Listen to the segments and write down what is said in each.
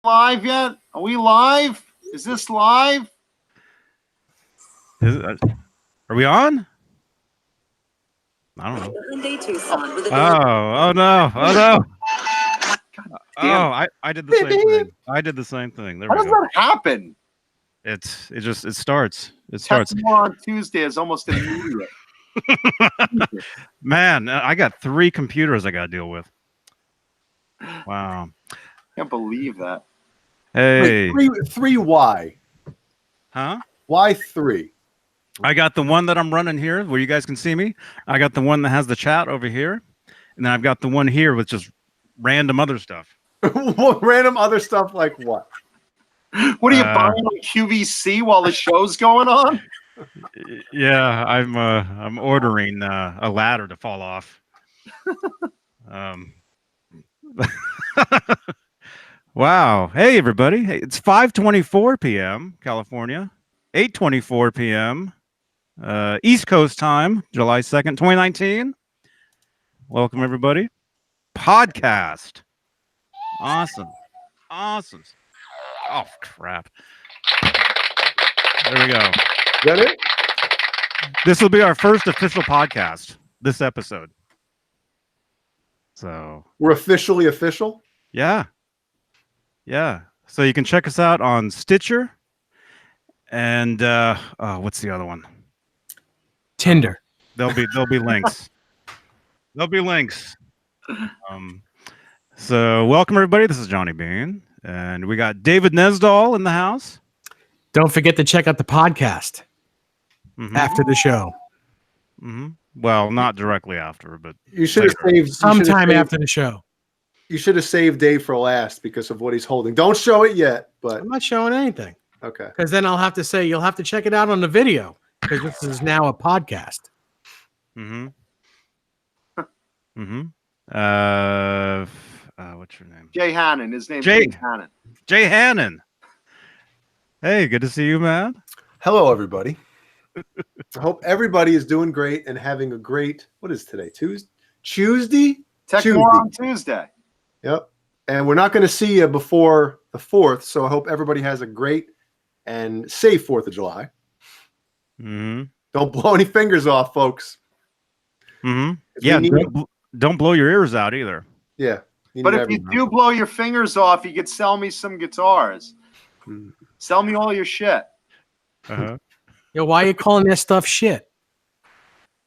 live yet? Are we live? Is this live? Are we on? I don't know. Oh no! Oh no! Oh, I did the same thing. I did the same thing. There we go. How does that happen? It starts. It starts. More on Tuesday is almost immediate. Man, I got 3 computers I got to deal with. Wow. Can't believe that. Hey. Three why? Huh? Why 3? I got the one that I'm running here where you guys can see me. I got the one that has the chat over here. And then I've got the one here with just random other stuff. Random other stuff like what? What are you buying on QVC while the show's going on? Yeah, I'm ordering a ladder to fall off. Wow. Hey everybody. Hey, it's 5:24 p.m. California. 8:24 p.m. East Coast time, July 2nd, 2019. Welcome everybody. Podcast. Awesome. Awesome. Oh crap. There we go. Is that it? This will be our first official podcast, this episode. So we're officially official? Yeah. Yeah. So you can check us out on Stitcher and what's the other one? Tinder. There'll be links. There'll be links. So welcome everybody. This is Johnny Beane, and we got David Nesdall in the house. Don't forget to check out the podcast after the show. Well, not directly after, but you should have saved sometime after the show. You should have saved Dave for last because of what he's holding. Don't show it yet, but I'm not showing anything. Okay. Because then I'll have to say you'll have to check it out on the video because this is now a podcast. What's your name? Jay Hannon. His name's Jay Hannon. Jay Hannon. Hey, good to see you, man. Hello, everybody. I hope everybody is doing great and having a great, what is today? Tuesday? On Tuesday. Yep. And we're not going to see you before the 4th, so I hope everybody has a great and safe 4th of July. Don't blow any fingers off, folks. Yeah, don't blow your ears out either. Yeah. But if you do blow your fingers off, you could sell me some guitars. Sell me all your shit. Yo, why are you calling that stuff shit?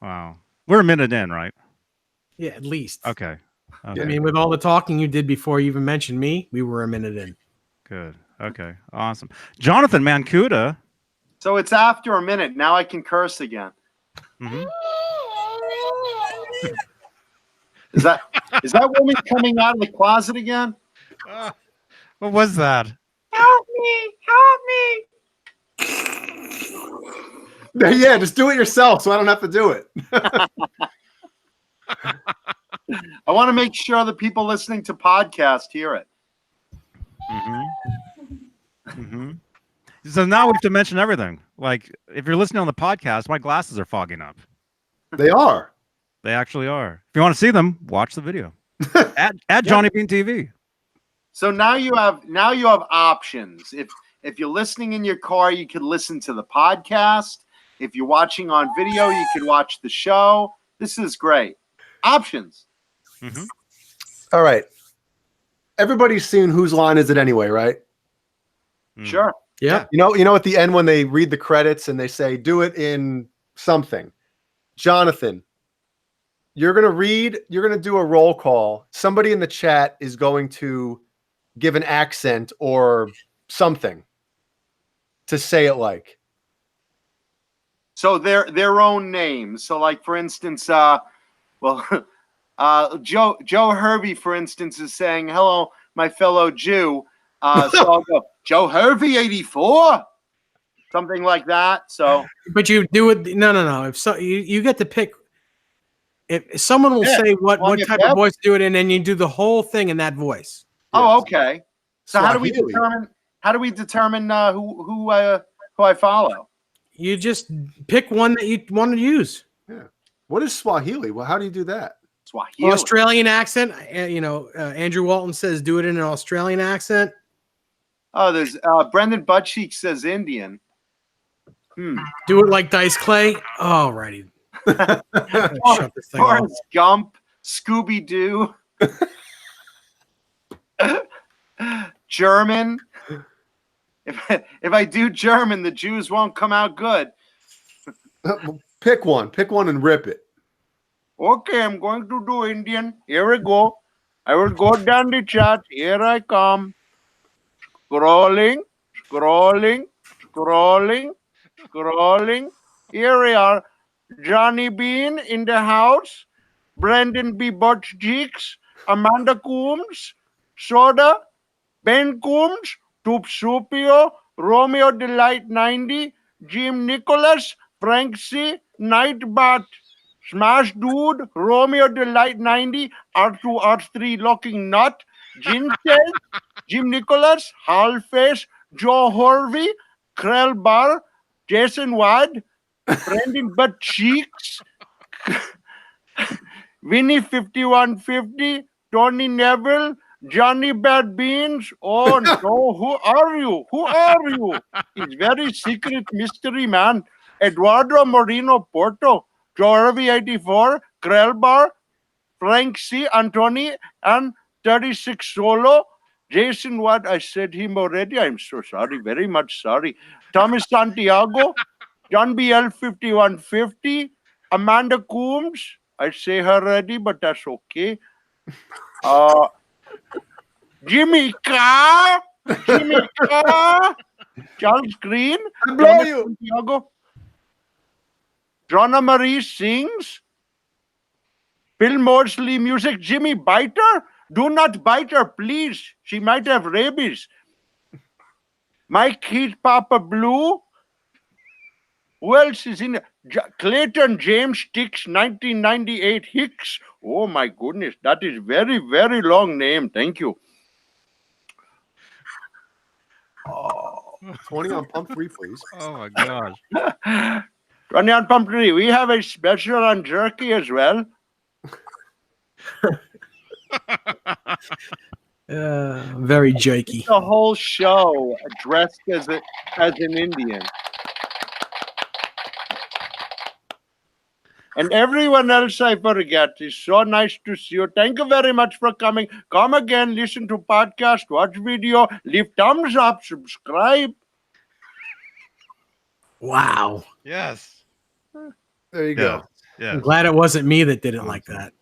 Wow. We're a minute in, right? Yeah, at least. Okay. I mean, with all the talking you did before you even mentioned me, we were a minute in. Good. Okay. Awesome. Jonathan Mancuda. So it's after a minute. Now I can curse again. Is that woman coming out of the closet again? What was that? Help me! Help me! Yeah, just do it yourself so I don't have to do it. I want to make sure the people listening to podcast hear it. So now we have to mention everything. Like, if you're listening on the podcast, my glasses are fogging up. They are. They actually are. If you want to see them, watch the video. at johnnybeanetv. So now you have options. If you're listening in your car, you could listen to the podcast. If you're watching on video, you could watch the show. This is great. Options. All right. Everybody's seen Whose Line Is It Anyway, right? Sure. Yeah. You know at the end when they read the credits and they say, do it in something. Jonathan, you're going to do a roll call. Somebody in the chat is going to give an accent or something to say it like. So their own names. So like, for instance, Joe Hervey, for instance, is saying, hello, my fellow Jew. So I'll go, Joe Hervey, 84, something like that. So, but you do it. No. If so, you get to pick. If someone will say what type of voice to do it in, and you do the whole thing in that voice. Oh, okay. So how do we determine who I follow? You just pick one that you want to use. Yeah. What is Swahili? Well, how do you do that? Swahili. Australian accent. Andrew Walton says do it in an Australian accent. Oh, there's Brendan Buttcheek says Indian. Do it like Dice Clay. All righty. Shut this thing off. Forrest Gump, Scooby Doo, German. If I do German, the Jews won't come out good. Pick one and rip it. Okay, I'm going to do Indian. Here we go. I will go down the chat. Here I come. Scrolling, scrolling, scrolling, scrolling. Here we are. Johnny Beane in the house. Brendan B. Buttcheeks. Amanda Coombs. Soda. BenCoombs. Tupsupio. Romeo Delight 90. Jim Nicholas. Frank C. Nightbot. Smash Dude. Romeo Delight 90. R2 R3 Locking Nut. Jinsel. Jim Nicholas. Halface. Joe Horvey. Krell Bar. Jason Wad. Brendan Buttcheeks. Vinnie 5150. Tony Neville. Johnny Bad Beans. Oh no, who are you? Who are you? He's very secret mystery man. Eduardo Moreno Porto. Jorvi 84. Krell Bar. Frank C. Antoni and 36 Solo. Jason Watt, I said him already. I'm so sorry, very much sorry. Thomas Santiago. John BL 5150. Amanda Coombs. I say her already, but that's okay. Jimmy Carr. Jimmy Carr. Charles Green. I blow you. Santiago. Jonna Marie sings. Bill Mosley music. Jimmy Biter. Do not bite her, please. She might have rabies. Mike Heath Papa Blue. Who else is in it? Clayton James Tix 1998 Hicks. Oh my goodness, that is very, very long name. Thank you. 20 on pump 3, please. Oh my gosh. 20 on pump 3. We have a special on jerky as well. Very jakey. The whole show dressed as an Indian. And everyone else I forget. It's so nice to see you. Thank you very much for coming. Come again, listen to podcast, watch video, leave thumbs up, subscribe. Wow. Yes. There you go. Yeah. I'm glad it wasn't me that did it like that.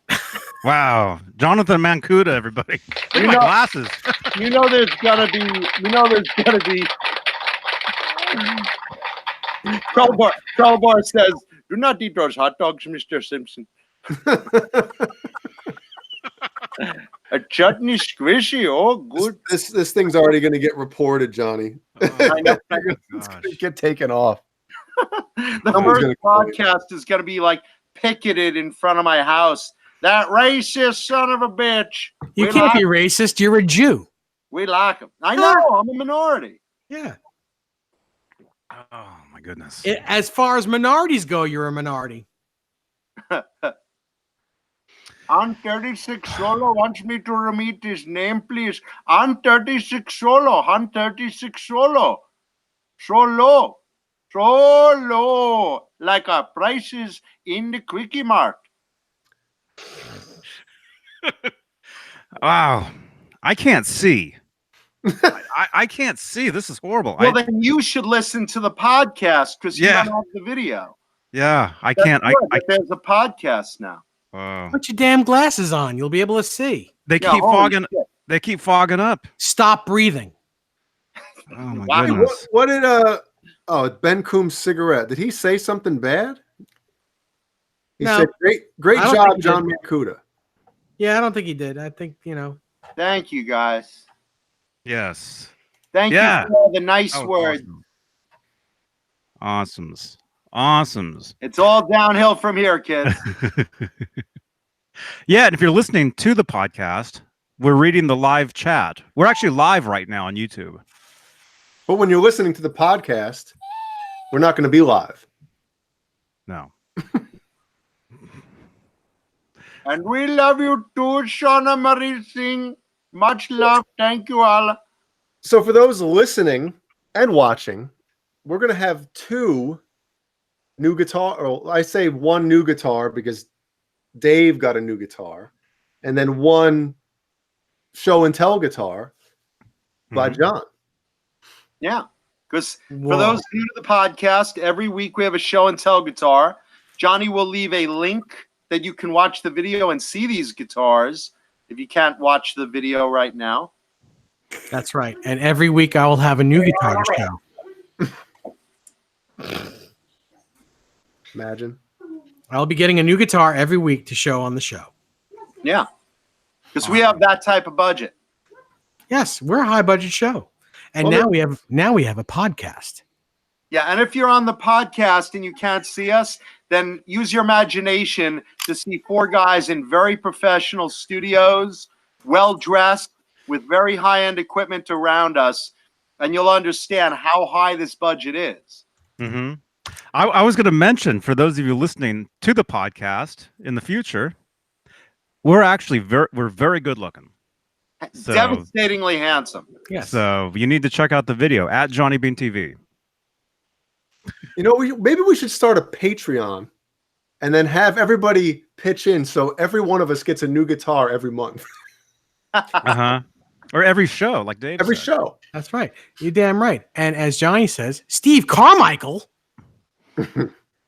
Wow. Jonathan Mancuda, everybody. Look at my glasses. There's gotta be. Crowbar says, do not eat those hot dogs, Mr. Simpson. A chutney squishy. Oh, good. This thing's already going to get reported, Johnny. I know. It's going to get taken off. The first podcast is going to be like picketed in front of my house. That racist son of a bitch. You can't be racist. You're a Jew. We like him. I know. I'm a minority. Yeah. Oh my goodness. As far as minorities go, you're a minority. On 36 Solo wants me to repeat his name, please. On 36 Solo. On 36 Solo. Solo. Solo. Like our prices in the Quickie Mart. Wow. I can't see. I can't see. This is horrible. Well, then you should listen to the podcast because you don't have the video. Yeah, I can't. There's a podcast now. Put your damn glasses on. You'll be able to see. They keep fogging. They keep fogging up. Stop breathing. Oh my goodness. What did BenCoombs cigarette? Did he say something bad? He said, "Great job, John Mancuda." Yeah, I don't think he did. I think Thank you, guys. Yes. Thank you for all the nice words. Awesomes. It's all downhill from here, kids. Yeah, and if you're listening to the podcast, we're reading the live chat. We're actually live right now on YouTube. But when you're listening to the podcast, we're not going to be live. No. And we love you too, Shauna Marie Singh. Much love. Thank you all. So for those listening and watching, we're going to have 2 new guitar, or I say 1 new guitar because Dave got a new guitar, and then 1 show and tell guitar by John. Yeah, because for those new to the podcast, every week we have a show and tell guitar. Johnny will leave a link that you can watch the video and see these guitars if you can't watch the video right now. That's right. And every week I will have a new guitar to show. Imagine. I'll be getting a new guitar every week to show on the show. Yeah, because we have that type of budget. Yes, we're a high budget show. And now we have a podcast. Yeah, and if you're on the podcast and you can't see us, then use your imagination to see 4 guys in very professional studios, well dressed, with very high-end equipment around us, and you'll understand how high this budget is. Mm-hmm. I was going to mention, for those of you listening to the podcast in the future, we're actually very good looking. So, devastatingly handsome. Yes. So you need to check out the video at johnnybeanetv. You know, maybe we should start a Patreon and then have everybody pitch in so every one of us gets a new guitar every month. Or every show, like Dave Every said. show. That's right. You're damn right. And as Johnny says, Steve Carmichael.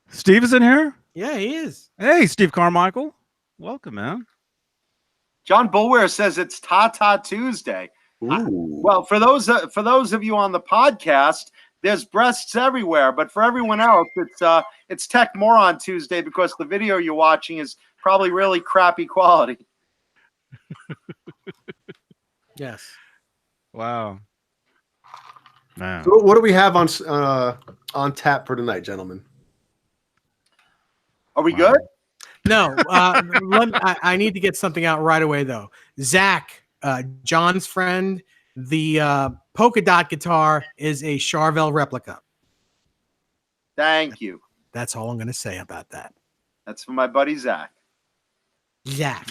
Steve is in here? Yeah, he is. Hey, Steve Carmichael. Welcome, man. John Bulware says it's Tata Tuesday. Well, for those of you on the podcast, there's breasts everywhere, but for everyone else, it's Tech Moron Tuesday because the video you're watching is probably really crappy quality. Yes. Wow. Man. So what do we have on tap for tonight, gentlemen? Are we good? No, I need to get something out right away, though. Zach, John's friend, the polka dot guitar is a Charvel replica. Thank you. That's all I'm going to say about that. That's for my buddy Zach. Zach.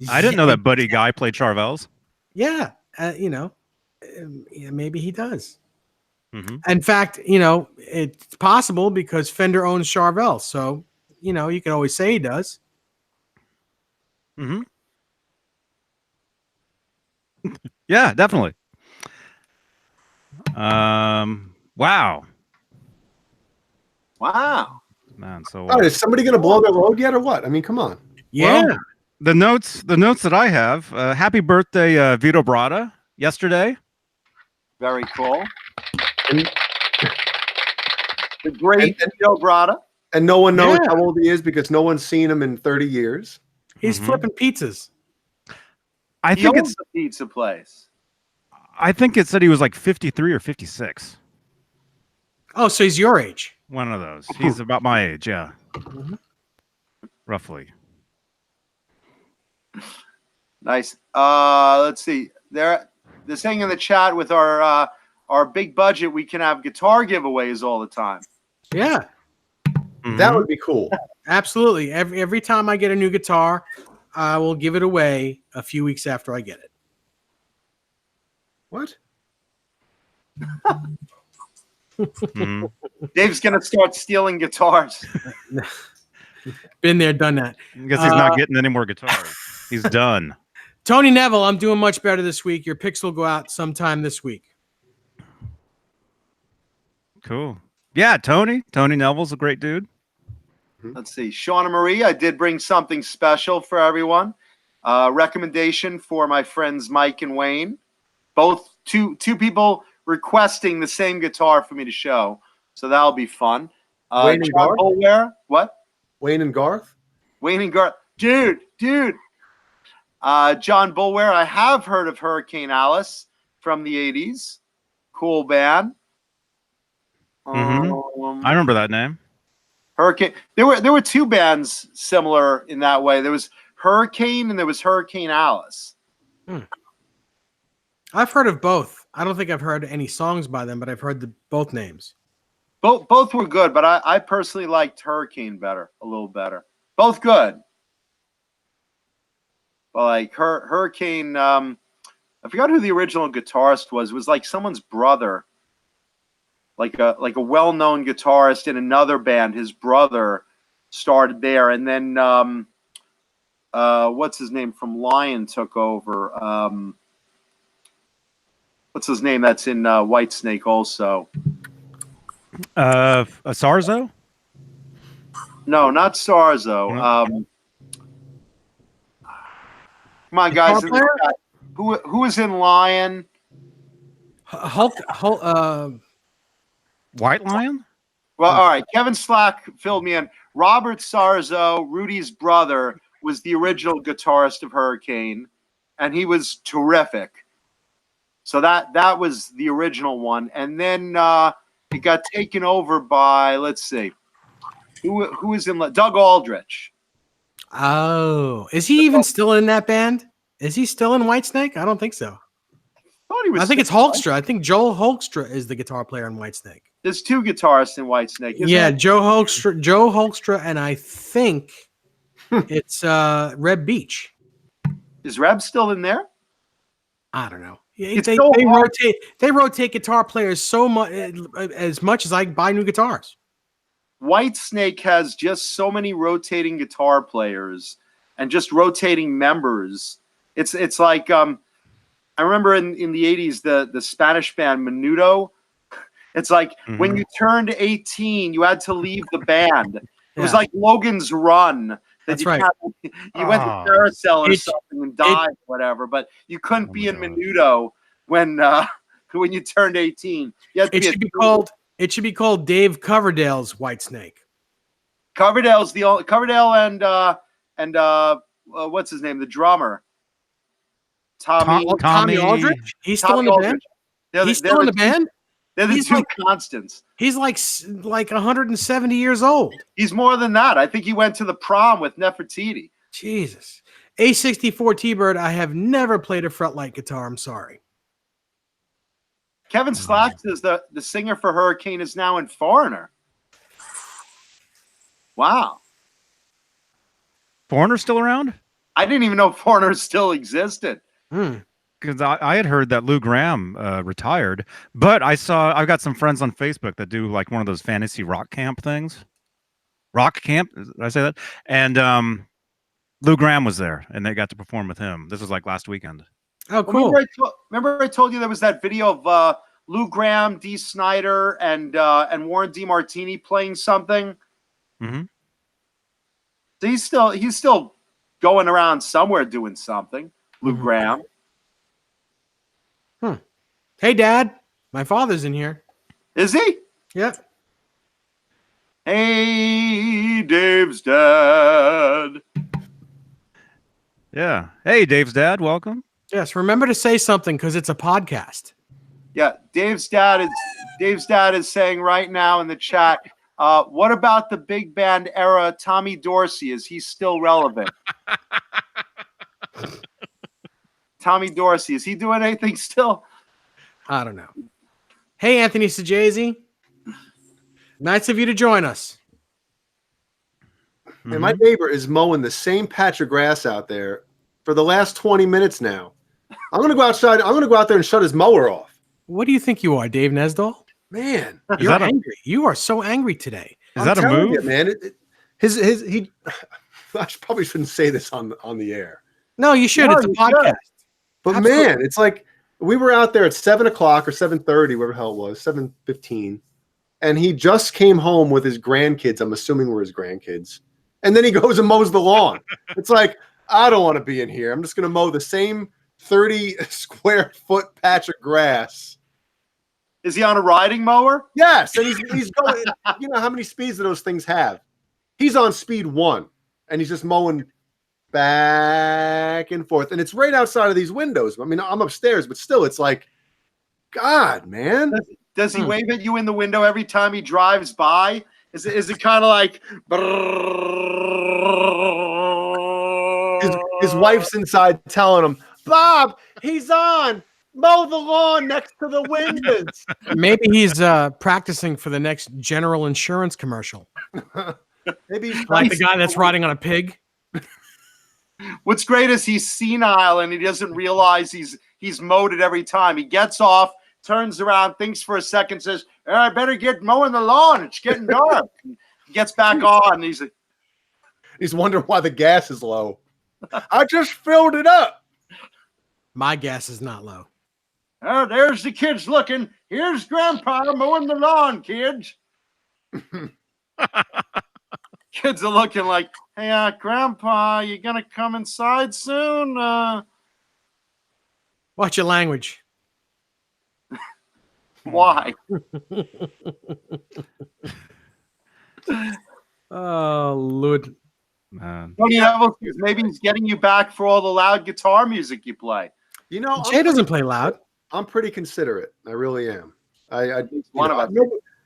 I didn't know that Buddy Guy played Charvels. Yeah, maybe he does. Mm-hmm. In fact, it's possible because Fender owns Charvel, so you can always say he does. Mm-hmm. Yeah, definitely. Wow. Man, so All right, is somebody going to blow their load yet or what? I mean, come on. Yeah. Well, the notes that I have, happy birthday, Vito Bratta, yesterday. Very cool. And The great Vito Bratta. And no one knows how old he is because no one's seen him in 30 years. He's flipping pizzas. I He think owns it's. the pizza place. I think it said he was like 53 or 56. Oh, so he's your age. One of those. He's about my age, yeah. Roughly. Nice. Let's see. They're saying in the chat with our big budget, we can have guitar giveaways all the time. Yeah. That would be cool. Absolutely. Every time I get a new guitar, I will give it away a few weeks after I get it. What? Dave's gonna start stealing guitars. Been there, done that. I guess he's not getting any more guitars. He's done. Tony Neville, I'm doing much better this week. Your picks will go out sometime this week. Cool. Yeah, Tony Neville's a great dude. Let's see. Shauna Marie, I did bring something special for everyone. Recommendation for my friends Mike and Wayne. Both two people requesting the same guitar for me to show. So that'll be fun. Wayne and Garth? What? Wayne and Garth? Wayne and Garth. Dude. John Bulware, I have heard of Hurricane Alice from the 80s. Cool band. I remember that name. Hurricane. There were two bands similar in that way. There was Hurricane and there was Hurricane Alice. I've heard of both. I don't think I've heard any songs by them, but I've heard both names. Both were good, but I personally liked Hurricane a little better. Both good. But like Hurricane I forgot who the original guitarist was. It was like someone's brother, like a well-known guitarist in another band. His brother started there, and then what's his name from Lion took over. What's his name? That's in Whitesnake also. Sarzo? No, not Sarzo. Come on, guys. Who is in Lion? Hulk. White Lion? Well, all right. Kevin Slack filled me in. Robert Sarzo, Rudy's brother, was the original guitarist of Hurricane, and he was terrific. So that was the original one, and then it got taken over by, let's see, who is in Doug Aldrich. Oh, is he even still in that band? Is he still in Whitesnake? I don't think so. I think it's Hulkstra. I think Joel Hulkstra is the guitar player in Whitesnake. There's two guitarists in Whitesnake. Yeah, Joe Hulkstra, and I think it's Reb Beach. Is Reb still in there? I don't know. They rotate guitar players so much as much as I buy new guitars. Whitesnake has just so many rotating guitar players and just rotating members. It's like I remember in the 80s the Spanish band Menudo. It's like when you turned 18, you had to leave the band. It was like Logan's Run. That's right. You went to Carousel or something and died, or whatever, but you couldn't be in Menudo when you turned 18. It should be called Dave Coverdale's Whitesnake. Coverdale and what's his name? The drummer. Tommy Aldrich. He's still in the band. He's still in the band. They're the two constants. He's like 170 years old. He's more than that. I think he went to the prom with Nefertiti. Jesus. A64 T-Bird, I have never played a fretlight guitar. I'm sorry. Kevin Slack says the singer for Hurricane is now in Foreigner. Wow. Foreigner's still around? I didn't even know Foreigner still existed. Because I had heard that Lou Gramm retired, but I've got some friends on Facebook that do like one of those fantasy rock camp things. Rock camp, did I say that? And Lou Gramm was there, and they got to perform with him. This was like last weekend. Oh, cool. Remember I told you there was that video of Lou Gramm, Dee Snider, and Warren DeMartini playing something. Mm-hmm. So he's still going around somewhere doing something. Lou Gramm. Hey, Dad. My father's in here. Is he? Yep. Hey, Dave's dad. Yeah. Hey, Dave's dad. Welcome. Yes. Remember to say something because it's a podcast. Yeah. Dave's dad is saying right now in the chat, what about the big band era Tommy Dorsey? Is he still relevant? Tommy Dorsey, is he doing anything still? I don't know. Hey, Anthony Sajazi. Nice of you to join us. And my neighbor is mowing the same patch of grass out there for the last 20 minutes now. I'm going to go outside. I'm going to go out there and shut his mower off. What do you think you are, Dave Nesdall? Man, you're angry. You are so angry today. Is that a move? You, man, I probably shouldn't say this on the air. No, you should. It's a podcast. But absolutely. Man, it's like we were out there at 7 o'clock or 7:30, whatever the hell it was, 7:15, and he just came home with his grandkids. I'm assuming were his grandkids, and then he goes and mows the lawn. It's like I don't want to be in here. I'm just going to mow the same 30 square foot patch of grass. Is he on a riding mower? Yes, and he's going. You know how many speeds do those things have? He's on speed 1, and he's just mowing back and forth, and it's right outside of these windows. I mean, I'm upstairs, but still, it's like, God, man. Does he wave at you in the window every time he drives by? Is it kind of like? His wife's inside telling him, Bob, he's on. Mow the lawn next to the windows. Maybe he's practicing for the next General Insurance commercial. Maybe he's like the guy that's riding on a pig. What's great is he's senile and he doesn't realize he's he's mowed it every time. He gets off, turns around, thinks for a second, says, I better get mowing the lawn. It's getting dark. He gets back on. And he's wondering why the gas is low. I just filled it up. My gas is not low. Oh, there's the kids looking. Here's Grandpa mowing the lawn, kids. Kids are looking like, hey, Grandpa, you gonna come inside soon? Watch your language. Why? Oh, Lord. Maybe he's getting you back for all the loud guitar music you play. You know, Jay doesn't play loud. I'm pretty considerate. I really am.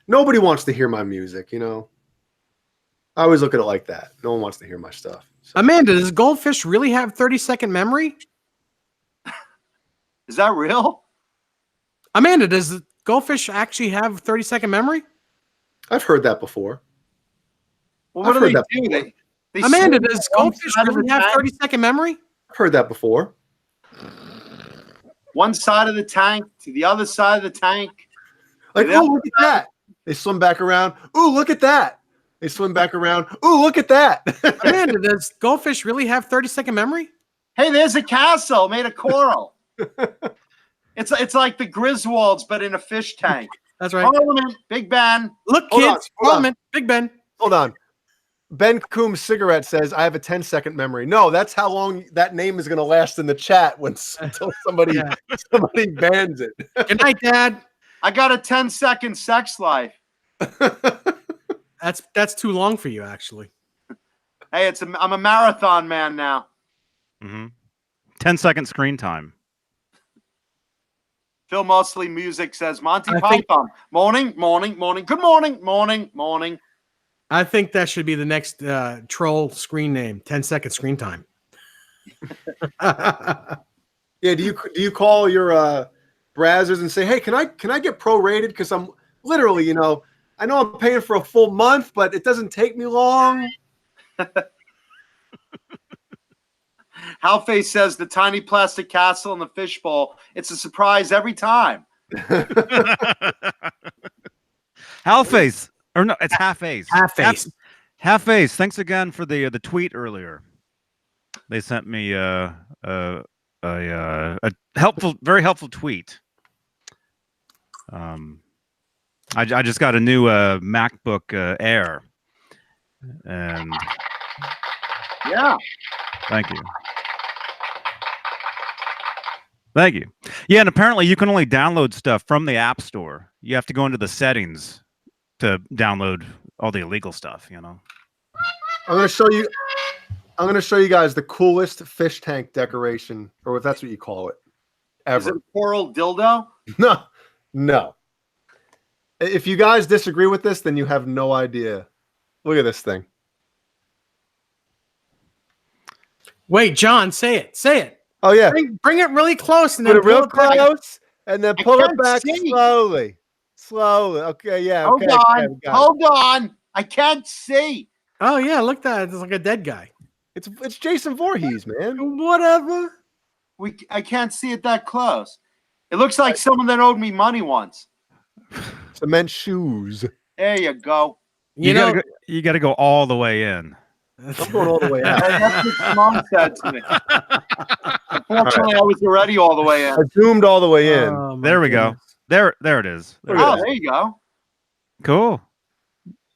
Nobody wants to hear my music, you know. I always look at it like that. No one wants to hear my stuff. So. Amanda, does Goldfish really have 30-second memory? Is that real? Amanda, does Goldfish actually have 30-second memory? I've heard that before. Well, what do they do? Amanda, does Goldfish really have 30-second memory? I've heard that before. One side of the tank to the other side of the tank. Like, oh, look at that. They swim back around. Ooh, look at that. They swim back around. Ooh, look at that. Amanda, does Goldfish really have 30-second memory? Hey, there's a castle made of coral. It's like the Griswolds, but in a fish tank. That's right. Parliament, Big Ben. Look, kids, Parliament, Big Ben. Hold on. BenCoombs Cigarette says, I have a 10-second memory. No, that's how long that name is going to last in the chat until somebody bans it. Good night, Dad. I got a 10-second sex life. That's too long for you, actually. Hey, I'm a marathon man now. 10-second screen time. Phil Mosley Music says, Monty Python. Morning, morning, morning. Good morning, morning, morning. I think that should be the next troll screen name. 10-second screen time. Yeah. Do you call your brazzers and say, hey, can I get prorated? Because I'm literally, you know I'm paying for a full month, but it doesn't take me long. Halface says the tiny plastic castle in the fishbowl. It's a surprise every time. Halface. Or no, it's Half-Ace. Half-Ace. Half-Ace. Thanks again for the tweet earlier. They sent me a helpful, very helpful tweet. I just got a new MacBook Air, and yeah, thank you. Thank you. Yeah, and apparently you can only download stuff from the App Store. You have to go into the settings to download all the illegal stuff, you know. I'm going to show you guys the coolest fish tank decoration, or if that's what you call it, ever. Is it a coral dildo? No. If you guys disagree with this, then you have no idea. Look at this thing. Wait, John, say it. Say it. Oh, yeah. Bring it really close and put then it real close and then pull it back slowly. Slowly. Okay, yeah. Okay, Hold on. I can't see. Oh, yeah. Look at that. It's like a dead guy. It's Jason Voorhees, man. Whatever. I can't see it that close. It looks like someone that owed me money once. Cement shoes. There you go. You got to go all the way in. I'm going all the way out. That's what Mom said to me. Unfortunately, I was already all the way in. I zoomed all the way in. Oh, there we go. There it is. There you go. Cool.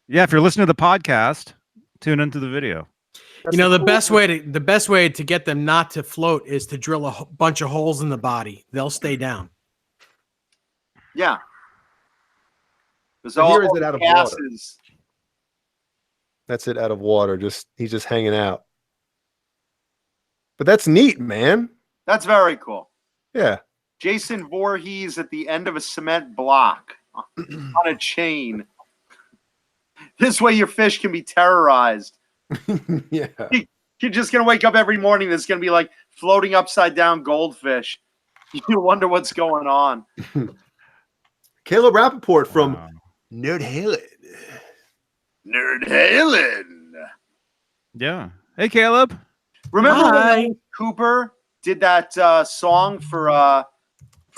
Yeah, if you're listening to the podcast, tune into the video. That's the best way to get them not to float is to drill a bunch of holes in the body. They'll stay down. Yeah. Here is it out of water. That's it out of water. He's just hanging out. But that's neat, man. That's very cool. Yeah. Jason Voorhees at the end of a cement block on a chain. This way your fish can be terrorized. Yeah. You're just going to wake up every morning. There's going to be like floating upside down goldfish. You wonder what's going on. Caleb Rapoport from Nerd Halen. Nerd Halen. Yeah. Hey, Caleb. Remember when Cooper did that song for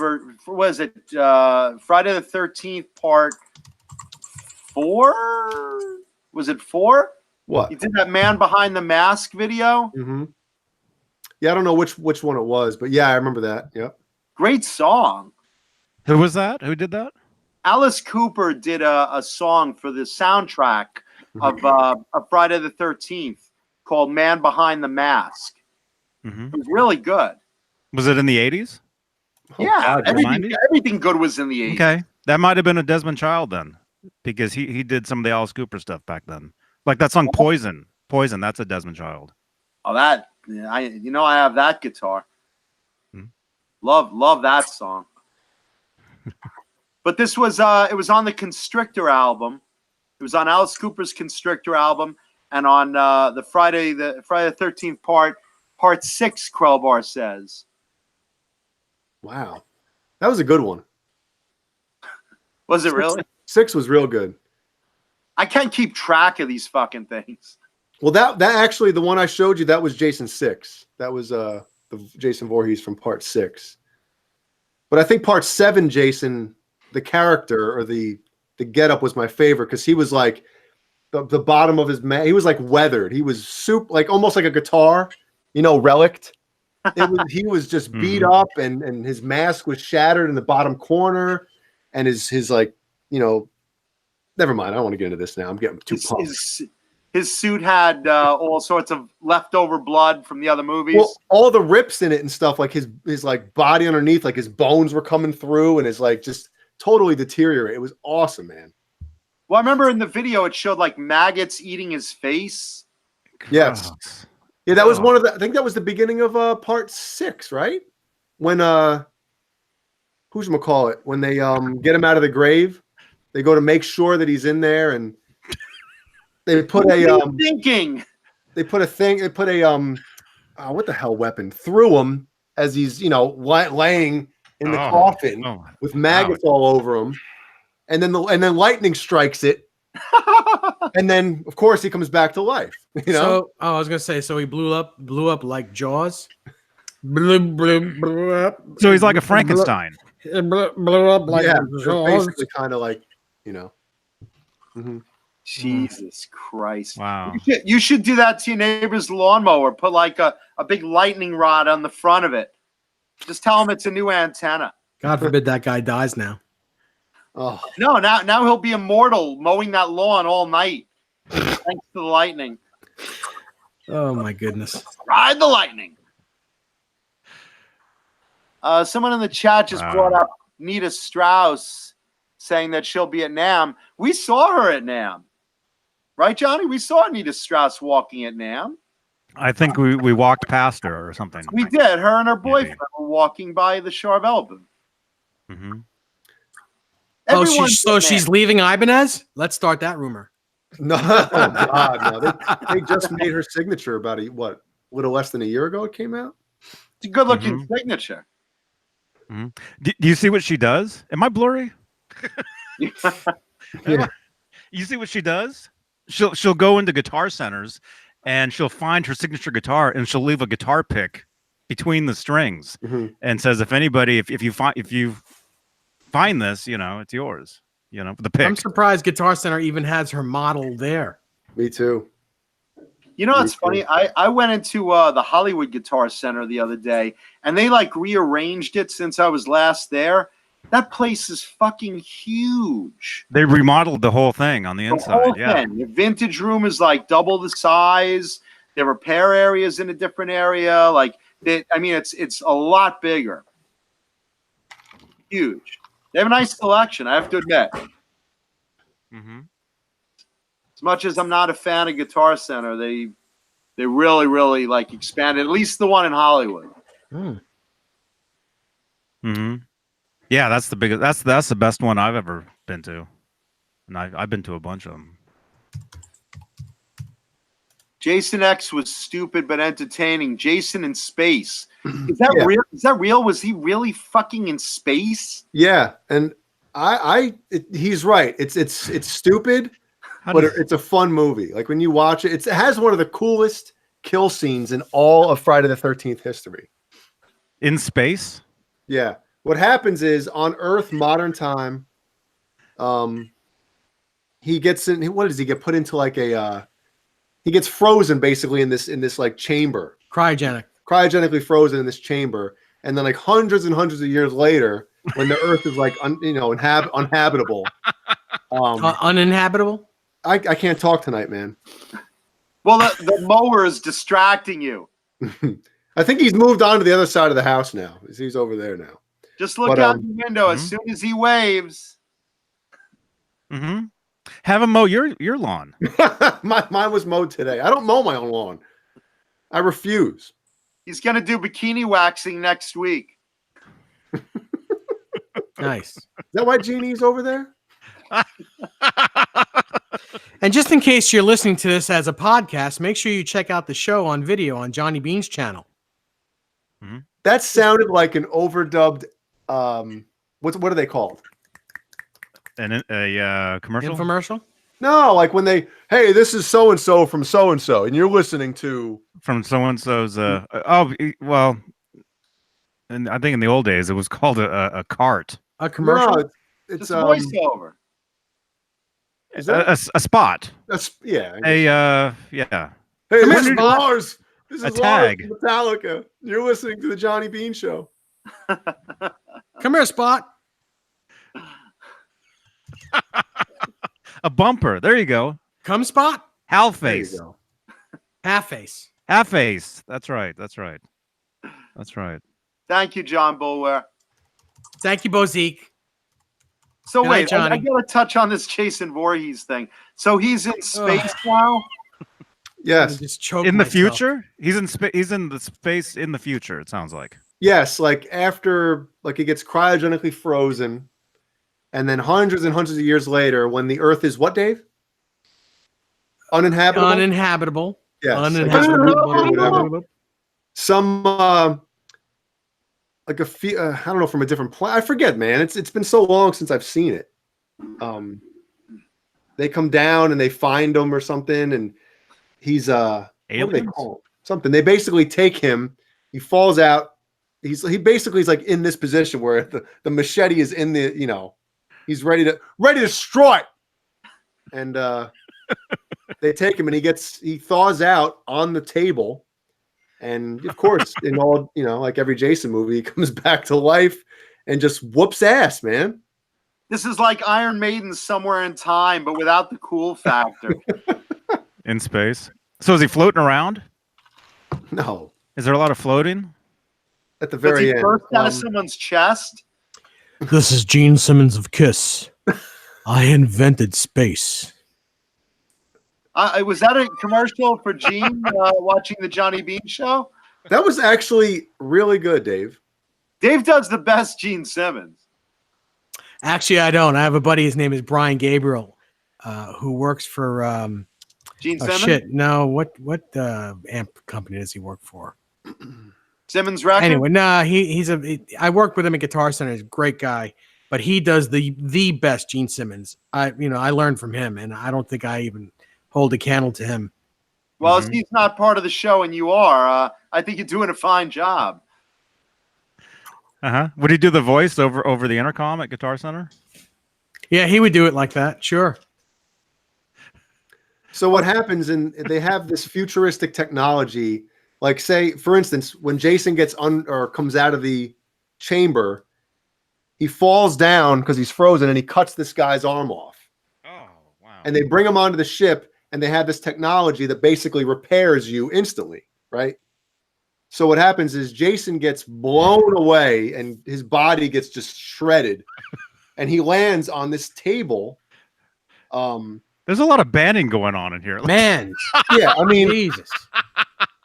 for was it Friday the 13th part 4? Was it 4? What? He did that Man Behind the Mask video. Mm-hmm. Yeah, I don't know which one it was, but yeah, I remember that. Yep. Great song. Who was that? Who did that? Alice Cooper did a song for the soundtrack of Friday the 13th called Man Behind the Mask. Mm-hmm. It was really good. Was it in the 80s? Yeah, God, everything good was in the 80s. Okay, that might have been a Desmond Child then, because he did some of the Alice Cooper stuff back then, like that song Poison. Poison, that's a Desmond Child. Oh, I have that guitar. Hmm. Love that song. But this was it was on the Constrictor album. It was on Alice Cooper's Constrictor album, and on the Friday the 13th part 6. Krellbar says. Wow, that was a good one. Was it really? 6 was real good. I can't keep track of these fucking things. Well, that actually, the one I showed you, that was Jason 6. That was the Jason Voorhees from part 6. But I think part 7, Jason, the character or the getup was my favorite because he was like the bottom of his he was like weathered. He was like almost like a guitar, relict. He was just beat up, and his mask was shattered in the bottom corner, and his like never mind. I don't want to get into this now. I'm getting too pumped. His suit had all sorts of leftover blood from the other movies. Well, all the rips in it and stuff, like his like body underneath, like his bones were coming through, and his like just totally deteriorate. It was awesome, man. Well, I remember in the video it showed like maggots eating his face. Yes. Yeah, that was one of the. I think that was the beginning of part 6, right? When who's when they get him out of the grave, they go to make sure that he's in there, and they put what the hell weapon through him as he's laying in the coffin with maggots all over him, and then lightning strikes it. And then, of course, he comes back to life. So, I was gonna say, so he blew up like Jaws. So he's like a Frankenstein. Blew up like Jaws. Basically, kind of like Jesus Christ! Wow. You should do that to your neighbor's lawnmower. Put like a big lightning rod on the front of it. Just tell him it's a new antenna. God forbid that guy dies now. Oh no! Now he'll be immortal, mowing that lawn all night, thanks to the lightning. Oh my goodness! Ride the lightning. Someone in the chat just brought up Nita Strauss, saying that she'll be at NAMM. We saw her at NAMM, right, Johnny? We saw Nita Strauss walking at NAMM. I think we walked past her or something. We did. Her and her boyfriend were walking by the Charvel booth. Mm-hmm. She's leaving Ibanez? Let's start that rumor. No, God, no. They just made her signature about a little less than a year ago. It came out. It's a good-looking signature. Mm-hmm. Do you see what she does? Am I blurry? Yeah. You see what she does? She'll go into Guitar Centers and she'll find her signature guitar and she'll leave a guitar pick between the strings and says, if anybody, if you find this, it's yours. The pick. I'm surprised Guitar Center even has her model there. Me too. It's funny. I went into the Hollywood Guitar Center the other day, and they like rearranged it since I was last there. That place is fucking huge. They remodeled the whole thing on the inside. Yeah. The vintage room is like double the size. There are repair areas in a different area. It's a lot bigger. Huge. They have a nice selection, I have to admit. Mm-hmm. As much as I'm not a fan of Guitar Center, they really, really like expanded. At least the one in Hollywood. Mm-hmm. Yeah, that's the biggest. That's the best one I've ever been to, and I've been to a bunch of them. Jason X was stupid but entertaining. Jason in space. Is that real? Is that real? Was he really fucking in space? Yeah, and he's right. It's stupid, but it's a fun movie. Like when you watch it, it has one of the coolest kill scenes in all of Friday the 13th history. In space? Yeah. What happens is on Earth, modern time, he gets in. What does he get put into like a? He gets frozen basically in this like chamber, cryogenically frozen in this chamber, and then like hundreds and hundreds of years later, when the Earth is like uninhabitable, uninhabitable. I can't talk tonight, man. Well, the mower is distracting you. I think he's moved on to the other side of the house now. He's over there now. Just look out the window as soon as he waves. Mm-hmm. Have him mow your lawn. Mine was mowed today. I don't mow my own lawn. I refuse. He's going to do bikini waxing next week. Nice. Is that why Jeannie's over there? And just in case you're listening to this as a podcast, make sure you check out the show on video on Johnny Beane's channel. Mm-hmm. That sounded like an overdubbed. What are they called? A commercial? Infomercial? No, like when they, hey, this is so and so from so and so, and you're listening to from so and so's. Well, and I think in the old days it was called a cart. A commercial. No, it's voiceover. Is that a spot? Yeah. Yeah. Hey, this is Lars. This is tag. Lars from Metallica. You're listening to the Johnny Beane Show. Come here, Spot. A bumper. There you go. Come, Spot. Half face. Half face. Half face. That's right. That's right. Thank you, John Bulwer. Thank you, Bozique. So Good wait, night, Johnny. I got to touch on this Jason Voorhees thing. So he's in space now? Yes. In the future? He's in space. He's in the space in the future, it sounds like. Yes, like after it gets cryogenically frozen, and then hundreds and hundreds of years later, when the Earth is what, Dave? Uninhabitable? Uninhabitable. Yes. Uninhabitable. Some like a few, I don't know, from a different planet. I forget, man. It's been so long since I've seen it. They come down and they find him or something, and he's what do they call him? Something. They basically take him. He falls out. He basically is like in this position where the machete is in the, he's ready to strike. And they take him and he thaws out on the table. And of course, in all, like every Jason movie, he comes back to life and just whoops ass, man. This is like Iron Maiden Somewhere in Time, but without the cool factor. In space. So is he floating around? No. Is there a lot of floating? At the very end. Burst out of someone's chest? This is Gene Simmons of Kiss. I invented space. Was that a commercial for Gene watching the Johnny Beane Show? That was actually really good, Dave. Dave does the best Gene Simmons. Actually, I don't. I have a buddy. His name is Brian Gabriel, who works for Gene Simmons. Shit, no. What amp company does he work for? Simmons Records. Anyway, nah. I worked with him at Guitar Center. He's a great guy, but he does the best Gene Simmons. I learned from him, and I don't think I even hold a candle to him. Well, if he's not part of the show and you are, I think you're doing a fine job. Would he do the voice over the intercom at Guitar Center? Yeah, he would do it like that. Sure. So what happens, and they have this futuristic technology, like say, for instance, when Jason gets comes out of the chamber, he falls down because he's frozen and he cuts this guy's arm off. Oh, wow. And they bring him onto the ship and they have this technology that basically repairs you instantly, right? So what happens is Jason gets blown away and his body gets just shredded and he lands on this table. There's a lot of banning going on in here. Man. Yeah, I mean, Jesus.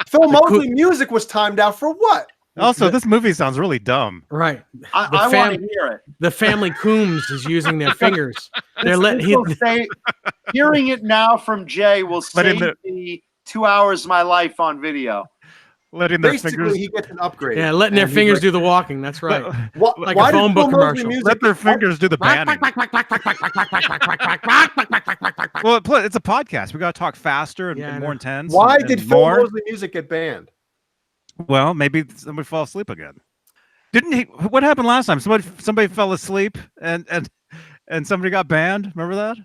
Phil Mosley music was timed out for what? Also, this movie sounds really dumb. Right. I want to hear it. The family Coombs is using their fingers. They're hearing it now from Jay will save me 2 hours of my life on video. Letting their Basically, fingers. he gets an upgrade. Yeah, letting their fingers do the walking. That's right. Like why a phone did book Phil Mosley commercial. music Let their fingers do the banning. Well, it's a podcast. We got to talk faster and more intense. Why and did Phil more. Mosley music get banned? Well, maybe somebody fall asleep again. Didn't he? What happened last time? Somebody fell asleep and somebody got banned. Remember that?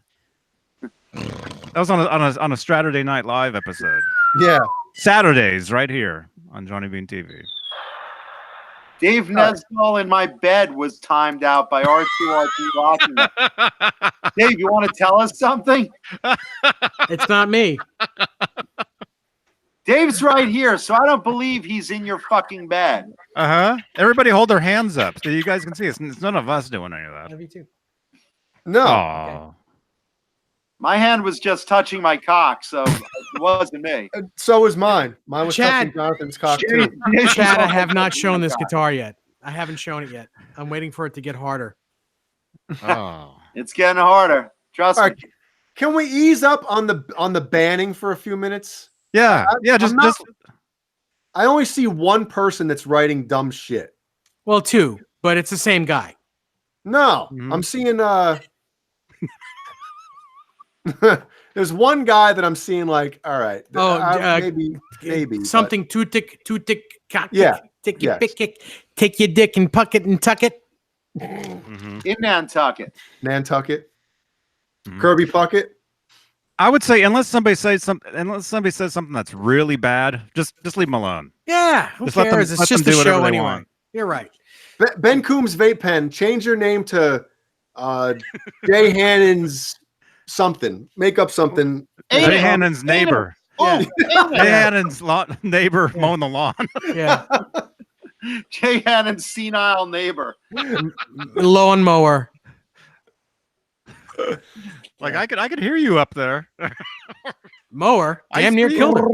That was on a Saturday Night Live episode. Yeah. Saturdays, right here on Johnny Beane TV. Dave Nesbitt in my bed was timed out by R2RT Rocking. Dave, you want to tell us something? It's not me. Dave's right here, so I don't believe he's in your fucking bed. Everybody hold their hands up so you guys can see. It's none of us doing any of that. Love you too. No. Oh. My hand was just touching my cock, so it wasn't me. So was mine. Mine was Chad. touching Jonathan's cock too. Chad, I have not shown this guitar yet. I haven't shown it yet. I'm waiting for it to get harder. Oh. It's getting harder. Trust All me. right. Can we ease up on the banning for a few minutes? Yeah. Just I only see one person that's writing dumb shit. Well, two, but it's the same guy. No, I'm seeing there's one guy that I'm seeing like, all right, maybe something two tick cock. Yeah, tick your pick kick, take your dick and puck it and tuck it. In Nantucket. Nantucket, Kirby Puckett. I would say unless somebody says something that's really bad, just leave them alone. Yeah, who Just let them- cares? let It's them just do a whatever show they anyway. want. You're right. BenCoombs vape pen. Change your name to Jay Hannon's something. Make up something. Jay Hannon's neighbor. Oh, Jay Hannon's neighbor mowing the lawn. Yeah, Jay Hannon's senile neighbor. lawnmower. Like I could hear you up there. Mower. I Damn near see killed her.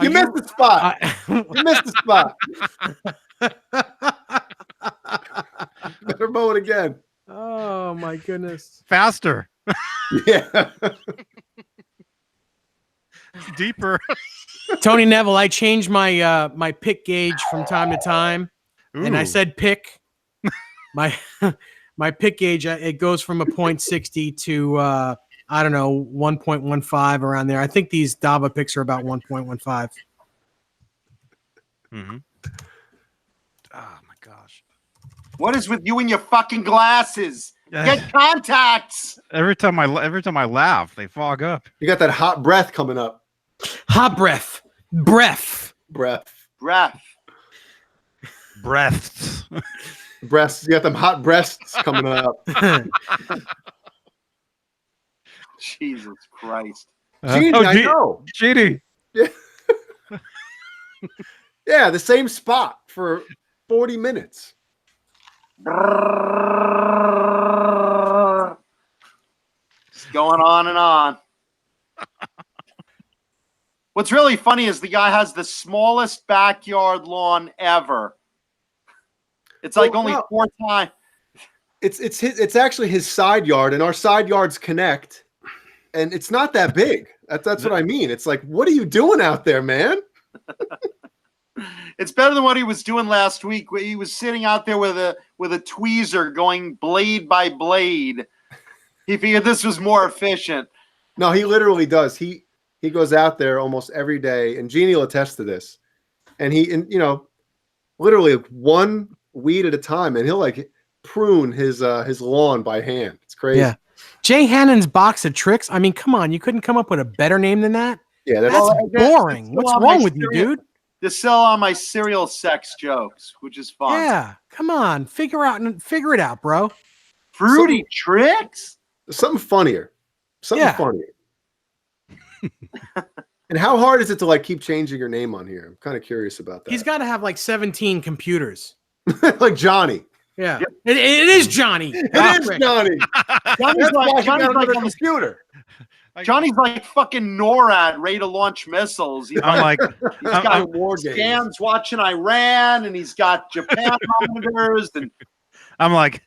You missed the spot. You missed the spot. Better mow it again. Oh my goodness. Faster. Yeah. Deeper. Tony Neville, I change my my pick gauge from time to time. And I Ooh. said pick. My my pick gauge, it goes from a 0.60 to I don't know, 1.15 around there. I think these Dava picks are about 1.15. Mm-hmm. Oh my gosh. What is with you and your fucking glasses? Get contacts. Every time I laugh, they fog up. You got that hot breath coming up. Hot breath. Breath. Breath. Breath. Breaths. Breasts. You got them hot breasts coming up. Jesus Christ. Genie, I know. Genie. Yeah, the same spot for 40 minutes. It's going on and on. What's really funny is the guy has the smallest backyard lawn ever. It's like only 4 times. It's actually his side yard, and our side yards connect, and it's not that big. That's what I mean. It's like, what are you doing out there, man? It's better than what he was doing last week. He was sitting out there with a tweezer going blade by blade. He figured this was more efficient. No, he literally does. He goes out there almost every day, and Jeannie will attest to this. And literally one weed at a time, and he'll like prune his lawn by hand. It's crazy. Yeah. Jay Hannon's Box of Tricks. I mean, come on, you couldn't come up with a better name than that? Yeah, That's boring. What's wrong with you, dude? To sell on my serial sex jokes, which is fun. Yeah, come on, figure it out, bro. Fruity tricks? Something funnier. Funnier. And how hard is it to like keep changing your name on here? I'm kind of curious about that. He's got to have like 17 computers. Like Johnny. Yeah, it is Johnny. It is Johnny. Johnny's like on the computer. Johnny's like fucking NORAD, ready to launch missiles. I'm like, he's got war scans watching Iran, and he's got Japan monitors, and I'm like,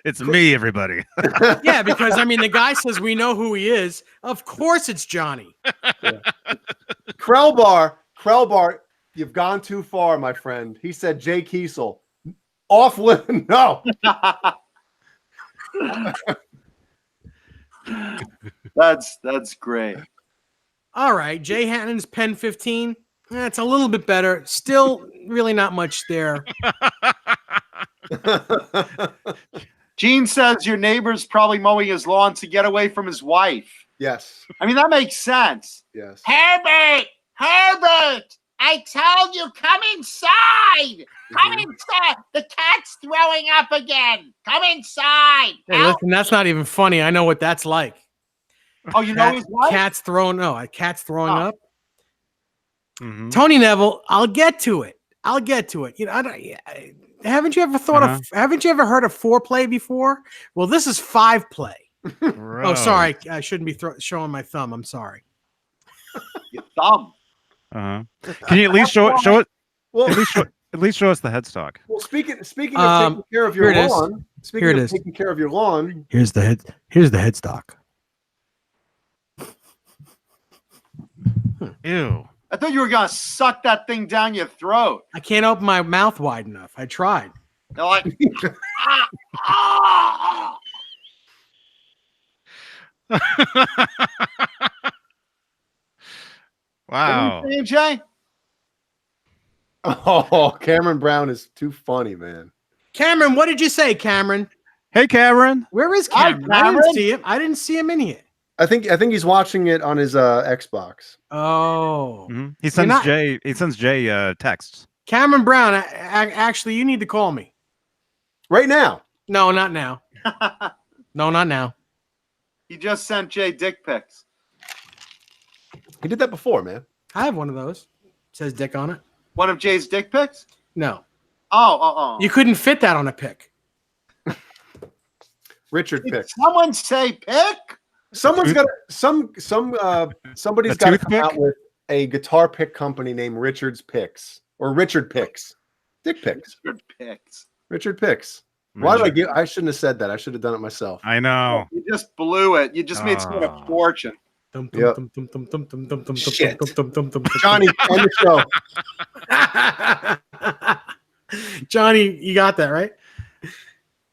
it's me, everybody. Yeah, because I mean, the guy says we know who he is. Of course, it's Johnny. Yeah. Krellbar, you've gone too far, my friend. He said Jay Kiesel. Off limit. No. That's great. All right, Jay Hannon's Pen 15. That's a little bit better. Still, really not much there. Gene says your neighbor's probably mowing his lawn to get away from his wife. Yes. I mean, that makes sense. Yes. Herbert, I told you, come inside. Come inside. The cat's throwing up again. Come inside. Hey, listen, that's not even funny. I know what that's like. Oh, you know his wife? Cat's throwing up. Mhm. Tony Neville, I'll get to it. You know, haven't you ever thought of? Haven't you ever heard of foreplay before? Well, this is 5-play. Oh, sorry, I shouldn't be showing my thumb. I'm sorry. Your thumb. Can you at least show it? Well, At least show us the headstock. well, speaking of taking care of your here it is. lawn, speaking Here it of is. taking care of your lawn, Here's the headstock. Ew. I thought you were gonna suck that thing down your throat. I can't open my mouth wide enough. I tried. They're like, Wow. What are you saying, Jay? oh, Cameron Brown is too funny, man. Cameron, what did you say, Cameron? Hey, Cameron. Where is Hi, Cameron? I Cameron. didn't see him. I didn't see him in here. I think he's watching it on his Xbox. Oh, Mhm. He sends not- Jay. He sends Jay texts. Cameron Brown. Actually, you need to call me. Right now. No, not now. No, not now. He just sent Jay dick pics. He did that before, man. I have one of those. Says Dick on it. One of Jay's dick pics? No, Oh. you couldn't fit that on a pic. Richard Did pick. someone say pick? Somebody's got somebody's A got to toothpick? come out with a guitar pick company named Richard's Picks or Richard Picks. Dick Picks. Good pics. Richard Picks. Why did I give? I shouldn't have said that. I should have done it myself. I know. You just blew it. You just made someone a fortune. Yep. Shit. Johnny, end the show. Johnny, you got that right?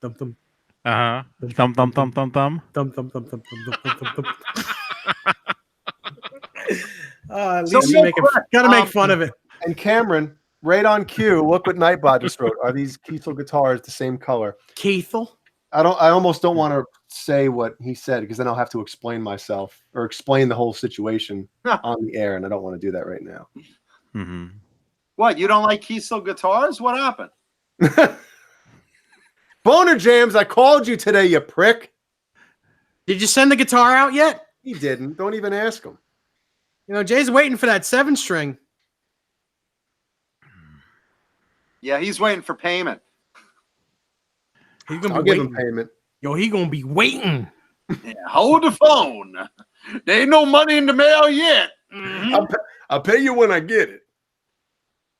Thump thump Thumb, thumb, thumb, thumb, thumb. thump thump thump thump thump thump thump thump. At So least you real quick, gotta make fun of it. And Cameron, right on cue. Look what Nightbot just wrote. Are these Kiesel guitars the same color? Keithel. I almost don't want to say what he said because then I'll have to explain myself or explain the whole situation on the air, and I don't want to do that right now. Mm-hmm. What, you don't like Kiesel guitars? What happened? Boner Jams, I called you today, you prick. Did you send the guitar out yet? He didn't. Don't even ask him. You know, Jay's waiting for that 7-string. Yeah, he's waiting for payment. He's gonna I'll be give waiting. him payment. Yo, he gonna be waiting. Yeah, hold the phone. There ain't no money in the mail yet. Mhm. I'll pay you when I get it.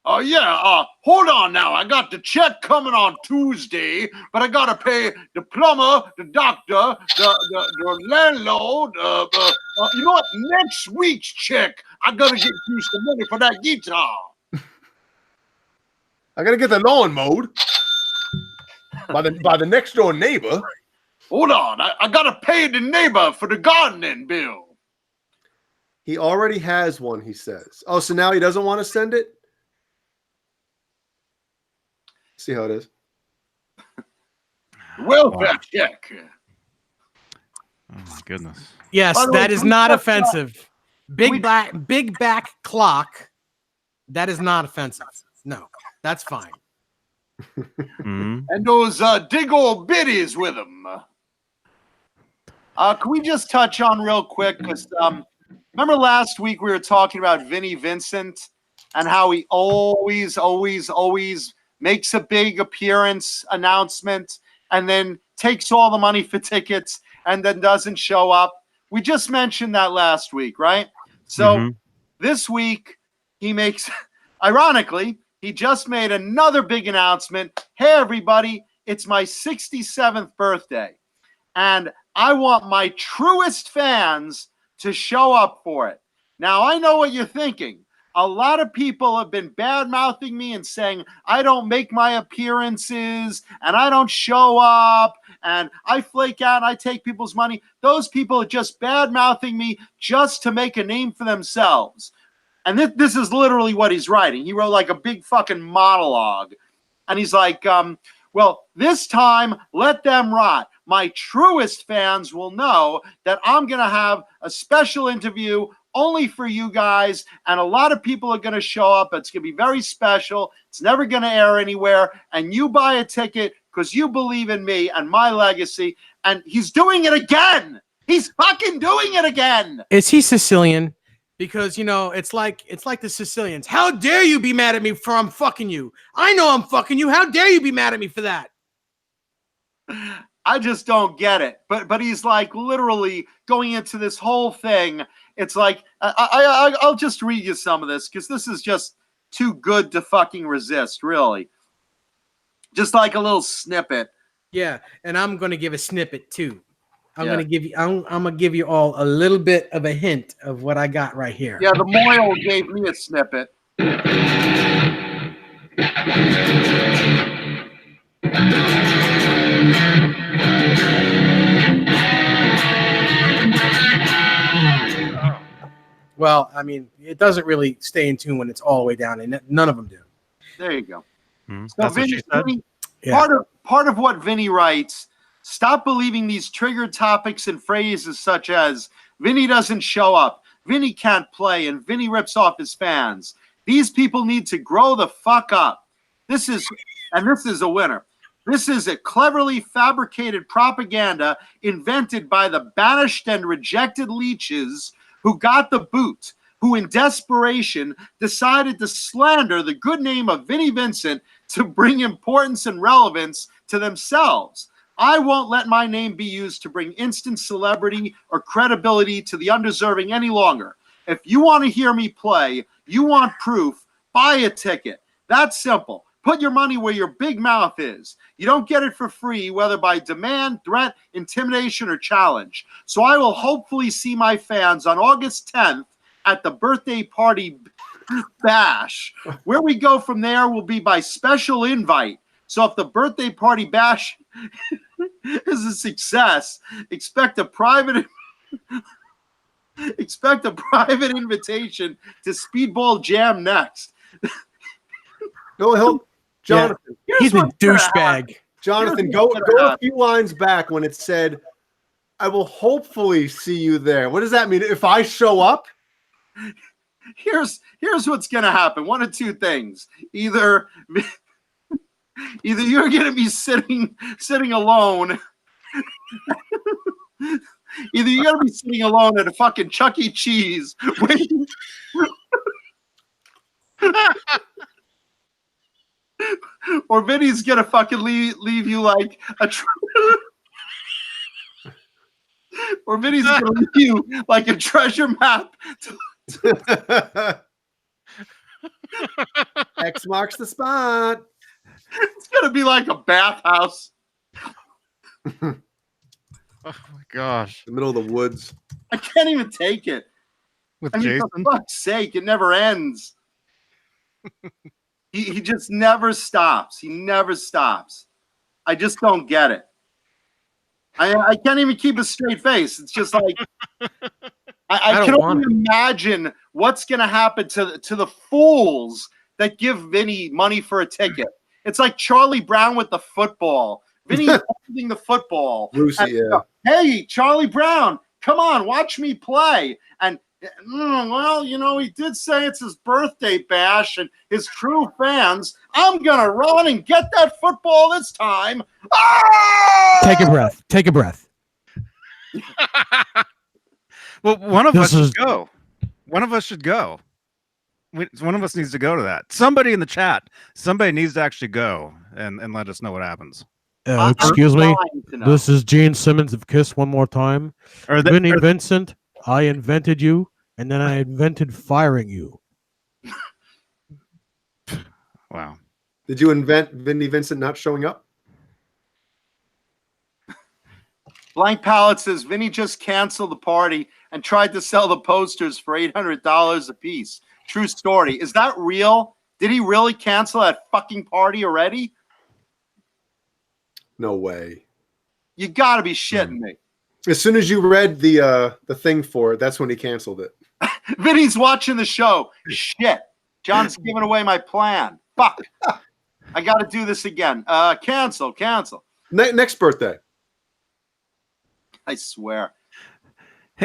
Oh yeah, hold on now. I got the check coming on Tuesday, but I gotta pay the plumber, the doctor, the landlord. You know what? Next week's check, I gotta get you some money for that guitar. I gotta get the lawn mowed by the next door neighbor. Hold on, I gotta pay the neighbor for the gardening bill. He already has one, he says. Oh, so now he doesn't want to send it? See how it is. Welfare check. Oh my goodness. Yes, By the way, that is can we not talk offensive. Big back clock. That is not offensive. No, that's fine. Mm-hmm. And those dig old biddies with them. Can we just touch on real quick? Because remember last week we were talking about Vinnie Vincent and how he always makes a big appearance announcement and then takes all the money for tickets and then doesn't show up. We just mentioned that last week, right? So this week he makes, ironically, he just made another big announcement. Hey, everybody, it's my 67th birthday. And I want my truest fans to show up for it. Now, I know what you're thinking. a lot of people have been bad-mouthing me and saying I don't make my appearances and I don't show up and I flake out and I take people's money. Those people are just bad-mouthing me just to make a name for themselves. And this is literally what he's writing. He wrote like a big fucking monologue. And he's like, well, this time, let them rot. My truest fans will know that I'm going to have a special interview only for you guys, and a lot of people are going to show up. It's going to be very special. It's never going to air anywhere, and you buy a ticket because you believe in me and my legacy. And he's doing it again. He's fucking doing it again. Is he Sicilian? Because, you know, it's like the Sicilians. How dare you be mad at me for I'm fucking you? I know I'm fucking you. How dare you be mad at me for that? I just don't get it. But he's like literally going into this whole thing. It's like, I'll just read you some of this because this is just too good to fucking resist, really. Just like a little snippet. Yeah, and I'm going to give a snippet too. I'm gonna give you all a little bit of a hint of what I got right here. Yeah, the Moyle gave me a snippet. Well, I mean, it doesn't really stay in tune when it's all the way down, and none of them do. There you go. So Vinny, part of what Vinny writes. Stop believing these triggered topics and phrases such as Vinny doesn't show up, Vinny can't play, and Vinny rips off his fans. These people need to grow the fuck up. This is a winner. This is a cleverly fabricated propaganda invented by the banished and rejected leeches who got the boot, who in desperation decided to slander the good name of Vinnie Vincent to bring importance and relevance to themselves. I won't let my name be used to bring instant celebrity or credibility to the undeserving any longer. If you want to hear me play, you want proof, buy a ticket. That's simple. Put your money where your big mouth is. You don't get it for free, whether by demand, threat, intimidation, or challenge. So I will hopefully see my fans on August 10th at the birthday party bash. Where we go from there will be by special invite. So if the birthday party bash is a success, expect a private invitation to Speedball Jam next. Go help Jonathan. Yeah. He's a douchebag. Jonathan, go a few lines back when it said, I will hopefully see you there. What does that mean? If I show up? Here's what's gonna happen. One of two things. Either you're gonna be sitting alone. Either you're gonna be sitting alone at a fucking Chuck E. Cheese waiting, or Vinny's gonna fucking leave you like a or Vinny's gonna leave you like a treasure map. X marks the spot. It's gonna be like a bathhouse. Oh my gosh! In the middle of the woods. I can't even take it. With I mean, Jason? for fuck's sake, it never ends. He just never stops. He never stops. I just don't get it. I can't even keep a straight face. It's just like I can only imagine what's going to happen to the fools that give Vinny money for a ticket. It's like Charlie Brown with the football. Vinny holding the football. Lucy, yeah. Hey, Charlie Brown, come on, watch me play. And well, you know, he did say it's his birthday bash and his true fans. I'm going to run and get that football this time. Ah! Take a breath. Take a breath. Well, one of us should go. One of us should go. One of us needs to go to that. Somebody in the chat, somebody needs to actually go and let us know what happens. Excuse me. This is Gene Simmons of Kiss one more time. Vinnie Vincent, I invented you, and then I invented firing you. Wow. Did you invent Vinnie Vincent not showing up? Blank Palette says Vinny just canceled the party and tried to sell the posters for $800 a piece. True story. Is that real? Did he really cancel that fucking party already? No way. You got to be shitting me. As soon as you read the thing for it, that's when he canceled it. Vinny's watching the show. Shit. John's giving away my plan. Fuck. I got to do this again. Cancel. Next birthday. I swear.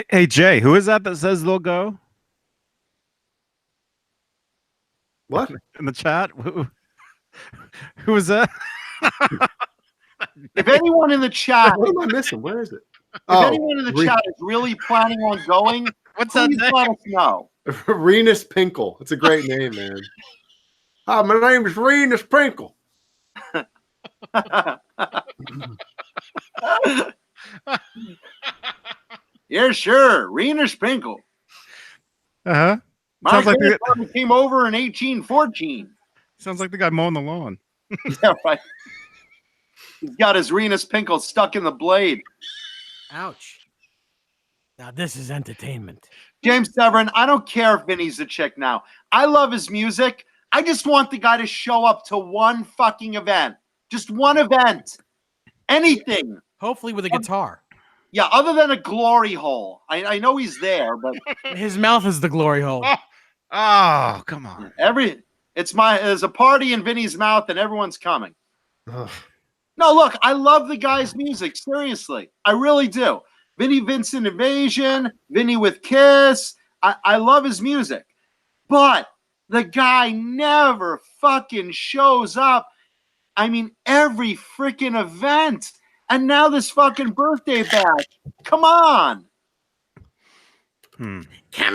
Hey, Jay, who is that says they'll go? What? In the chat? Who is that? If anyone in the chat, What am I missing? Where is it? if anyone in the chat is really planning on going, What's that please name? let us know. Renus Pinkle. It's a great name, man. Hi, my name is Renus Pinkle. Yeah, sure. Renus Pinkle. Uh-huh. My Sounds like grandfather came over in 1814. Sounds like the guy mowing the lawn. Yeah, right. He's got his Renus Pinkle stuck in the blade. Ouch. Now this is entertainment. James Severin, I don't care if Vinny's a chick now. I love his music. I just want the guy to show up to one fucking event. Just one event. Anything. Hopefully with a guitar. Yeah, other than a glory hole. I know he's there, but His mouth is the glory hole. Oh, come on. there's a party in Vinny's mouth and everyone's coming. Ugh. No, look, I love the guy's music. Seriously. I really do. Vinnie Vincent Invasion, Vinny with Kiss. I love his music. But the guy never fucking shows up. I mean, every freaking event. And now this fucking birthday bash. Come on. Come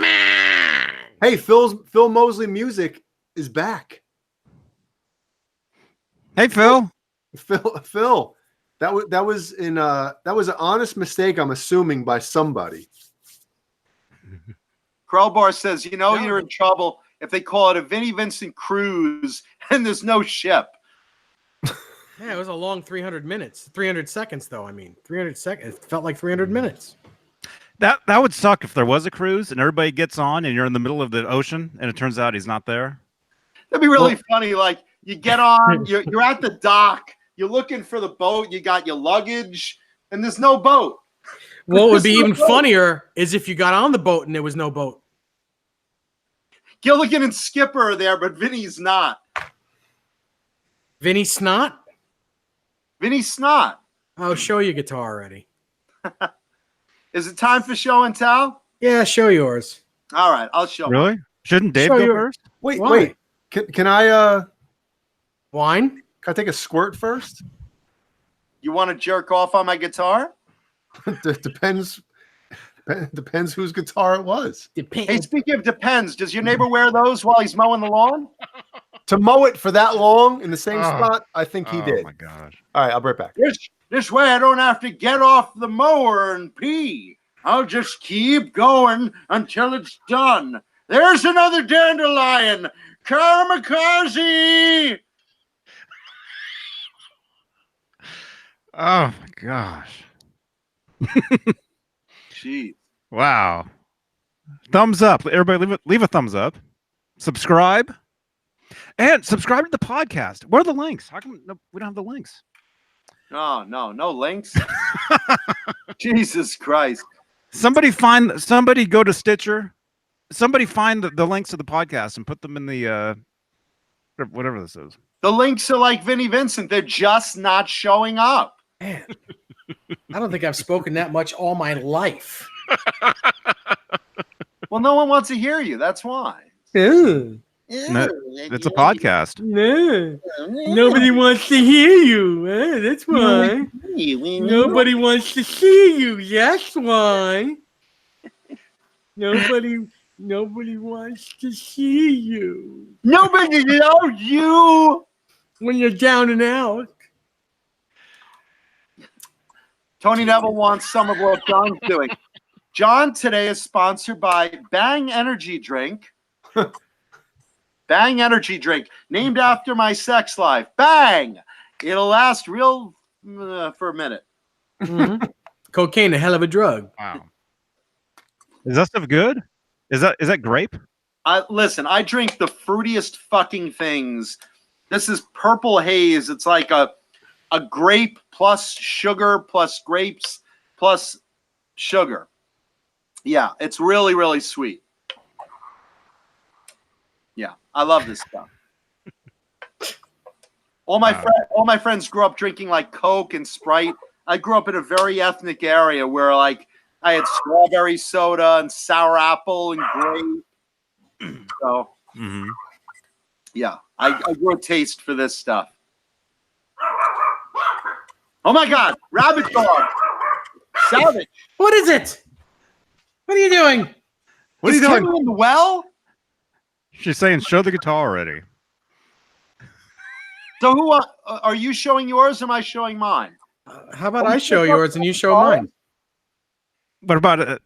on. Hey, Phil Mosley music is back. Hey, Phil. Phil, that was an honest mistake, I'm assuming, by somebody. Crowbar says, you're in trouble if they call it a Vinnie Vincent cruise and there's no ship. Yeah, it was a long 300 minutes. 300 seconds, though. 300 seconds. It felt like 300 minutes. That would suck if there was a cruise and everybody gets on and you're in the middle of the ocean and it turns out he's not there. That'd be really funny. Like, you get on, you're at the dock, you're looking for the boat, you got your luggage, and there's no boat. What would be even funnier is if you got on the boat and there was no boat. Gilligan and Skipper are there, but Vinny's not. Vinny Snot? Vinny Snot. Oh, show your guitar already. Is it time for show and tell? Yeah, show yours. All right, I'll show. Really? Shouldn't Dave Show go your- first? Wait, Why? wait. Can I Wine? can I take a squirt first? You want to jerk off on my guitar? Depends whose guitar it was. Hey, speaking of depends, does your neighbor wear those while he's mowing the lawn? To mow it for that long in the same spot, I think he did. Oh my god. All right, I'll be right back. This way I don't have to get off the mower and pee. I'll just keep going until it's done. There's another dandelion. Kamikaze! Oh my gosh. Jeez. Wow. Thumbs up. Everybody leave a thumbs up. Subscribe. And subscribe to the podcast. What are the links? How come we don't have the links? No links. Jesus Christ. Somebody go to Stitcher. Somebody find the links to the podcast and put them in the whatever this is. The links are like Vinnie Vincent. They're just not showing up. Man, I don't think I've spoken that much all my life. Well, no one wants to hear you. That's why. It's a podcast. No. Nobody wants to hear you. That's why. Nobody wants to see you. That's why. Nobody wants to see you. Nobody knows you. When you're down and out. Tony Neville wants some of what John's doing. John today is sponsored by Bang Energy Drink. Bang Energy Drink, named after my sex life. Bang! It'll last real for a minute. Mm-hmm. Cocaine, a hell of a drug. Wow. Is that stuff good? Is that grape? Listen, I drink the fruitiest fucking things. This is Purple Haze. It's like a grape plus sugar plus grapes plus sugar. Yeah, it's really, really sweet. Yeah, I love this stuff. All my friends grew up drinking like Coke and Sprite. I grew up in a very ethnic area where like I had strawberry soda and sour apple and grape. So, yeah, I grew a taste for this stuff. Oh my God, rabbit dog, savage! What is it? What are you doing? What are you doing? In the well? She's saying, "Show the guitar already." So who are you showing yours or am I showing mine? How about I show yours and you show mine? What about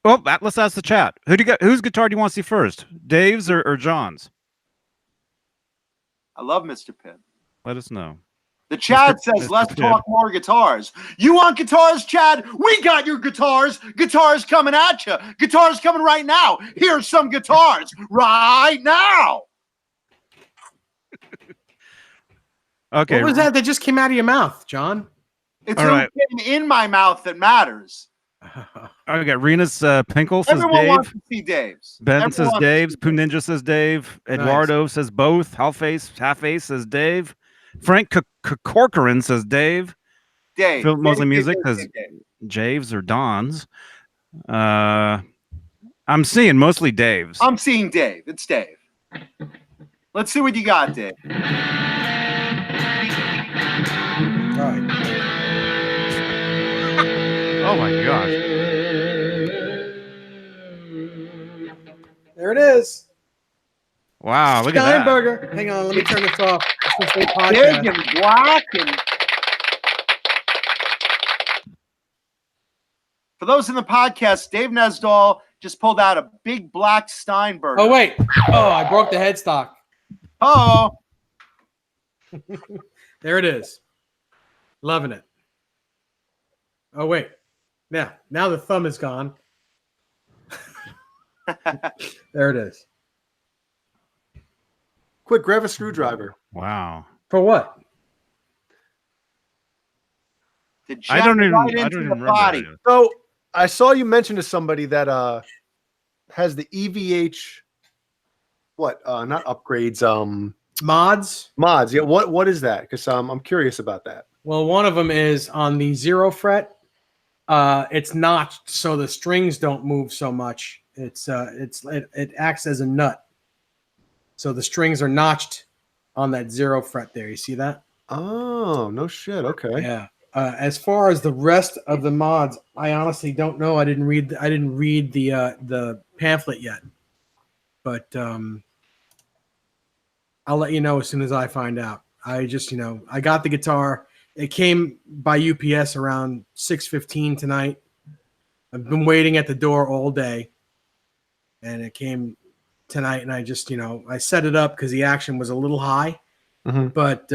well, let's ask the chat. Whose guitar do you want to see first? Dave's or John's? I love Mr. Pitt. Let us know. The chat says, Mr. let's Pitt. talk more guitars. You want guitars, Chad? We got your guitars. Guitars coming at you. Guitars coming right now. Here's some guitars right now. Okay. What was that just came out of your mouth, John? It's All right. in my mouth that matters. Okay, Rena's Pinkle says Everyone Dave. wants to see Dave's. Ben Everyone says wants to Dave's. see Pooh Ninja says Dave. Eduardo says both. Half Ace says Dave. Frank Corcoran says Dave. Dave. Phil Mosley Music Dave, says Dave. Javes or Don's. I'm seeing mostly Dave's. I'm seeing Dave. It's Dave. Let's see what you got, Dave. All right. Oh my gosh. There it is. Wow, look at that. Steinberger. Hang on, let me turn this off. This is a Big podcast. and black. And for those in the podcast, Dave Nesdall just pulled out a big black Steinberger. Oh, wait. Oh, I broke the headstock. Oh, There it is. Loving it. Oh, wait. Now the thumb is gone. There it is. Quick, grab a screwdriver. Wow. For what? I don't even into the remember. body. that. So I saw you mention to somebody that has the EVH not upgrades, Mods? mods. Yeah, what is that? Because I'm curious about that. Well, one of them is on the 0 fret. It's notched so the strings don't move so much. It acts as a nut. So the strings are notched on that 0 fret there. You see that? Oh, no shit. Okay. Yeah. As far as the rest of the mods, I honestly don't know. I didn't read the pamphlet yet, but I'll let you know as soon as I find out. I just I got the guitar. It came by UPS around 6:15 tonight. I've been waiting at the door all day, and it came tonight. And I just I set it up because the action was a little high, but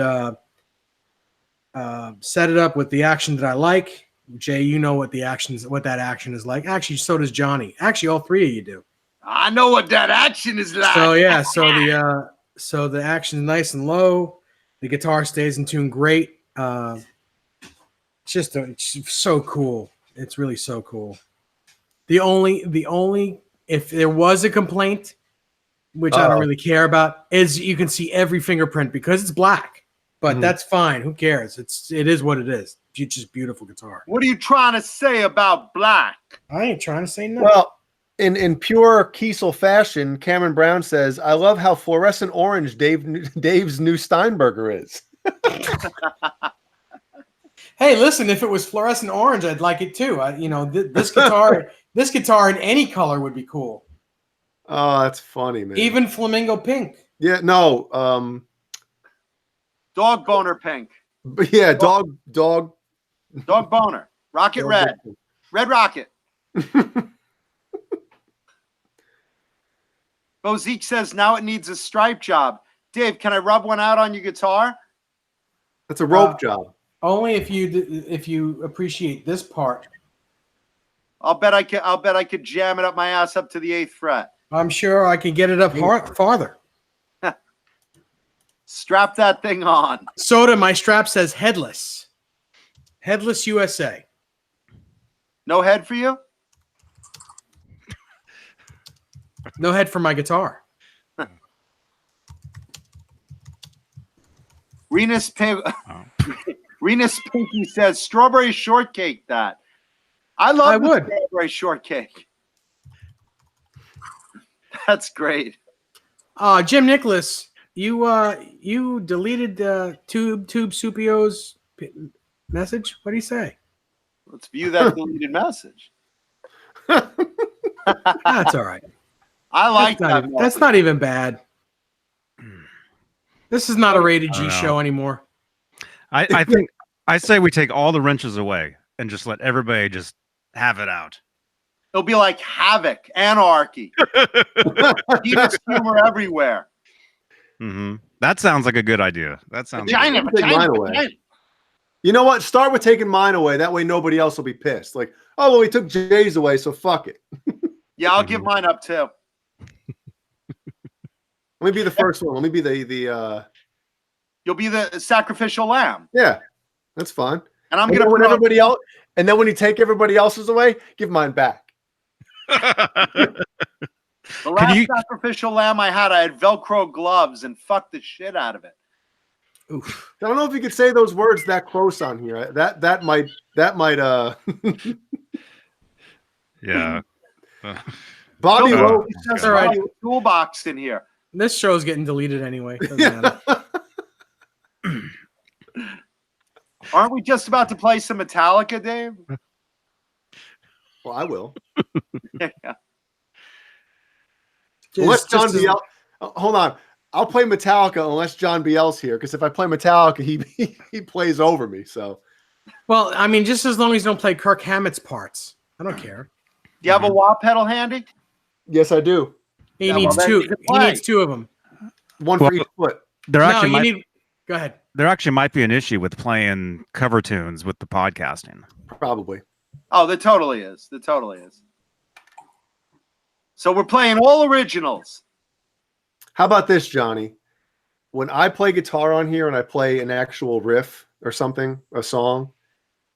set it up with the action that I like. Jay, you know what that action is like. Actually, so does Johnny. Actually, all three of you do. I know what that action is like. So yeah, so the action is nice and low. The guitar stays in tune great. It's so cool. It's really so cool. The only if there was a complaint, which I don't really care about, is you can see every fingerprint because it's black. But that's fine. Who cares? It is what it is. It's just beautiful guitar. What are you trying to say about black? I ain't trying to say nothing. Well, in pure Kiesel fashion, Cameron Brown says, "I love how fluorescent orange Dave's new Steinberger is." Hey, listen, if it was fluorescent orange, I'd like it too. This guitar in any color would be cool. Oh, that's funny, man. Even flamingo pink. Yeah, no, Dog boner pink. but yeah, dog. Dog boner. Rocket red. Red rocket. Bozique says now it needs a stripe job. Dave, can I rub one out on your guitar? That's a rope job. Only if you appreciate this part. I'll bet I could jam it up my ass up to the 8th fret. I'm sure I can get it up farther. Strap that thing on. Soda, my strap says headless. Headless USA. No head for you? No head for my guitar. Renus Pinky says strawberry shortcake. That I would strawberry shortcake. That's great. Jim Nicholas, you deleted Tube Supio's message. What do you say? Let's view that deleted message. That's all right. I like that. That's not even bad. This is not a rated G show anymore. I think I say we take all the wrenches away and just let everybody just have it out. It'll be like havoc, anarchy, penis humor everywhere. Mm-hmm. That sounds like a good idea. That sounds. Vagina. You know what? Start with taking mine away. That way, nobody else will be pissed. Like, oh well, we took Jay's away, so fuck it. Yeah, I'll give mine up too. Let me be the first one. Let me be the. You'll be the sacrificial lamb. Yeah, that's fine. And I'm gonna put everybody else. And then when you take everybody else's away, give mine back. The last sacrificial lamb I had Velcro gloves and fucked the shit out of it. Oof. I don't know if you could say those words that close on here. That might. Yeah. Bobby wrote toolbox in here. This show's getting deleted anyway. Doesn't matter. Aren't we just about to play some Metallica, Dave? Well, I will. Yeah. Unless John Biel. Hold on. I'll play Metallica unless John Biel's here, because if I play Metallica, he plays over me. So, well, I mean, just as long as you don't play Kirk Hammett's parts, I don't care. Do you have a wah pedal handy? Yes, I do. He needs two. He needs two of them. One for each foot. Go ahead. There actually might be an issue with playing cover tunes with the podcasting. Probably. Oh, there totally is. There totally is. So we're playing all originals. How about this, Johnny? When I play guitar on here and I play an actual riff or something, a song,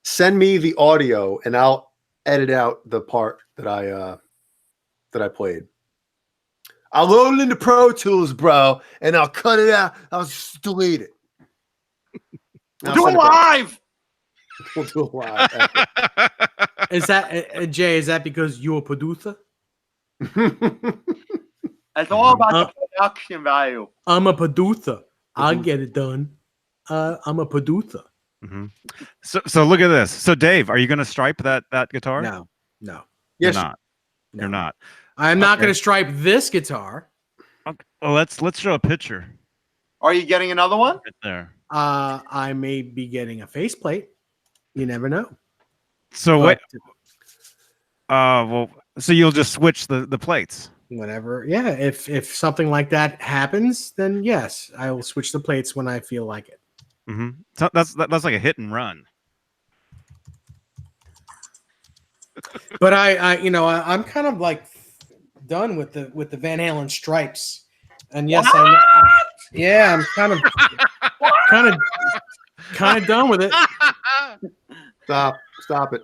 send me the audio and I'll edit out the part that I played. I'll load it into Pro Tools, bro, and I'll cut it out. I'll just delete it. Do it live. We'll do it live. Is that Jay? Is that because you're a producer? It's all about the production value. I'm a producer. I'll get it done. I'm a producer. Mm-hmm. So look at this. So Dave, are you going to stripe that guitar? No. Yes, You're not. No. You're not. I'm not going to stripe this guitar. Okay. Well, let's show a picture. Are you getting another one? Right there. I may be getting a faceplate. You never know. So wait. Well, so you'll just switch the plates. Whenever, yeah. If something like that happens, then yes, I will switch the plates when I feel like it. Mm-hmm. So that's like a hit and run. But I'm kind of like done with the Van Halen stripes, and yes, I'm kind of done with it. Stop it.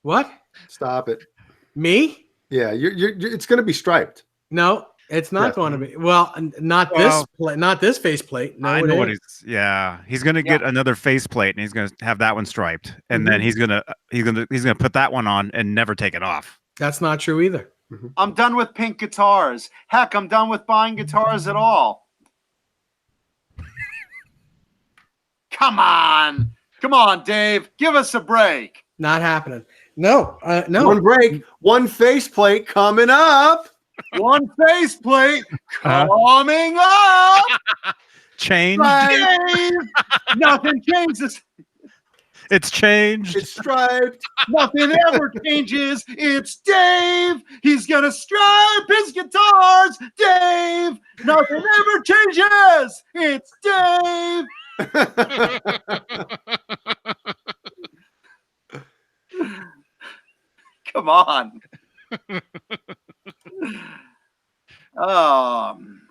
What? Stop it. Me? Yeah, you're it's going to be striped. No, it's not going to be. Well, not this faceplate. No, I know what he's going to get another faceplate, and he's going to have that one striped, and then he's going to put that one on and never take it off. That's not true either. Mm-hmm. I'm done with pink guitars. Heck, I'm done with buying guitars at all. Come on, Dave, give us a break. Not happening. No. One break, one faceplate coming up. One faceplate coming up. Change. Dave, nothing changes. It's changed. It's striped. Nothing ever changes. It's Dave. He's gonna stripe his guitars. Dave. Nothing ever changes. It's Dave. Come on.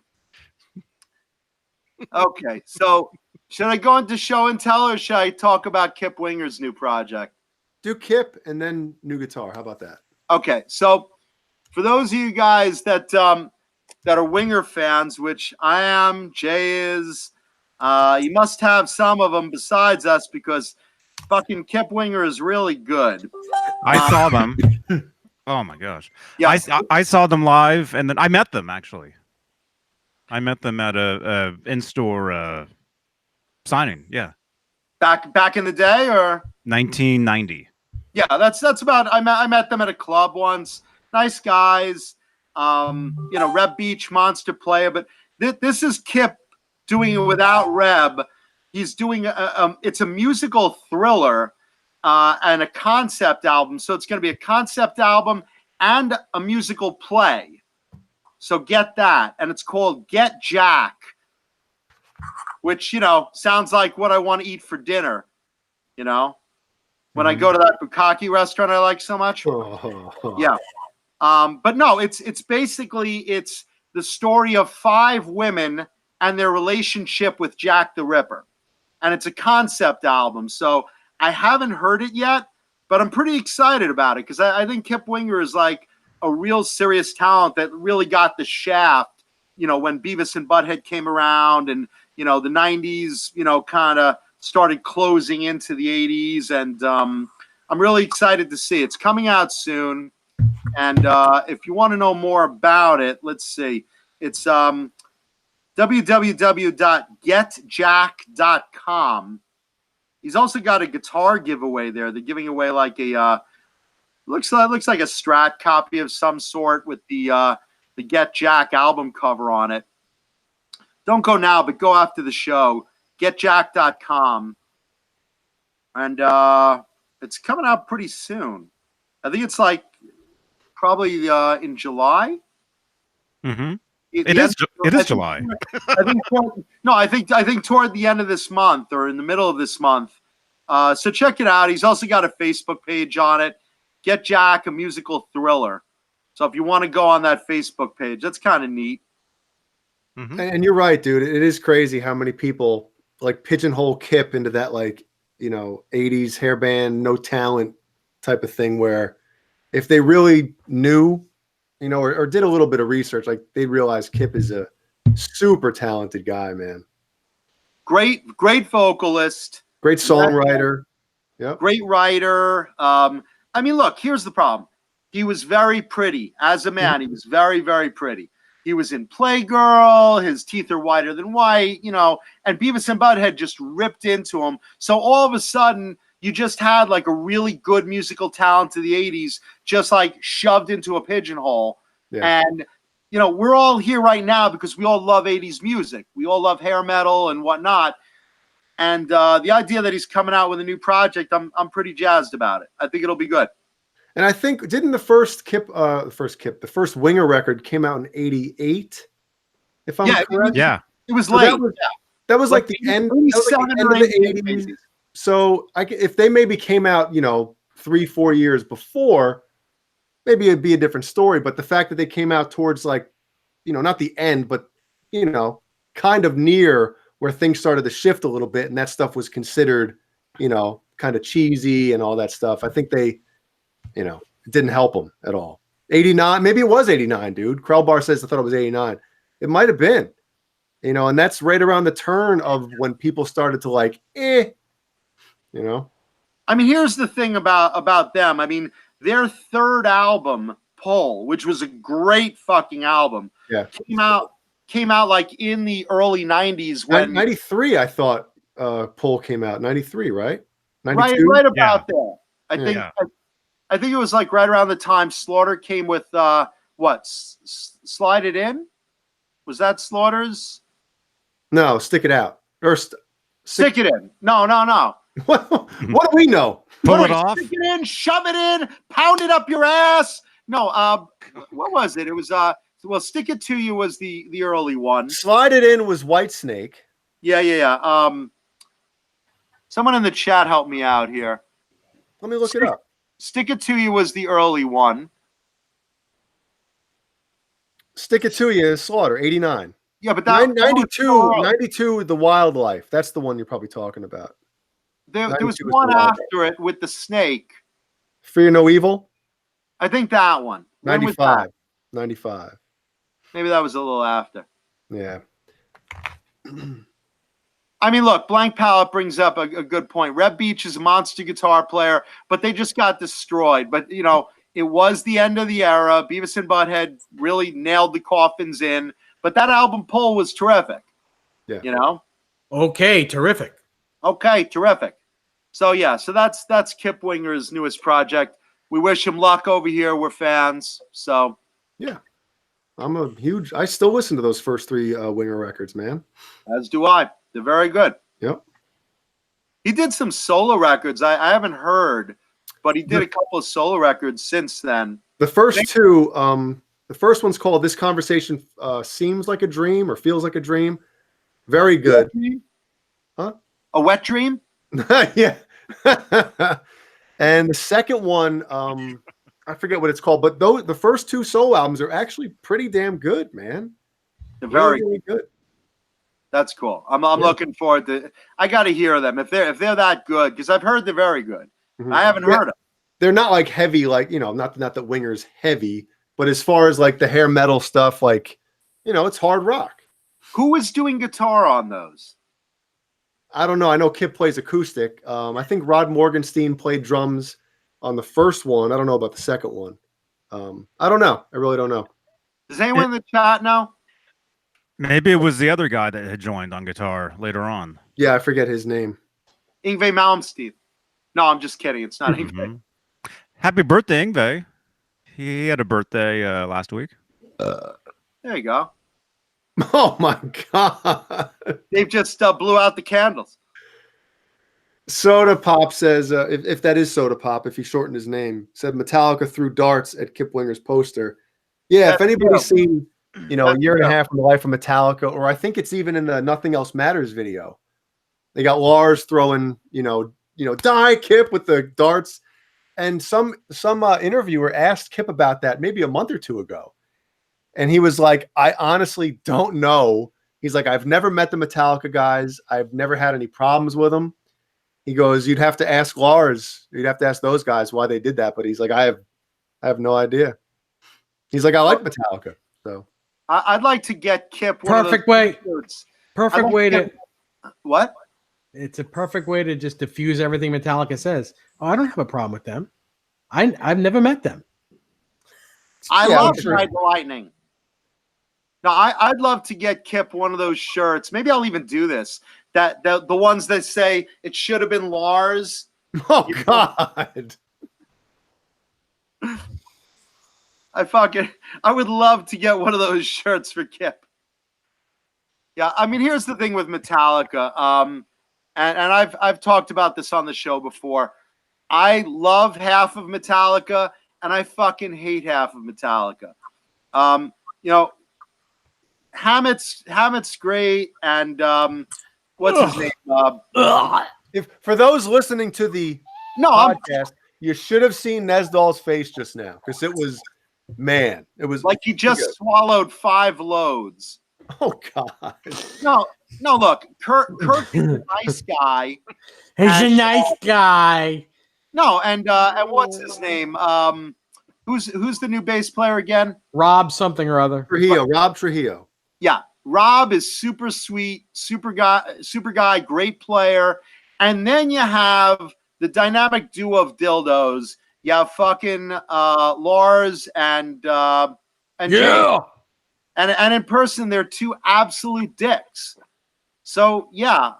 Okay, so should I go into show and tell, or should I talk about Kip Winger's new project? Do Kip and then new guitar. How about that? Okay, so for those of you guys that are Winger fans, which I am, Jay is, you must have some of them besides us, because fucking Kip Winger is really good. I saw them. Oh my gosh. Yeah. I saw them live, and then I met them actually. I met them at a in-store signing. Yeah. Back in the day, or 1990. yeah, that's about. I met them at a club once. Nice guys. Reb Beach monster player, but this is Kip doing it without Reb. He's doing it's a musical thriller and a concept album. So it's going to be a concept album and a musical play. So get that. And it's called Get Jack, which, sounds like what I want to eat for dinner, when I go to that bukkake restaurant I like so much. Yeah. But no, it's basically, it's the story of 5 women and their relationship with Jack the Ripper. And it's a concept album. So I haven't heard it yet, but I'm pretty excited about it, because I think Kip Winger is like a real serious talent that really got the shaft, when Beavis and Butthead came around, and, the 90s, kind of started closing into the 80s. And I'm really excited to see it. It's coming out soon. And if you want to know more about it, let's see. It's www.getjack.com. He's also got a guitar giveaway there. They're giving away like a looks like a Strat copy of some sort with the Get Jack album cover on it. Don't go now, but go after the show. Getjack.com. And it's coming out pretty soon. I think it's like probably in July. Mm-hmm. It is July. I think toward the end of this month or in the middle of this month. So check it out. He's also got a Facebook page on it. Get Jack, a musical thriller. So if you want to go on that Facebook page, that's kind of neat. Mm-hmm. And you're right, dude. It is crazy how many people like pigeonhole Kip into that 80s hairband, no talent type of thing, where if they really knew, or did a little bit of research, like they'd realize Kip is a super talented guy, man. Great vocalist. Great songwriter. Yep. Great writer. Look, here's the problem. He was very pretty as a man. He was very, very pretty. He was in Playgirl. His teeth are whiter than white, and Beavis and Butthead just ripped into him. So all of a sudden, you just had like a really good musical talent to the 80s, just like shoved into a pigeonhole. Yeah. And, we're all here right now because we all love 80s music. We all love hair metal and whatnot. And the idea that he's coming out with a new project, I'm pretty jazzed about it. I think it'll be good. And I think, didn't the first Winger record came out in 88? If I'm correct? It was late. That was like the end, of the 80s. So if they maybe came out, 3-4 years before, maybe it'd be a different story. But the fact that they came out towards not the end, but, kind of near where things started to shift a little bit, and that stuff was considered, kind of cheesy and all that stuff. I think they, it didn't help them at all. 89, maybe it was 89, dude. Krellbar says I thought it was 89. It might have been, and that's right around the turn of when people started to here's the thing about them. Their third album, Pull, which was a great fucking album, came out like in the early 90s. When 93, I thought Pull came out. 93, right? 92? Right about there. I think it was like right around the time Slaughter came with Slide It In? Was that Slaughter's? No, Stick It Out. Or Stick It In. No. What do we know? Pull it off. Stick it in, shove it in, pound it up your ass. No, what was it? It was Stick It To You was the early one. Slide It In was Whitesnake. Yeah. Someone in the chat help me out here. Let me look it up. Stick It To You was the early one. Stick It To You is Slaughter, 89. Yeah, but that 92, The Wildlife. That's the one you're probably talking about. There was one after it with the snake. Fear No Evil? I think that one. 95. 95. Maybe that was a little after. Yeah. I mean, look, Blank Palette brings up a good point. Reb Beach is a monster guitar player, but they just got destroyed. But, you know, it was the end of the era. Beavis and Butthead really nailed the coffins in. But that album Pull was terrific. Yeah. You know? Okay, terrific. Okay, terrific. So, yeah, so that's Kip Winger's newest project. We wish him luck over here. We're fans. So, yeah. I still listen to those first three Winger records, man. As do I. They're very good. Yep. He did some solo records I haven't heard, but he did a couple of solo records since then. The first two, the first one's called This Conversation Seems Like a Dream or Feels Like a Dream. Very good. Huh? A Wet Dream? Yeah. And the second one, I forget what it's called, but the first two solo albums are actually pretty damn good, man. They're very really good. That's cool. I'm looking forward to. I got to hear them if they're that good, because I've heard they're very good. Mm-hmm. I haven't heard them. They're not like heavy, like, you know, not that Winger's heavy, but as far as like the hair metal stuff, like, you know, it's hard rock. Who was doing guitar on those? I don't know. I know Kip plays acoustic. I think Rod Morgenstein played drums on the first one. I don't know about the second one. I don't know. I really don't know. Does anyone in the chat know? Maybe it was the other guy that had joined on guitar later on. Yeah, I forget his name. Yngwie Malmsteen. No, I'm just kidding. It's not Yngwie. Happy birthday, Yngwie. He had a birthday last week. There you go. Oh, my God. Dave just blew out the candles. Soda Pop says, if that is Soda Pop, if he shortened his name, said Metallica threw darts at Kip Winger's poster. Yeah, if anybody's seen, you know, a year and a half from the life of Metallica, or I think it's even in the Nothing Else Matters video. They got Lars throwing, you know, die Kip with the darts. And some interviewer asked Kip about that maybe a month or two ago. And he was like, I honestly don't know. He's like, I've never met the Metallica guys. I've never had any problems with them. He goes, you'd have to ask Lars. You'd have to ask those guys why they did that. But he's like, I have no idea. He's like, I like Metallica. So I'd like to get Kip. Perfect way. Perfect way to. What? It's a perfect way to just diffuse everything Metallica says. Oh, I don't have a problem with them. I've never met them. I love Ride the Lightning. No, I'd love to get Kip one of those shirts. Maybe I'll even do this. That the ones that say it should have been Lars. Oh God. I would love to get one of those shirts for Kip. Yeah, I mean, here's the thing with Metallica. And I've talked about this on the show before. I love half of Metallica and I fucking hate half of Metallica. You know, Hammett's great, and what's his name? For those listening to the podcast, you should have seen Nesdal's face just now, because it was like he just swallowed 5 loads. Oh God! No, look, Kurt's a nice guy. He's a nice guy. No, and what's his name? Who's the new bass player again? Rob something or other. Rob Trujillo. Yeah, Rob is super sweet, super guy, great player. And then you have the dynamic duo of dildos. You have fucking Lars and yeah. Jay. And in person, they're 2 absolute dicks. So yeah,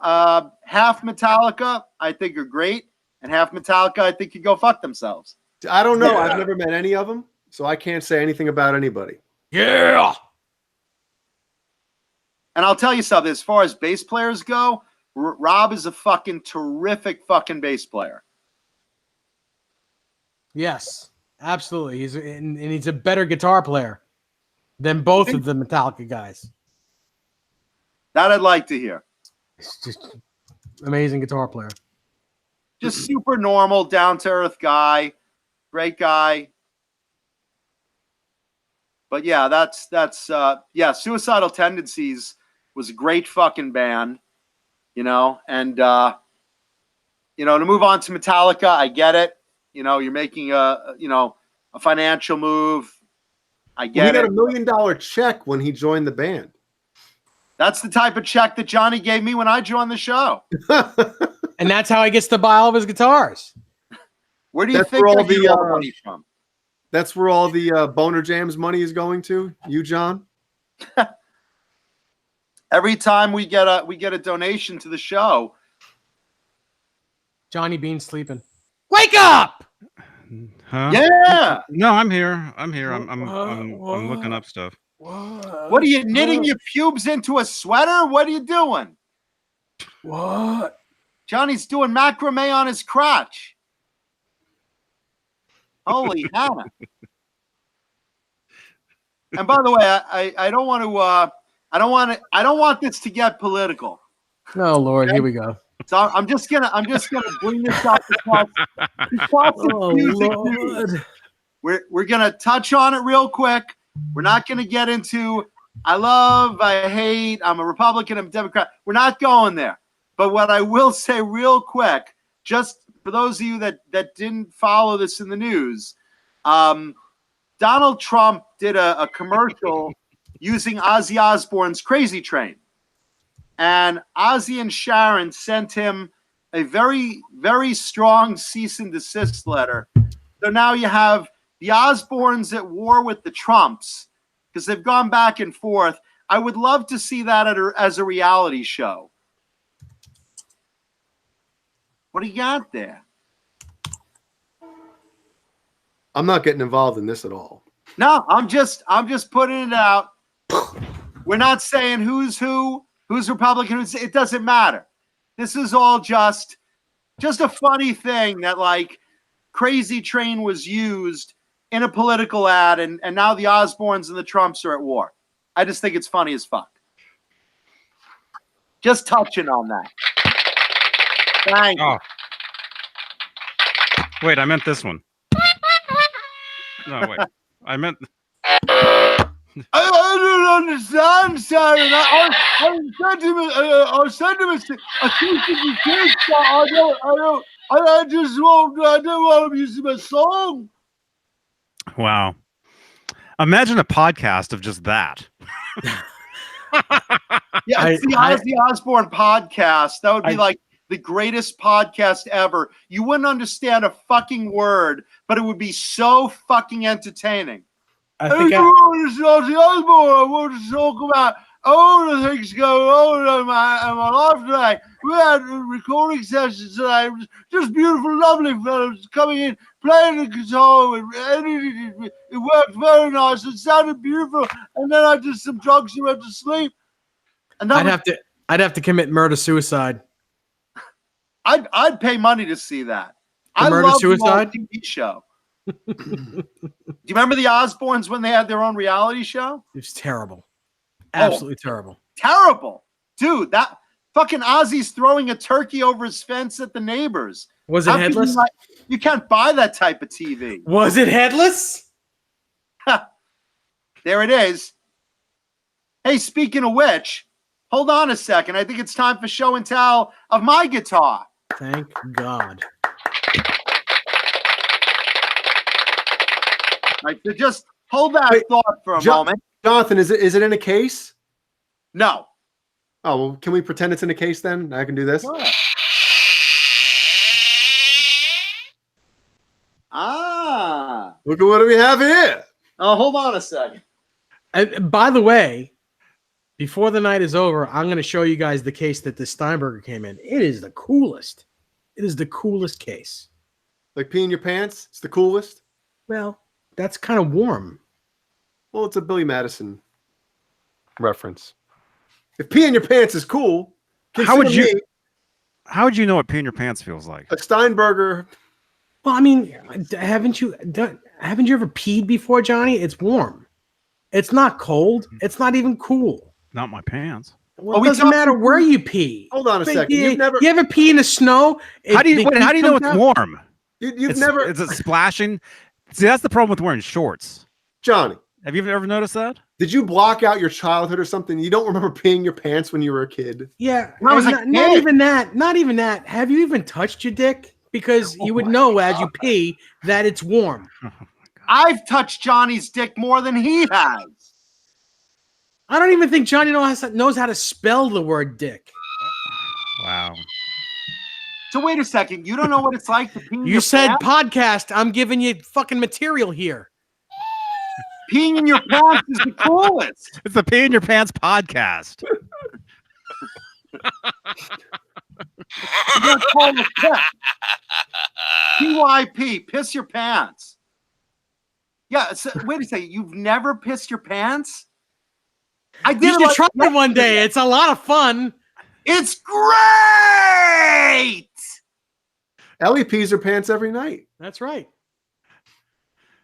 half Metallica I think are great, and half Metallica I think could go fuck themselves. I don't know. I've never met any of them, so I can't say anything about anybody. Yeah. And I'll tell you something, as far as bass players go, Rob is a fucking terrific fucking bass player. Yes, absolutely. He's a better guitar player than both of the Metallica guys. That I'd like to hear. He's just amazing guitar player. Just super normal, down-to-earth guy. Great guy. But yeah, that's Suicidal Tendencies was a great fucking band, you know, and you know, to move on to Metallica, I get it. You know, you're making a financial move. I get he got it. $1 million check when he joined the band. That's the type of check that Johnny gave me when I joined the show. And that's how he gets to buy all of his guitars. Where do you think all the money from? That's where all the Boner Jams money is going to. You, John? Every time we get a donation to the show, Johnny Beane sleeping. Wake up! Huh? Yeah. No, I'm here. I'm looking up stuff. What are you knitting your pubes into a sweater? What are you doing? What? Johnny's doing macrame on his crotch. Holy Hannah. And by the way, I don't want this to get political. Oh Lord, here we go. So I'm just gonna bring this up because Oh Lord. We're gonna touch on it real quick. We're not gonna get into I love, I hate, I'm a Republican, I'm a Democrat. We're not going there. But what I will say real quick, just for those of you that didn't follow this in the news, Donald Trump did a commercial using Ozzy Osbourne's Crazy Train. And Ozzy and Sharon sent him a very, very strong cease and desist letter. So now you have the Osbournes at war with the Trumps because they've gone back and forth. I would love to see that as a reality show. What do you got there? I'm not getting involved in this at all. No, I'm just putting it out. We're not saying who's Republican, it doesn't matter. This is all just a funny thing that like Crazy Train was used in a political ad and now the Osbournes and the Trumps are at war. I just think it's funny as fuck. Just touching on that. Thank you. Wait, I meant this one. No, wait. I meant. I don't understand, Sharon. I sent him a cease I just don't want to use my song. Wow. Imagine a podcast of just that. Yeah, it's the Ozzy Osbourne podcast. That would be like the greatest podcast ever. You wouldn't understand a fucking word, but it would be so fucking entertaining. I want to talk about all the things going on in my life today. We had recording sessions today. It was just beautiful, lovely fellows coming in, playing the guitar. It worked very nice. It sounded beautiful. And then I did some drugs and went to sleep. And I'd have to commit murder-suicide. I'd pay money to see that. I Murder love Suicide the TV show. Do you remember the Osbournes when they had their own reality show? It was terrible. Absolutely terrible. Terrible. Dude, that fucking Ozzy's throwing a turkey over his fence at the neighbors. Was it headless? You can't buy that type of TV. Was it headless? There it is. Hey, speaking of which, hold on a second. I think it's time for show and tell of my guitar. Thank God. Right, so just hold that thought for a moment. Jonathan, is it in a case? No. Oh, well, can we pretend it's in a case then? I can do this. What? Ah. Look at what we have here. Oh, hold on a second. By the way, before the night is over, I'm going to show you guys the case that the Steinberger came in. It is the coolest. It is the coolest case. Like pee in your pants? It's the coolest? Well, that's kind of warm. Well, it's a Billy Madison reference. If pee in your pants is cool, how would you know what pee in your pants feels like? A Steinberger. Well, I mean, haven't you ever peed before, Johnny? It's warm. It's not cold. It's not even cool. Not my pants. Well, it doesn't matter where you pee. Hold on a second. You ever pee in the snow? How do you know it's warm? You've never. Is it splashing? See, that's the problem with wearing shorts. Johnny, Have you ever noticed that? did you block out your childhood or something? You don't remember peeing your pants when you were a kid? Yeah, When I was a not kid. even that. Not even that. Have you even touched your dick? Because you would know as you pee that it's warm. I've touched Johnny's dick more than he has. I don't even think Johnny knows how to spell the word dick. Wow. So wait a second. You don't know what it's like to pee in You your said pants? podcast. I'm giving you fucking material here. Peeing in your pants is the coolest. It's the Pee in Your Pants podcast. You gotta call it a pip. PYP, piss your pants. Yeah, so, wait a second. You've never pissed your pants? I did You it should like try it one yesterday. day. It's a lot of fun. It's great. Ellie pees her pants every night. That's right.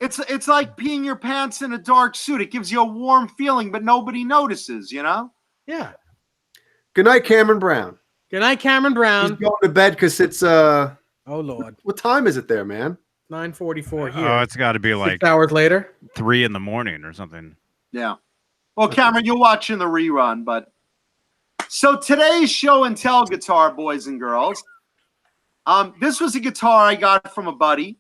It's like peeing your pants in a dark suit. It gives you a warm feeling, but nobody notices, you know? Yeah. Good night, Cameron Brown. Good night, Cameron He's Brown. going to bed because it's Oh Lord. what time is it there, man? 9:44 here. Oh, it's got to be 6 like hours later. 3 in the morning or something. Yeah. Well, Cameron, you'll watch in the rerun, but so today's show and tell guitar, boys and girls. This was a guitar I got from a buddy,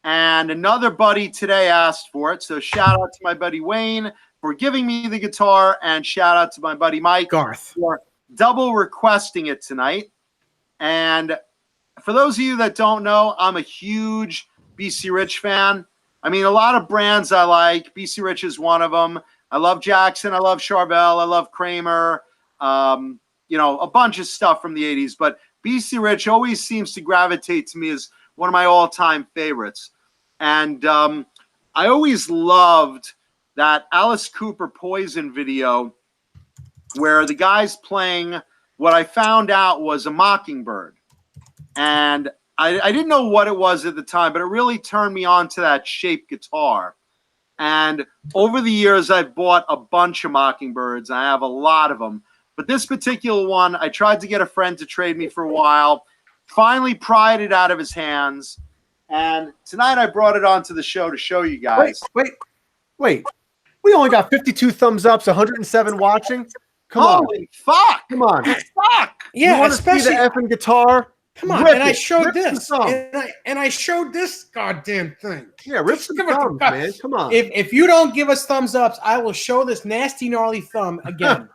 and another buddy today asked for it. So shout out to my buddy Wayne for giving me the guitar, and shout out to my buddy Mike Garth. for double requesting it tonight. And for those of you that don't know, I'm a huge BC Rich fan. I mean, a lot of brands I like. BC Rich is one of them. I love Jackson. I love Charvel. I love Kramer. You know, a bunch of stuff from the 80s. But BC Rich always seems to gravitate to me as one of my all-time favorites. And I always loved that Alice Cooper Poison video where the guy's playing what I found out was a Mockingbird. And I didn't know what it was at the time, but it really turned me on to that shaped guitar. And over the years, I've bought a bunch of Mockingbirds. I have a lot of them. But this particular one, I tried to get a friend to trade me for a while, finally pried it out of his hands. And tonight I brought it onto the show to show you guys. Wait. We only got 52 thumbs ups, 107 watching. Come on. Holy fuck! Come on. Fuck! You want to see the effing guitar? Come on, Rip and I it. showed Rip the this, thumb. and I showed this goddamn thing. Yeah, rip some Give it the thumbs, fuck. man. Come on. If you don't give us thumbs ups, I will show this nasty gnarly thumb again.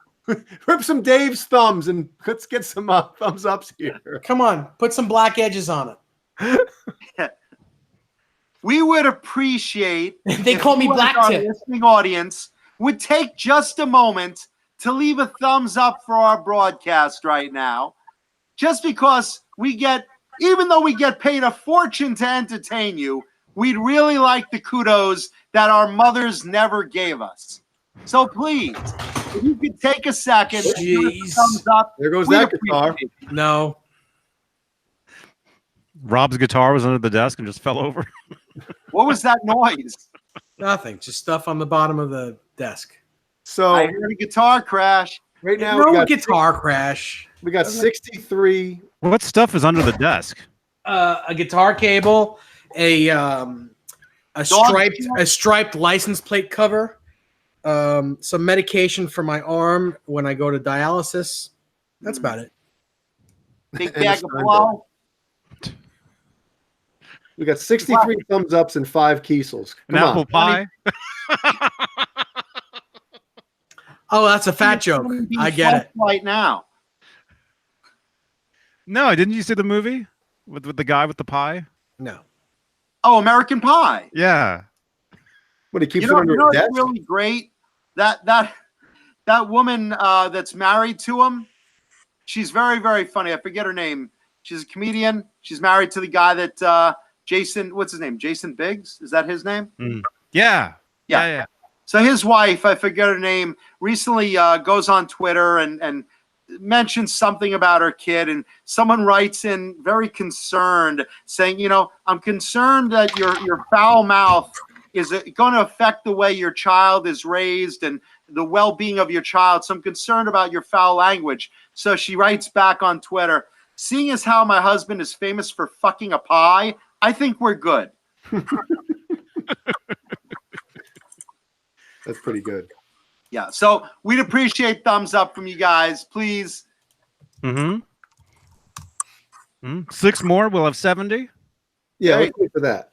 Rip some Dave's thumbs and let's get some thumbs ups here. Come on, put some black edges on it. We would appreciate They if call me you, Black as our Tip. listening audience, would take just a moment to leave a thumbs up for our broadcast right now, just because we get, even though we get paid a fortune to entertain you, we'd really like the kudos that our mothers never gave us. So please, if you could take a second, and give us a Jeez. thumbs up. There goes we'd that guitar. appreciate it. No. Rob's guitar was under the desk and just fell over. What was that noise? Nothing. Just stuff on the bottom of the desk. So I heard a guitar crash. right now No guitar crash. we got 63. What stuff is under the desk? A guitar cable, a striped license plate cover, some medication for my arm when I go to dialysis. That's about it. Big And bag a of Steinbeck. blow. We got 63 thumbs ups and 5 Kiesels. An Come apple on. pie? Oh, that's a fat joke. I get it. Right now. No, didn't you see the movie with the guy with the pie? No. Oh, American Pie. Yeah. What, he keeps You it know, under you know his what's desk? really great? That woman that's married to him, she's very, very funny. I forget her name. She's a comedian. She's married to the guy that Jason, what's his name? Jason Biggs? Is that his name? Yeah. Yeah. So his wife, I forget her name, recently goes on Twitter and mentions something about her kid, and someone writes in very concerned saying, you know, I'm concerned that your foul mouth is going to affect the way your child is raised and the well-being of your child. So I'm concerned about your foul language. So she writes back on Twitter, seeing as how my husband is famous for fucking a pie, I think we're good. That's pretty good. Yeah. So we'd appreciate thumbs up from you guys, please. Mm-hmm. 6 more. We'll have 70. Yeah, Hey. let's wait for that.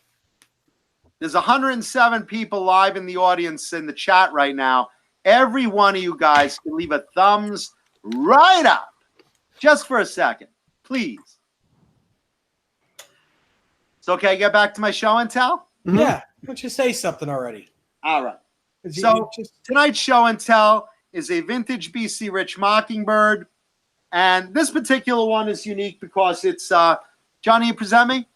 There's 107 people live in the audience in the chat right now. Every one of you guys can leave a thumbs right up just for a second, please. So, okay, get back to my show and tell? Yeah. Why don't you say something already? All right. So tonight's show and tell is a vintage BC Rich Mockingbird. And this particular one is unique because it's Johnny, you present me?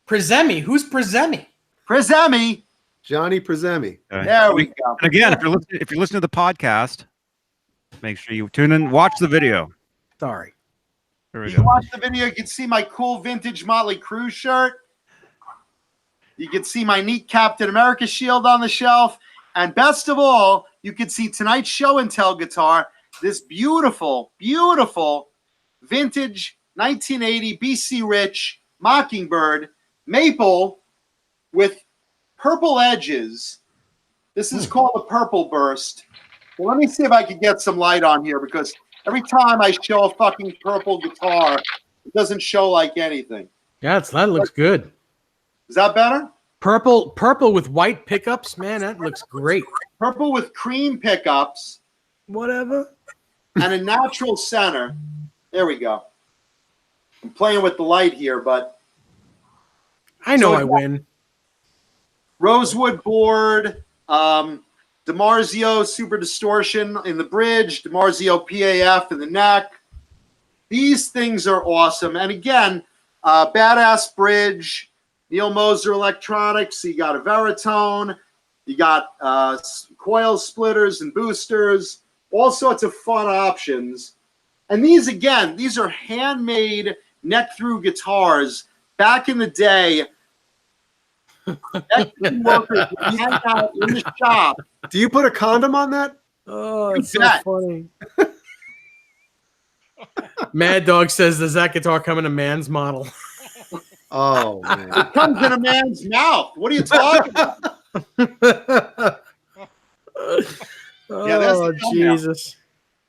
Present me? Who's present me? Present me. Johnny Presemi. There we go. And again, if you're listening to the podcast, make sure you tune in, watch the video. Sorry. There we You go. can watch the video. You can see my cool vintage Motley Crue shirt. You can see my neat Captain America shield on the shelf. And best of all, you can see tonight's show and tell guitar, this beautiful, beautiful vintage 1980 BC Rich Mockingbird maple with purple edges. This is called a purple burst. Well, let me see if I can get some light on here, because every time I show a fucking purple guitar, it doesn't show like anything. Yeah, that looks good. Is that better? Purple with white pickups, man, that looks great. Purple with cream pickups. Whatever. And a natural center. There we go. I'm playing with the light here, but I know So I win. rosewood board, DiMarzio Super Distortion in the bridge, DiMarzio PAF in the neck. These things are awesome. And again, badass bridge, Neil Moser Electronics. You got a Veritone. You got coil splitters and boosters. All sorts of fun options. And these, again, these are handmade neck-through guitars. Back in the day, workers would hang out in the shop. Do you put a condom on that? Oh, You it's so bet. funny. Mad Dog says, does that guitar come in a man's model? Oh, man. It comes in a man's mouth. What are you talking about? Yeah, that's Oh, the thumbnail. Jesus.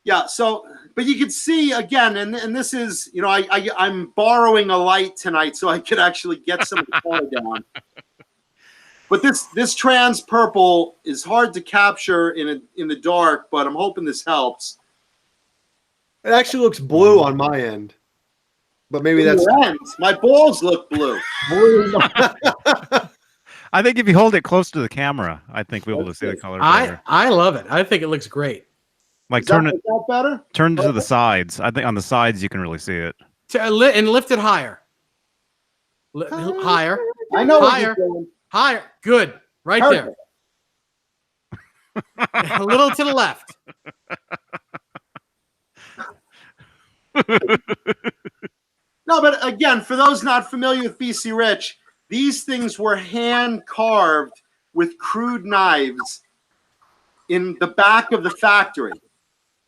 Yeah, so, but you can see, again, and this is, you know, I'm borrowing a light tonight so I could actually get some color down. But this trans purple is hard to capture in the dark, but I'm hoping this helps. It actually looks blue on my end. But maybe In that's... your ends, my balls look blue. I think if you hold it close to the camera, I think we'll be able to see the color better. I love it. I think it looks great. Like Is turn that better? it to the sides. I think on the sides you can really see it. And lift it higher. Higher. I know what Higher. you're doing. Higher. Good. Right Perfect. there. A little to the left. No, but again, for those not familiar with BC Rich, these things were hand carved with crude knives in the back of the factory.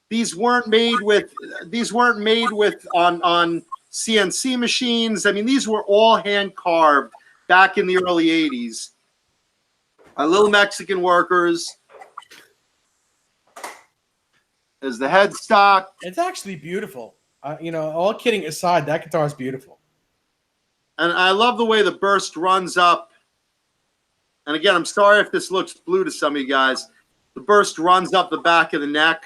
These weren't made with on CNC machines. I mean, these were all hand carved back in the early 80s. Little Mexican workers. There's the headstock. It's actually beautiful. You know, all kidding aside, that guitar is beautiful. And I love the way the burst runs up. And again, I'm sorry if this looks blue to some of you guys. The burst runs up the back of the neck.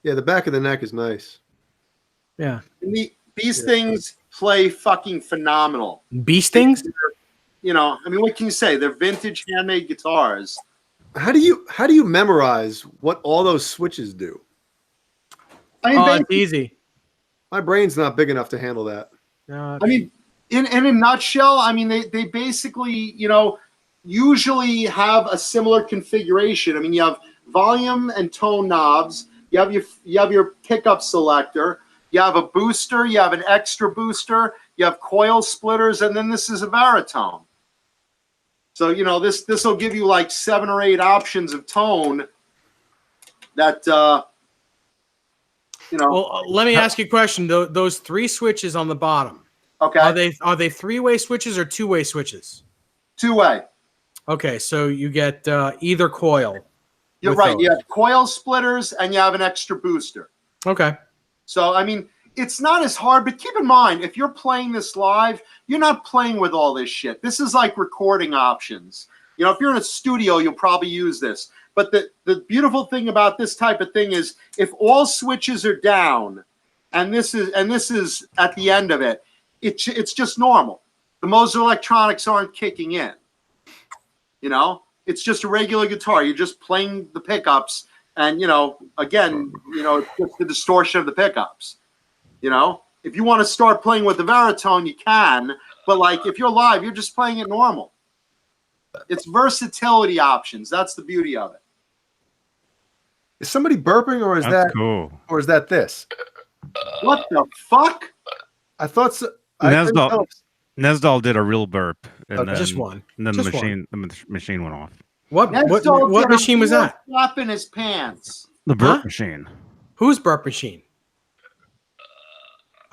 Yeah, the back of the neck is nice. Yeah. And these things play fucking phenomenal. Bee stings? You know, I mean, what can you say? They're vintage handmade guitars. How do you memorize what all those switches do? I mean, Oh, it's easy. My brain's not big enough to handle that. No, I mean, in a nutshell, I mean, they basically, you know, usually have a similar configuration. I mean, you have volume and tone knobs. You have your pickup selector. You have a booster. You have an extra booster. You have coil splitters, and then this is a baritone. So, you know, this will give you like 7 or 8 options of tone that, you know. well, let me ask you a question. Those 3 switches on the bottom, Okay. are they 3-way switches or 2-way switches? 2-way. Okay, so you get either coil. You're right. You have coil splitters and you have an extra booster. Okay. So, I mean, it's not as hard, but keep in mind, if you're playing this live, you're not playing with all this shit. This is like recording options. You know, if you're in a studio, you'll probably use this. But the beautiful thing about this type of thing is if all switches are down, and this is at the end of it, it's just normal. The Moser electronics aren't kicking in. You know, it's just a regular guitar. You're just playing the pickups, and again, it's just the distortion of the pickups. You know, if you want to start playing with the baritone, you can. But like if you're live, you're just playing it normal. It's versatility options. That's the beauty of it. Is somebody burping, or is that cool? Or is that this? What the fuck? I thought so. Nesdal did a real burp, and then, just one. And then just the machine went off. What machine was that? Flap in his pants. The burp machine. Whose burp machine?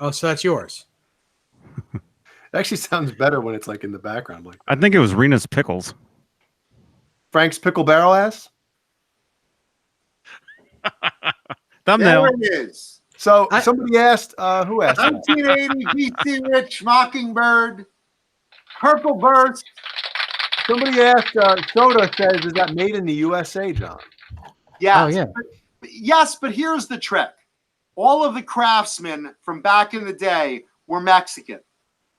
Oh, so that's yours. It actually sounds better when it's like in the background. Like I think it was Rena's Pickles. Frank's Pickle Barrel Ass. Thumbnail. There it is. So somebody asked, who asked? 1980 BC Rich Mockingbird, Purple Burst. Somebody asked. Soda says, "Is that made in the USA, John?" Yes. Oh, yeah. Yes, but here's the trick. All of the craftsmen from back in the day were Mexican.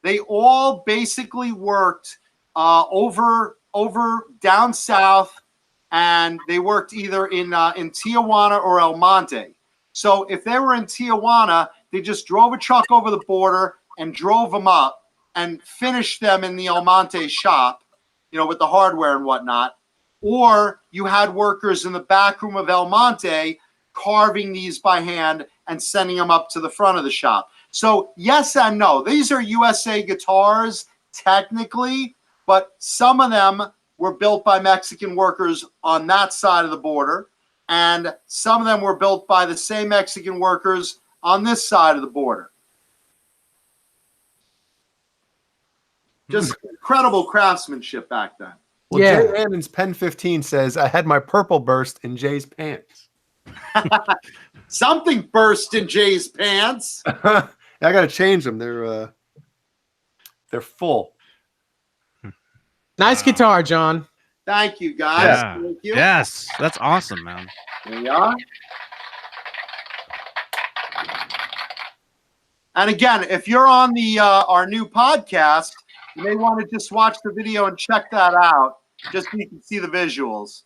They all basically worked over down south, and they worked either in Tijuana or El Monte. So if they were in Tijuana, they just drove a truck over the border and drove them up and finished them in the El Monte shop, with the hardware and whatnot. Or you had workers in the back room of El Monte carving these by hand and sending them up to the front of the shop. So yes and no. These are USA guitars, technically, but some of them were built by Mexican workers on that side of the border, and some of them were built by the same Mexican workers on this side of the border. Just incredible craftsmanship back then. Well, Jay Hammond's Pen 15 says, "I had my purple burst in Jay's pants." Something burst in Jay's pants. I got to change them. They're full. Nice guitar, John. Thank you, guys. Yeah. Thank you. Yes, that's awesome, man. There we are. And again, if you're on the our new podcast, you may want to just watch the video and check that out, just so you can see the visuals.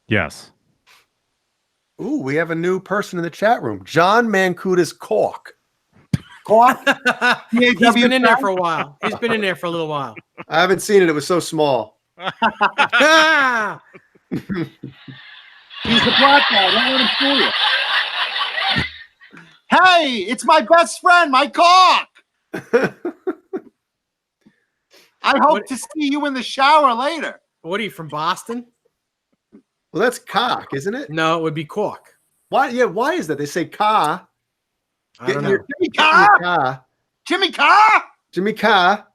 Yes. Ooh, we have a new person in the chat room. John Mancuda's Cork. Cork? He's been in there for a while. He's been in there for a little while. I haven't seen it. It was so small. He's a black guy. Don't let him fool you. Hey, it's my best friend, my cock. I hope to see you in the shower later. What are you, from Boston? Well, that's cock, isn't it? No, it would be cork. Why? Yeah, why is that? They say ca. I don't know. Jimmy Carr. Jimmy Carr. Jimmy Carr.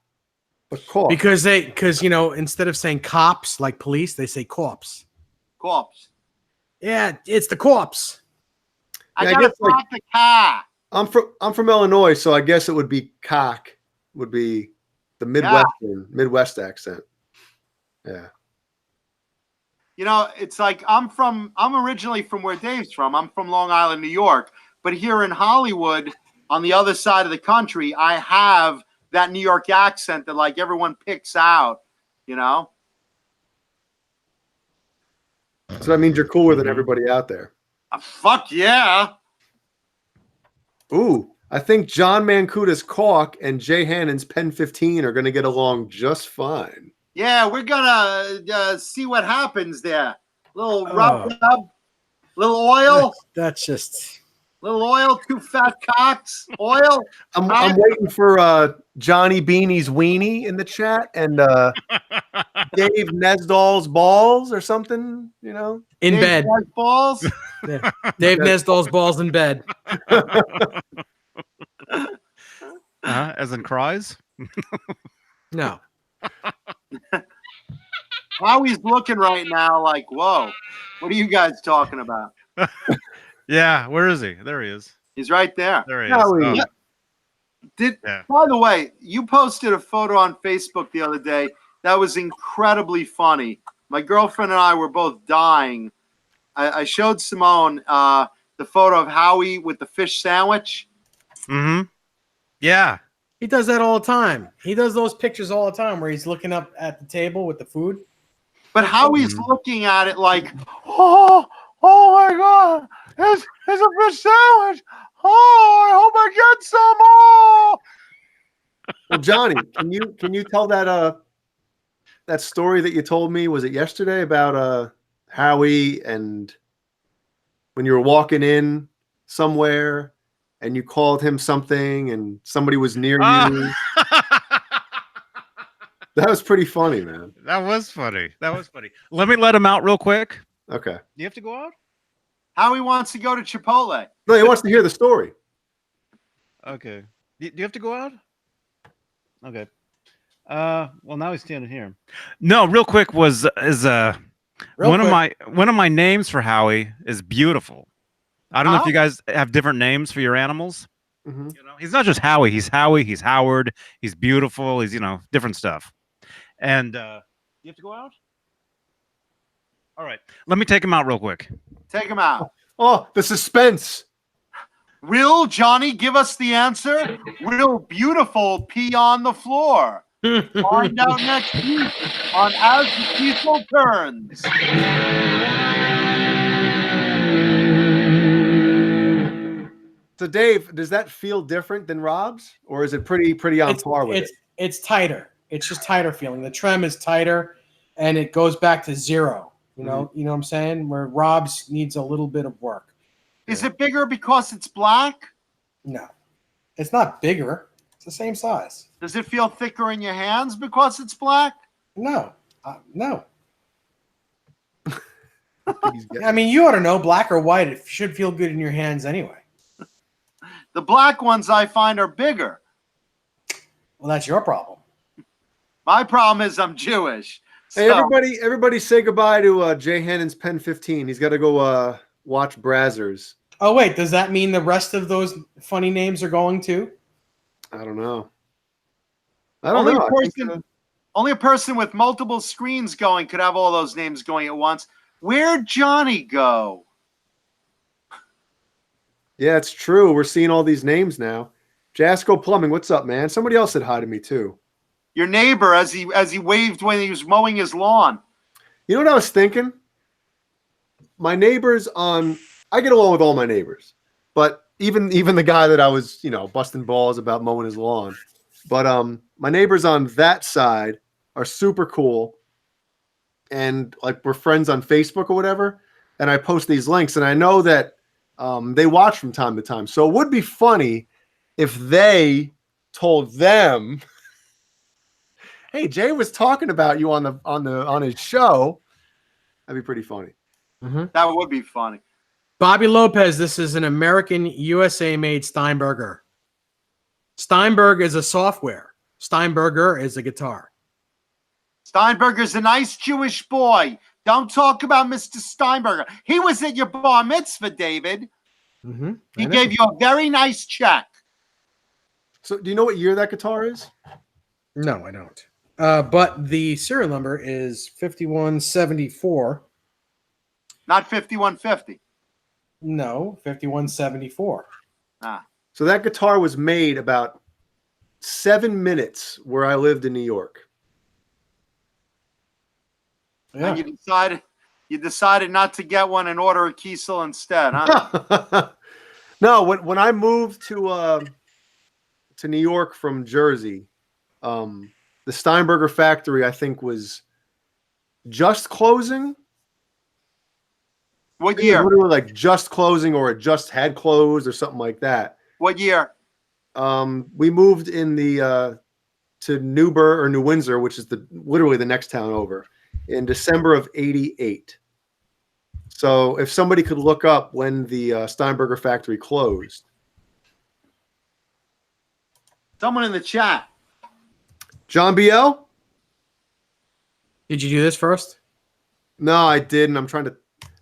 But cork. Because instead of saying cops like police, they say corpse. Corpse. Yeah, it's the corpse. I gotta talk the car. I'm from Illinois, so I guess it would be cock. Would be the Midwest accent. Yeah. It's like I'm originally from where Dave's from. I'm from Long Island, New York. But here in Hollywood, on the other side of the country, I have that New York accent that like everyone picks out, So that means you're cooler than everybody out there. Fuck yeah. Ooh, I think John Mancuda's Cork and Jay Hannon's Pen 15 are going to get along just fine. Yeah, we're gonna see what happens there. Little rub, little oil. That's just little oil. 2 fat cocks. Oil. I'm waiting for Johnny Beanie's weenie in the chat and Dave Nesdall's balls or something. In Dave bed. Balls. Yeah. Dave Nesdall's balls in bed. As in cries? No. Howie's looking right now like, whoa, what are you guys talking about? Yeah, where is he? There he is. He's right there. There he Howie. is. By the way, you posted a photo on Facebook the other day that was incredibly funny. My girlfriend and I were both dying. I showed Simone the photo of Howie with the fish sandwich. Mm-hmm. Yeah. He does that all the time. He does those pictures all the time where he's looking up at the table with the food. But Howie's looking at it like, oh my God, it's a fish sandwich. Oh, I hope I get some. Oh. Well, Johnny, can you tell that that story that you told me? Was it yesterday about Howie and when you were walking in somewhere and you called him something and somebody was near you? That was pretty funny, man. That was funny. Let me let him out real quick. Okay. Do you have to go out? Howie wants to go to Chipotle. No, he wants to hear the story. Okay. Do you have to go out? Okay. Well, now he's standing here. No, real quick one of my names for Howie is Beautiful. I don't know if you guys have different names for your animals. Mm-hmm. You know, he's not just Howie. He's Howard. He's Beautiful. He's different stuff. And you have to go out. All right, let me take him out real quick. Take him out. Oh, the suspense. Will Johnny give us the answer? Will Beautiful pee on the floor? Find out next week on As the People Turns. So, Dave, does that feel different than Rob's, or is it pretty on par with it? It's tighter. It's just tighter feeling. The trem is tighter, and it goes back to zero. You know what I'm saying? Where Rob's needs a little bit of work. Is it bigger because it's black? No, it's not bigger. It's the same size. Does it feel thicker in your hands because it's black? No, no. I mean, you ought to know, black or white, it should feel good in your hands anyway. The black ones I find are bigger. Well, that's your problem. My problem is I'm Jewish. Hey, everybody say goodbye to Jay Hannon's Pen 15. He's got to go watch Brazzers. Oh, wait. Does that mean the rest of those funny names are going too? I don't know. I don't know. Only a person with multiple screens going could have all those names going at once. Where'd Johnny go? Yeah, it's true. We're seeing all these names now. Jasco Plumbing, what's up, man? Somebody else said hi to me too. Your neighbor, as he waved when he was mowing his lawn. You know what I was thinking? My neighbors I get along with all my neighbors, but even the guy that I was, busting balls about mowing his lawn. But my neighbors on that side are super cool, and like we're friends on Facebook or whatever. And I post these links, and I know that they watch from time to time. So it would be funny if they told them, "Hey, Jay was talking about you on his show." That'd be pretty funny. Mm-hmm. That would be funny. Bobby Lopez, this is an American USA-made Steinberger. Steinberg is a software. Steinberger is a guitar. Steinberger's a nice Jewish boy. Don't talk about Mr. Steinberger. He was at your bar mitzvah, David. Mm-hmm. He gave you a very nice check. So do you know what year that guitar is? No, I don't. But the serial number is 5174. Not 5150. No, 5174. So that guitar was made about 7 minutes where I lived in New York. Yeah. And you decided not to get one and order a Kiesel instead, huh? No, when I moved to New York from Jersey, the Steinberger factory I think was just closing. What year? Literally like just closing, or it just had closed, or something like that. What year? We moved in to Newburgh or New Windsor, which is literally the next town over, in December of '88. So if somebody could look up when the Steinberger factory closed. Someone in the chat. John BL? Did you do this first? No, I didn't. I'm trying to.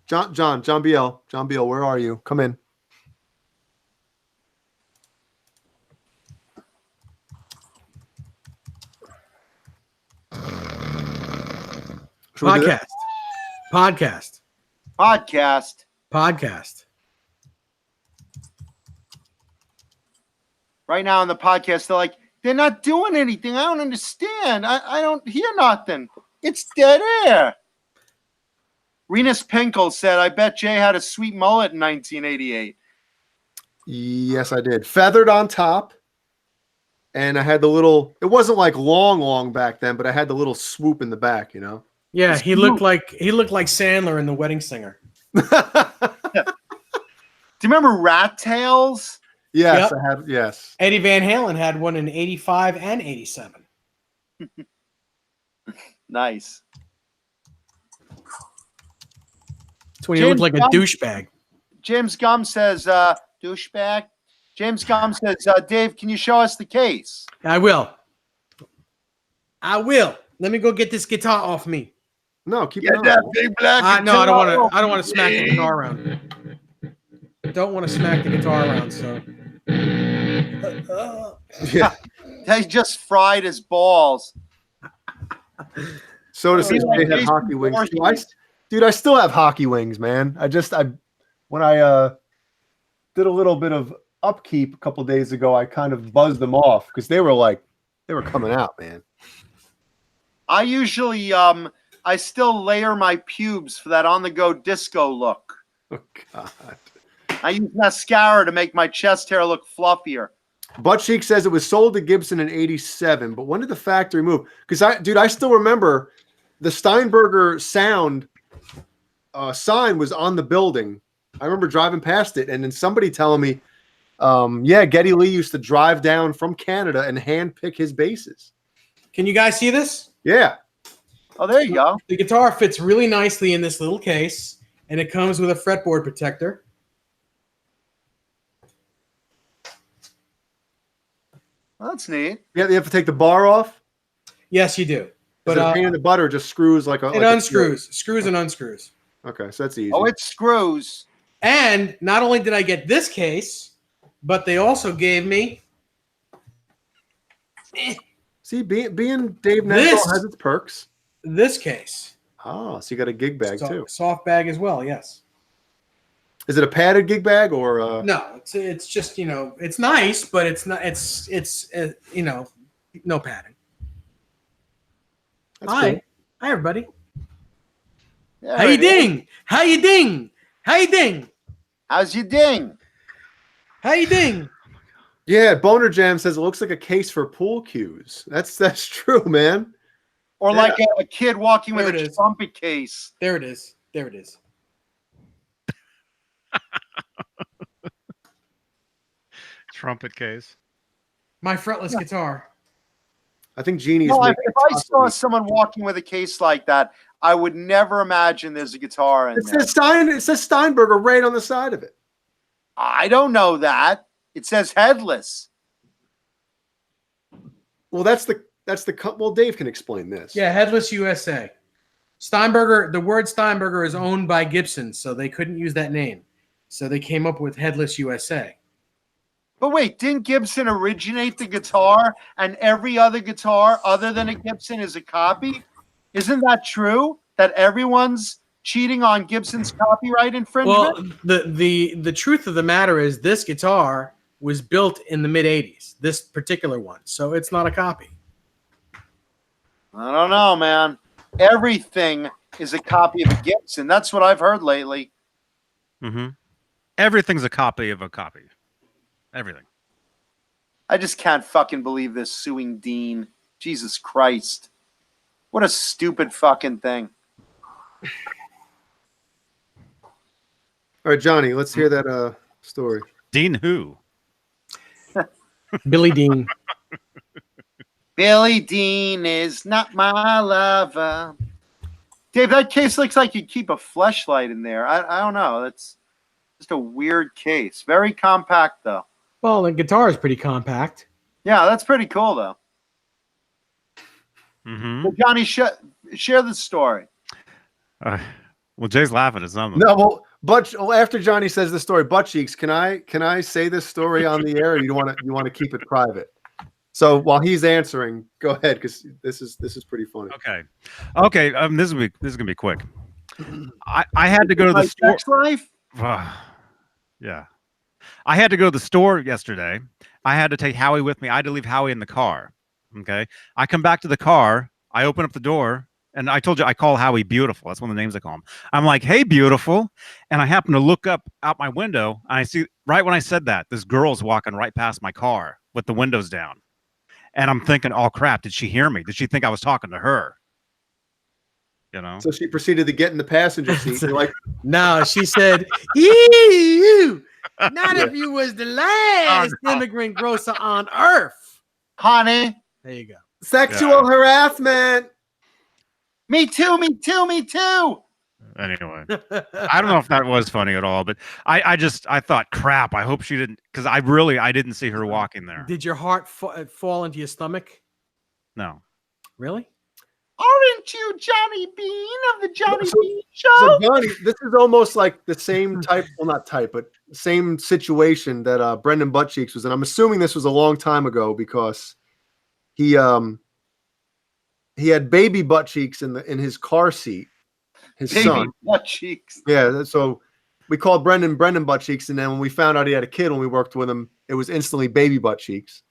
John Biel, where are you? Come in. Podcast. Right now on the podcast, they're like, they're not doing anything. I don't understand. I don't hear nothing. It's dead air. Renus Pinkel said, I bet Jay had a sweet mullet in 1988. Yes, I did. Feathered on top. And I had the little, it wasn't like long back then, but I had the little swoop in the back, you know? Yeah, he looked like Sandler in The Wedding Singer. Do you remember Rat Tails? Yes, Yep. I had, yes. Eddie Van Halen had one in 85 and 87. Nice. That's when he looked like a douchebag. James Gum says, douchebag. James Gum says, Dave, can you show us the case? I will. Let me go get this guitar off me. No, keep Get it that on. big black No, I guitar. don't want to smack the guitar around. Don't want to smack the guitar around, so. Yeah. He just fried his balls. So does He's like had Jason hockey wings. Voorhees. Dude, I still have hockey wings, man. When I did a little bit of upkeep a couple days ago, I kind of buzzed them off because they were coming out, man. I usually I still layer my pubes for that on-the-go disco look. Oh God. I use mascara to make my chest hair look fluffier. Butt Cheek says it was sold to Gibson in '87, but when did the factory move? Because I still remember the Steinberger sound sign was on the building. I remember driving past it, and then somebody telling me, Geddy Lee used to drive down from Canada and hand pick his basses. Can you guys see this? Yeah. Oh, there you go. The guitar fits really nicely in this little case, and it comes with a fretboard protector. Well, that's neat. Yeah, you have to take the bar off. Yes, you do. But But a pain in the butter just screws like a. it unscrews, screws and unscrews. Okay, so that's easy. Oh, it screws. And not only did I get this case, but they also gave me See, being Dave National This- has its perks. this case. Oh, so you got a gig bag too. Soft bag as well, yes. Is it a padded gig bag or? No, it's just, it's nice, but it's not. It's no padding. That's Hi, cool. hi everybody. There How you it is. ding? How you ding? How you ding? How's your ding? How you ding? Yeah, Boner Jam says it looks like a case for pool cues. That's true, man. Or Yeah. like a kid walking with There it a is. trumpet case. There it is. There it is. Trumpet case. My fretless guitar. I think Genie's. No, making if I saw coffee. someone walking with a case like that, I would never imagine there's a guitar in It there. says Steinberger right on the side of it. I don't know that. It says headless. Well, well, Dave can explain this. Yeah, Headless USA. Steinberger, the word Steinberger is owned by Gibson, so they couldn't use that name. So they came up with Headless USA. But wait, didn't Gibson originate the guitar and every other guitar other than a Gibson is a copy? Isn't that true? That everyone's cheating on Gibson's copyright infringement? Well, the truth of the matter is this guitar was built in the mid-'80s, this particular one. So it's not a copy. I don't know, man. Everything is a copy of a Gibson. That's what I've heard lately. Mm-hmm. Everything's a copy of a copy. Everything. I just can't fucking believe this suing Deane. Jesus Christ. What a stupid fucking thing. All right, Johnny, let's hear that story. Dean who? Billy Dean. Billy Deane is not my lover. Dave, that case looks like you keep a fleshlight in there. I don't know. That's just a weird case. Very compact, though. Well, the guitar is pretty compact. Yeah, that's pretty cool, though. Mm-hmm. Well, Johnny, share the story. Well, Jay's laughing at something. No, well, after Johnny says the story, butt cheeks. Can I say this story on the air? Or you want to keep it private? So while he's answering, go ahead, because this is pretty funny. Okay. This is gonna be quick. I had to go to the store. Sex life? Yeah. I had to go to the store yesterday. I had to take Howie with me. I had to leave Howie in the car. Okay. I come back to the car. I open up the door. And I told you I call Howie Beautiful. That's one of the names I call him. I'm like, hey, Beautiful. And I happen to look up out my window. And I see right when I said that, this girl's walking right past my car with the windows down. And I'm thinking, oh, crap. Did she hear me? Did she think I was talking to her? You know? So she proceeded to get in the passenger seat. You're like, no, she said, ew, not if you was the last immigrant grocer on earth. Honey. There you go. Sexual harassment. Me too. Anyway, I don't know if that was funny at all, but I thought, crap, I hope she didn't, because I didn't see her walking there. Did your heart fall into your stomach? No. Really? Aren't you Johnny Beane of the Johnny Beane Show? So Johnny, this is almost like the same type, well, not type, but same situation that Brendan Buttcheeks was in. I'm assuming this was a long time ago because he had baby Buttcheeks in his car seat. His baby son. Buttcheeks. Yeah, so we called Brendan Buttcheeks, and then when we found out he had a kid when we worked with him, it was instantly baby Buttcheeks.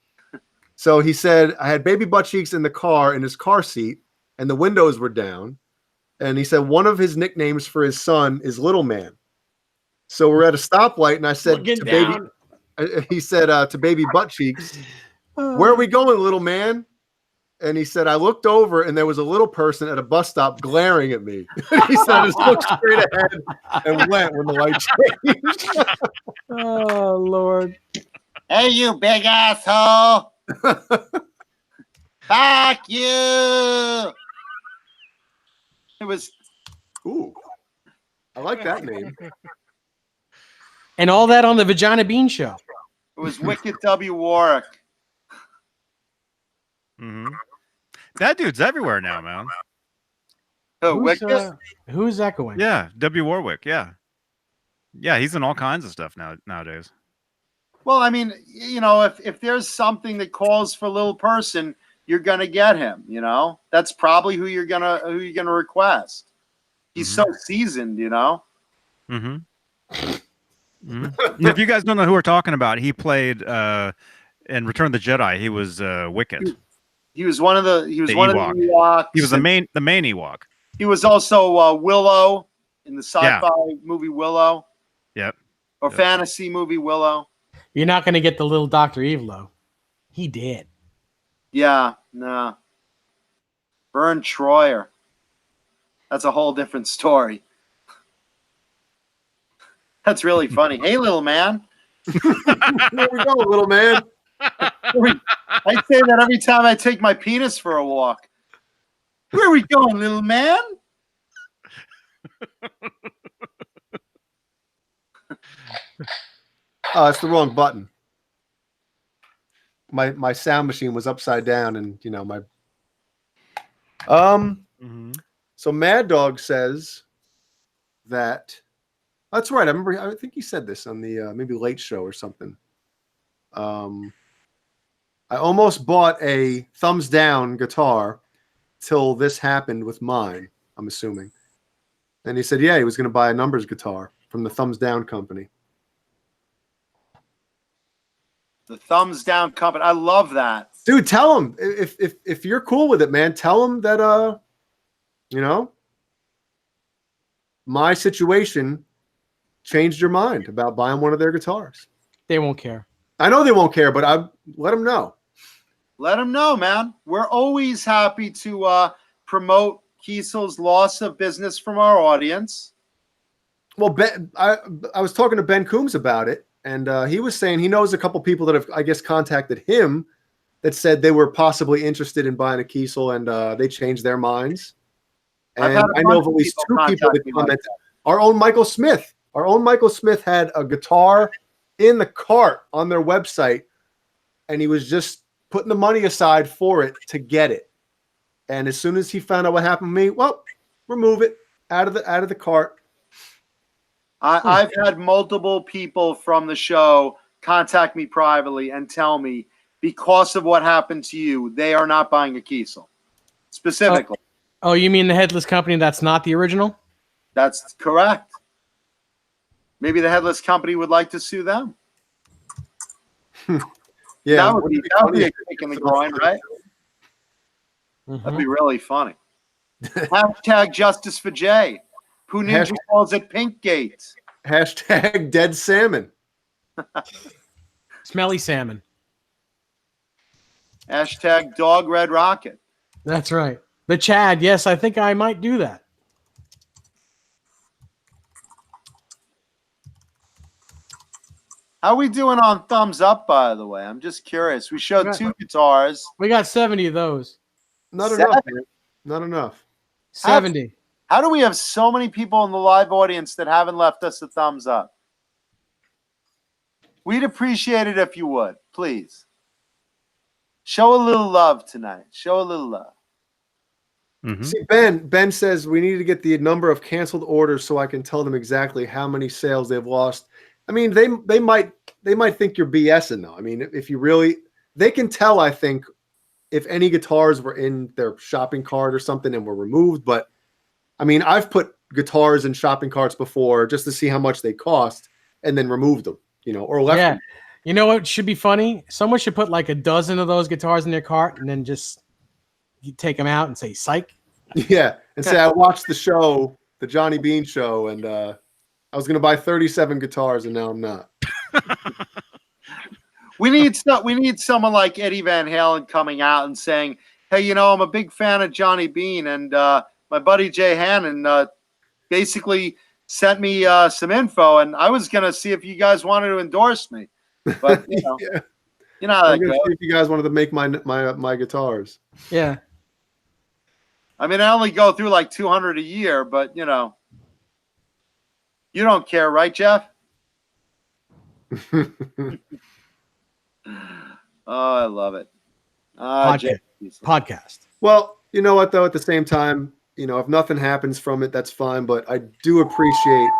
So he said, I had baby Buttcheeks in the car in his car seat, and the windows were down. And he said one of his nicknames for his son is Little Man. So we're at a stoplight, and I said to baby Buttcheeks, where are we going, little man? And he said, I looked over and there was a little person at a bus stop glaring at me. He said, I just looked straight ahead and went when the light changed. Oh, Lord. Hey, you big asshole. Fuck you. It was. Ooh, I like that name. And all that on the Vagina Bean Show. It was Wicked W. Warwick. Mm-hmm. That dude's everywhere now, man. Oh, Wicked? Who's echoing? Yeah, W. Warwick. Yeah, he's in all kinds of stuff nowadays. Well, I mean, you know, if there's something that calls for a little person, you're gonna get him. You know, that's probably who you're gonna request. He's so seasoned, you know. Mm-hmm. If you guys don't know who we're talking about, he played in Return of the Jedi. He was Wicket. He was one of the Ewoks. He was the main Ewok. He was also Willow in the sci-fi movie Willow. Yep. Or fantasy movie Willow. You're not going to get the little Dr. Evil. He did. Yeah, no. Vern Troyer. That's a whole different story. That's really funny. Hey, little man. There we go, little man. I say that every time I take my penis for a walk. Where are we going, little man? Oh, it's the wrong button. My sound machine was upside down, and you know my. So Mad Dog says that. That's right. I think he said this on the maybe Late Show or something. I almost bought a thumbs down guitar till this happened with mine, I'm assuming. And he said, yeah, he was going to buy a numbers guitar from the Thumbs Down Company. The Thumbs Down Company. I love that. Dude, tell him if you're cool with it, man, tell him that, you know, my situation changed your mind about buying one of their guitars. They won't care. I know they won't care, but I let them know. Let them know, man. We're always happy to promote Kiesel's loss of business from our audience. Well, I was talking to BenCoombs about it, and he was saying he knows a couple people that have, I guess, contacted him that said they were possibly interested in buying a Kiesel, and they changed their minds. And I know of at least two people that commented. Our own Michael Smith. Our own Michael Smith had a guitar in the cart on their website, and he was just putting the money aside for it to get it. And as soon as he found out what happened to me, well, remove it out of the cart. I've had multiple people from the show contact me privately and tell me because of what happened to you, they are not buying a Kiesel. Specifically. Oh, you mean the headless company that's not the original? That's correct. Maybe the headless company would like to sue them. Yeah, that would be a kick in the groin, right? Mm-hmm. That'd be really funny. Hashtag justice for Jay. Pooh Ninja calls it Pinkgate. Hashtag dead salmon. Smelly salmon. Hashtag dog red rocket. That's right. The Chad. Yes, I think I might do that. How are we doing on thumbs up, by the way? I'm just curious. We showed 2 guitars. We got 70 of those. Not enough, man. Not enough. 70. How do we have so many people in the live audience that haven't left us a thumbs up? We'd appreciate it if you would, please. Show a little love tonight. Show a little love. Mm-hmm. See, Ben says we need to get the number of canceled orders so I can tell them exactly how many sales they've lost. I mean, they might think you're BSing though. I mean, if you really, they can tell, I think, if any guitars were in their shopping cart or something and were removed. But I mean, I've put guitars in shopping carts before just to see how much they cost and then removed them, or left them. You know what should be funny? Someone should put like a dozen of those guitars in their cart and then just you take them out and say, psych. Yeah. And say, I watched the show, the Johnny Beane show, and I was going to buy 37 guitars and now I'm not. We need someone like Eddie Van Halen coming out and saying, hey, I'm a big fan of Johnny Beane, and my buddy Jay Hannon basically sent me some info, and I was going to see if you guys wanted to endorse me. But, Yeah. You know how that I'm gonna goes. see if you guys wanted to make my guitars. Yeah. I mean, I only go through like 200 a year, but, you don't care, right, Jeff? Oh, I love it. Podcast. Well, you know what, though? At the same time, if nothing happens from it, that's fine. But I do appreciate,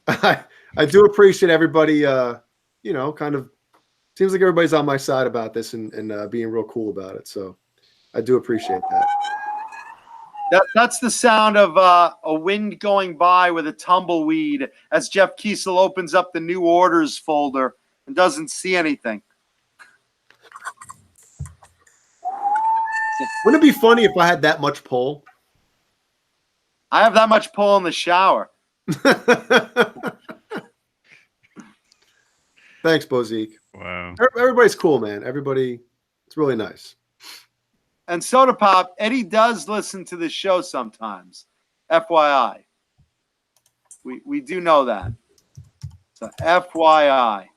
I do appreciate everybody. Kind of seems like everybody's on my side about this and being real cool about it. So I do appreciate that. That's the sound of a wind going by with a tumbleweed as Jeff Kiesel opens up the new orders folder and doesn't see anything. Wouldn't it be funny if I had that much pull? I have that much pull in the shower. Thanks, Bozique. Wow. Everybody's cool, man. Everybody, it's really nice. And Soda Pop, Eddie does listen to the show sometimes. FYI. We do know that. So FYI.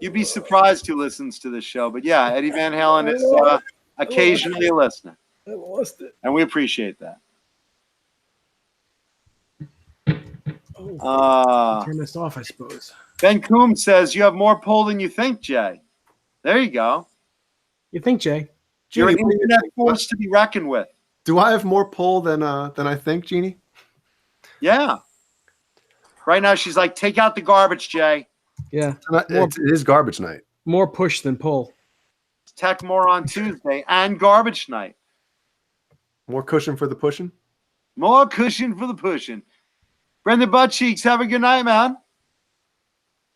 You'd be surprised who listens to the show. But yeah, Eddie Van Halen is occasionally a listener. I lost it. And we appreciate that. Turn this off, I suppose. BenCoombs says you have more pull than you think, Jay. There you go. You think, Jay? You're Jeannie, an internet force to be reckoned with. Do I have more pull than I think, Jeannie? Yeah. Right now, she's like, take out the garbage, Jay. Yeah. It is garbage night. More push than pull. It's Tech More on Tuesday and garbage night. More cushion for the pushing? More cushion for the pushing. Brendan Buttcheeks, have a good night, man.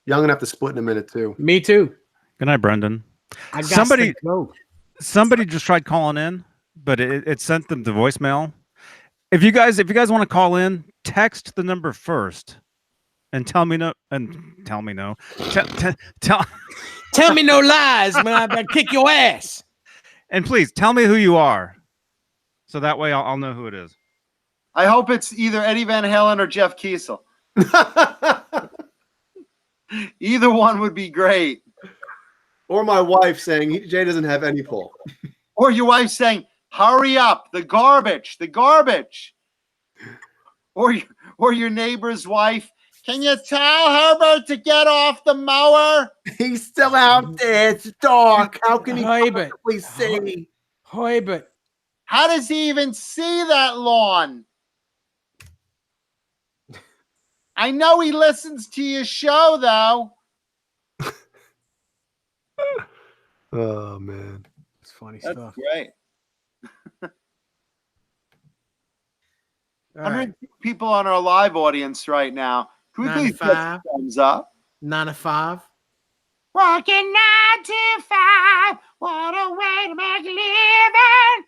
Young enough to split in a minute, too. Me too. Good night, Brendan. I got Somebody- to go. Somebody just tried calling in, but it sent them to voicemail. If you guys want to call in, text the number first and tell me no. Tell me no lies, man. I kick your ass. And please tell me who you are, so that way I'll know who it is. I hope it's either Eddie Van Halen or Jeff Kiesel. Either one would be great. Or my wife saying Jay doesn't have any pull. Or your wife saying, hurry up, the garbage. Or your neighbor's wife Can you tell Herbert to get off the mower? He's still out there. It's dark. How can he Herbert. possibly see? Herbert. How does he even see that lawn? I know he listens to your show, though. Oh, man. It's funny That's stuff. great. All right. 100 people on our live audience right now. Can we please put 95. thumbs up? 9 to 5. Working 9 to 5. What a way to make a living.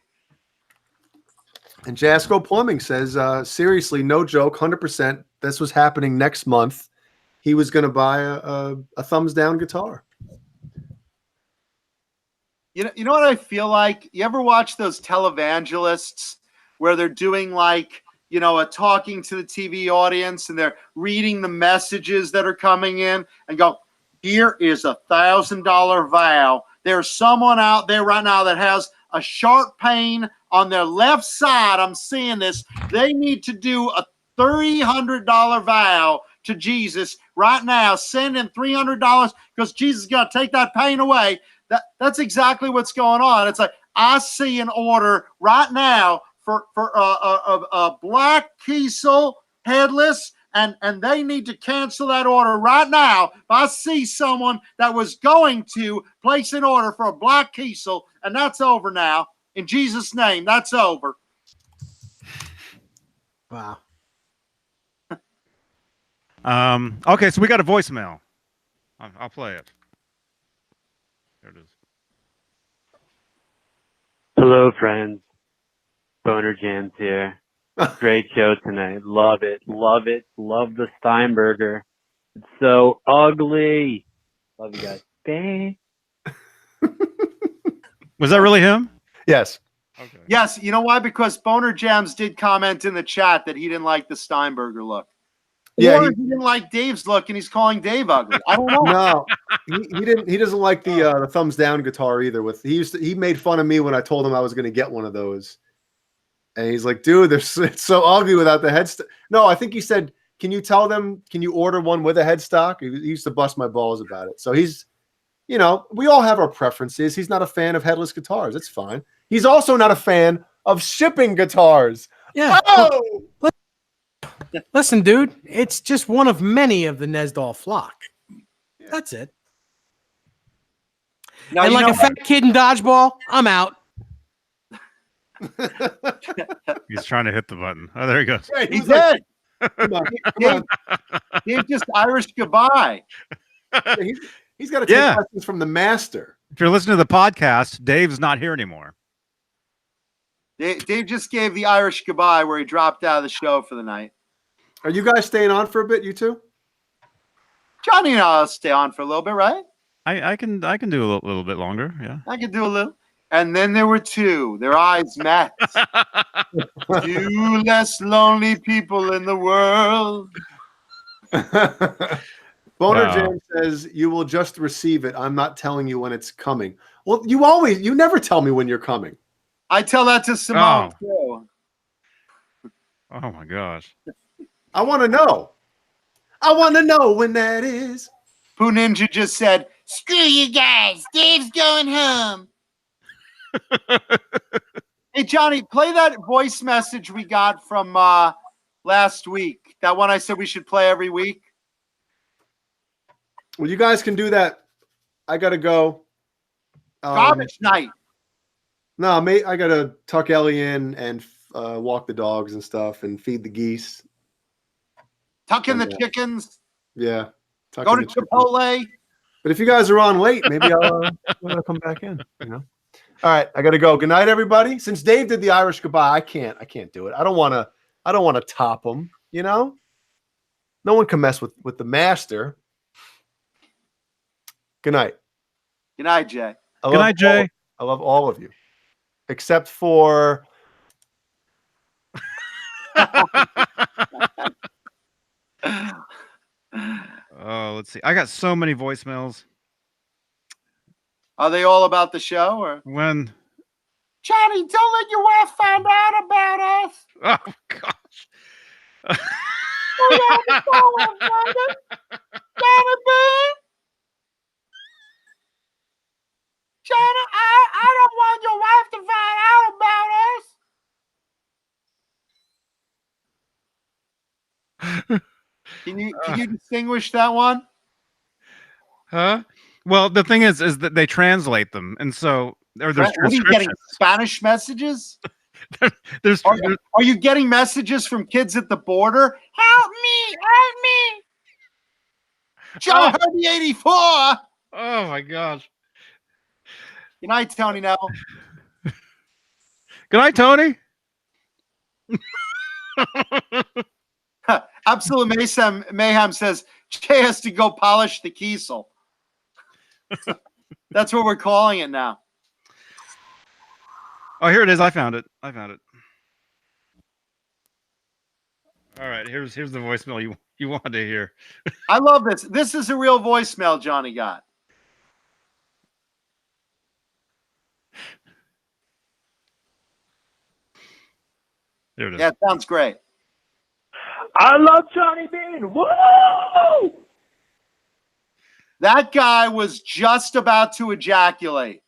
And Jasco Plumbing says, seriously, no joke, 100%. This was happening next month. He was going to buy a thumbs down guitar. You know what I feel like? You ever watch those televangelists where they're doing like, you know, a talking to the TV audience and they're reading the messages that are coming in and go, here is $1,000 vow. There's someone out there right now that has a sharp pain on their left side. I'm seeing this. They need to do a $300 vow to Jesus right now. Send in $300 because Jesus is going to take that pain away. That's exactly what's going on. It's like, I see an order right now for a black Kiesel headless, and they need to cancel that order right now. I see someone that was going to place an order for a black Kiesel, and that's over now. In Jesus' name, that's over. Wow. Okay, so we got a voicemail. I'll play it. There it is. Hello, friends. Boner Jams here. Great show tonight. Love it. Love it. Love the Steinberger. It's so ugly. Love you guys. Bye. Was that really him? Yes. Okay. Yes, you know why? Because Boner Jams did comment in the chat that he didn't like the Steinberger look. Yeah, Or he didn't like Dave's look, and he's calling Dave ugly. I don't know. No, he didn't. He doesn't like the thumbs down guitar either. He made fun of me when I told him I was going to get one of those, and he's like, "Dude, it's so ugly without the headstock." No, I think he said, "Can you tell them? Can you order one with a headstock?" He used to bust my balls about it. So he's, you know, we all have our preferences. He's not a fan of headless guitars. That's fine. He's also not a fan of shipping guitars. Yeah. Oh! Listen, dude, it's just one of many of the Nesdal flock. That's it. Now, And you like know a fat kid in dodgeball, I'm out. He's trying to hit the button. Oh, there he goes. Yeah, he was like, did. come on, come on. Dave just Irish goodbye. Yeah, he's got to take Yeah. lessons from the master. If you're listening to the podcast, Dave's not here anymore. Dave just gave the Irish goodbye where he dropped out of the show for the night. Are you guys staying on for a bit, you two? Johnny and I'll stay on for a little bit, right? I can do a little bit longer. Yeah. I could do a little. And then there were two. Their eyes met. Two less lonely people in the world. Boner Wow. Jam says, you will just receive it. I'm not telling you when it's coming. Well, you never tell me when you're coming. I tell that to Simone, too. Oh my gosh. I want to know. I want to know when that is. Pooh Ninja just said, Screw you guys. Dave's going home. hey, Johnny, play that voice message we got from last week. That one I said we should play every week. Well, you guys can do that. I got to go. Garbage night. No, mate, I got to tuck Ellie in and walk the dogs and stuff and feed the geese. Tuck in the Yeah. chickens. Yeah. tuck Go in to the chicken. Chipotle. But if you guys are on late, maybe I'll come back in. You know. All right, I got to go. Good night, everybody. Since Dave did the Irish goodbye, I can't do it. I don't want to top him. You know. No one can mess with the master. Good night. Good night, Jay. I Good love night, Jay. I love all of you, except for. Oh, let's see. I got so many voicemails. Are they all about the show or? When? Johnny, don't let your wife find out about us. Oh gosh. on the phone, Johnny Beane. Johnny, I don't want your wife to find out about us. Can you distinguish that one? Huh? Well, the thing is that they translate them, and so there's What are you getting? transcriptions. Spanish messages? There's Are you getting messages from kids at the border? Help me! Help me! Joe heard the 84. Oh my gosh! Good night, Tony. Now. Good night, Tony. Absolute Mayhem says Jay has to go polish the Kiesel. That's what we're calling it now. Oh, here it is. I found it. All right, here's the voicemail you wanted to hear. I love this. This is a real voicemail Johnny got. There it is. Yeah, it sounds great. I love Johnny Beane. Woo! That guy was just about to ejaculate.